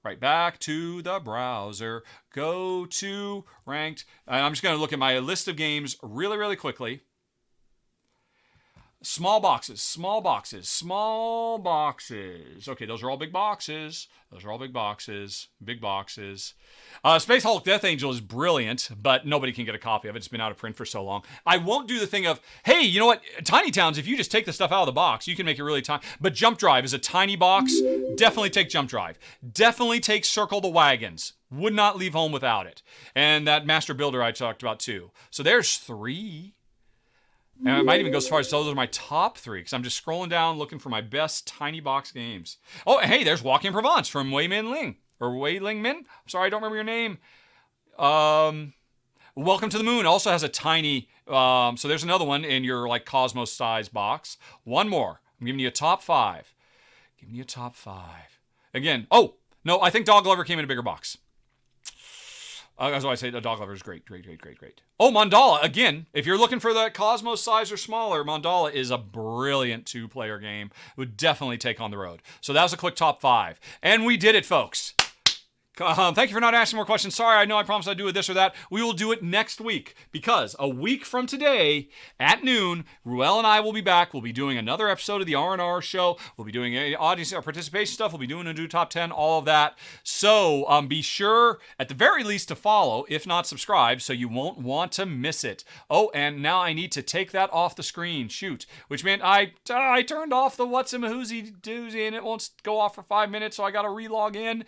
Right, back to the browser. Go to ranked. And I'm just going to look at my list of games really, really quickly. Small boxes. Okay, those are all big boxes. Big boxes. Space Hulk Death Angel is brilliant, but nobody can get a copy of it. It's been out of print for so long. I won't do the thing of, hey, you know what? Tiny Towns, if you just take the stuff out of the box, you can make it really tiny. But Jump Drive is a tiny box. Definitely take Jump Drive. Definitely take Circle the Wagons. Would not leave home without it. And that Master Builder I talked about too. So there's 3. And I might even go so far as those are my top 3 because I'm just scrolling down looking for my best tiny box games. Oh, hey, there's Walking in Provence from Wei Ling Min. I'm sorry, I don't remember your name. Welcome to the Moon also has a tiny, so there's another one in your like Cosmos size box. One more. I'm giving you a top 5. Again, oh, no, I think Dog Lover came in a bigger box. That's why I say the Dog Lover is great. Oh, Mandala, again, if you're looking for that Cosmos size or smaller, Mandala is a brilliant 2-player game. It would definitely take on the road. So that was a quick top 5. And we did it, folks. Thank you for not asking more questions. Sorry, I know I promised I'd do it this or that. We will do it next week because a week from today at noon, Ruel and I will be back. We'll be doing another episode of the RtR show. We'll be doing audience participation stuff. We'll be doing a new top 10, all of that. So be sure at the very least to follow, if not subscribe, so you won't want to miss it. Oh, and now I need to take that off the screen. Shoot. Which meant I turned off the what's a mahoozy doozy and it won't go off for 5 minutes, so I got to re-log in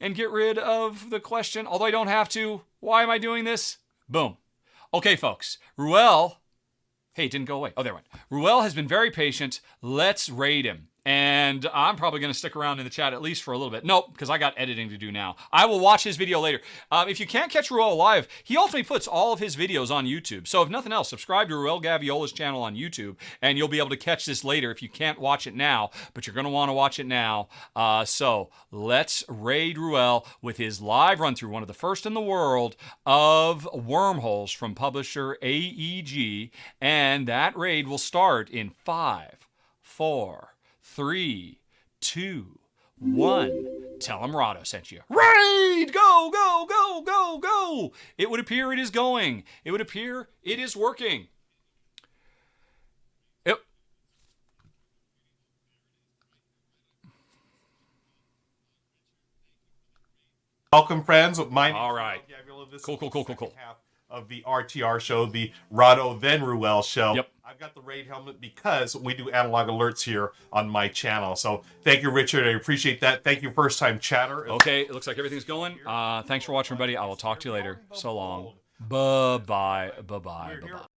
and get rid of the question, although I don't have to. Why am I doing this? Boom. Okay, folks. Ruel, hey, it didn't go away. Oh, there it went. Ruel has been very patient. Let's raid him. And I'm probably going to stick around in the chat at least for a little bit. Nope, because I got editing to do now. I will watch his video later. If you can't catch Ruel live, he ultimately puts all of his videos on YouTube. So if nothing else, subscribe to Ruel Gaviola's channel on YouTube, and you'll be able to catch this later if you can't watch it now. But you're going to want to watch it now. So let's raid Ruel with his live run-through, one of the first in the world, of Wormholes from publisher AEG. And that raid will start in 5, 4, 3, 2, 1. Tell him Rahdo sent you. Raid! Go, go, go, go, go! It would appear it is going. It would appear it is working. Welcome, friends. All right. Cool. Half of the RtR show, the Rahdo then Ruel show. Yep. I've got the raid helmet because we do analog alerts here on my channel. So thank you, Richard. I appreciate that. Thank you, first-time chatter. Okay, it looks like everything's going. Thanks for watching, everybody. I will talk to you later. So long. Bye-bye.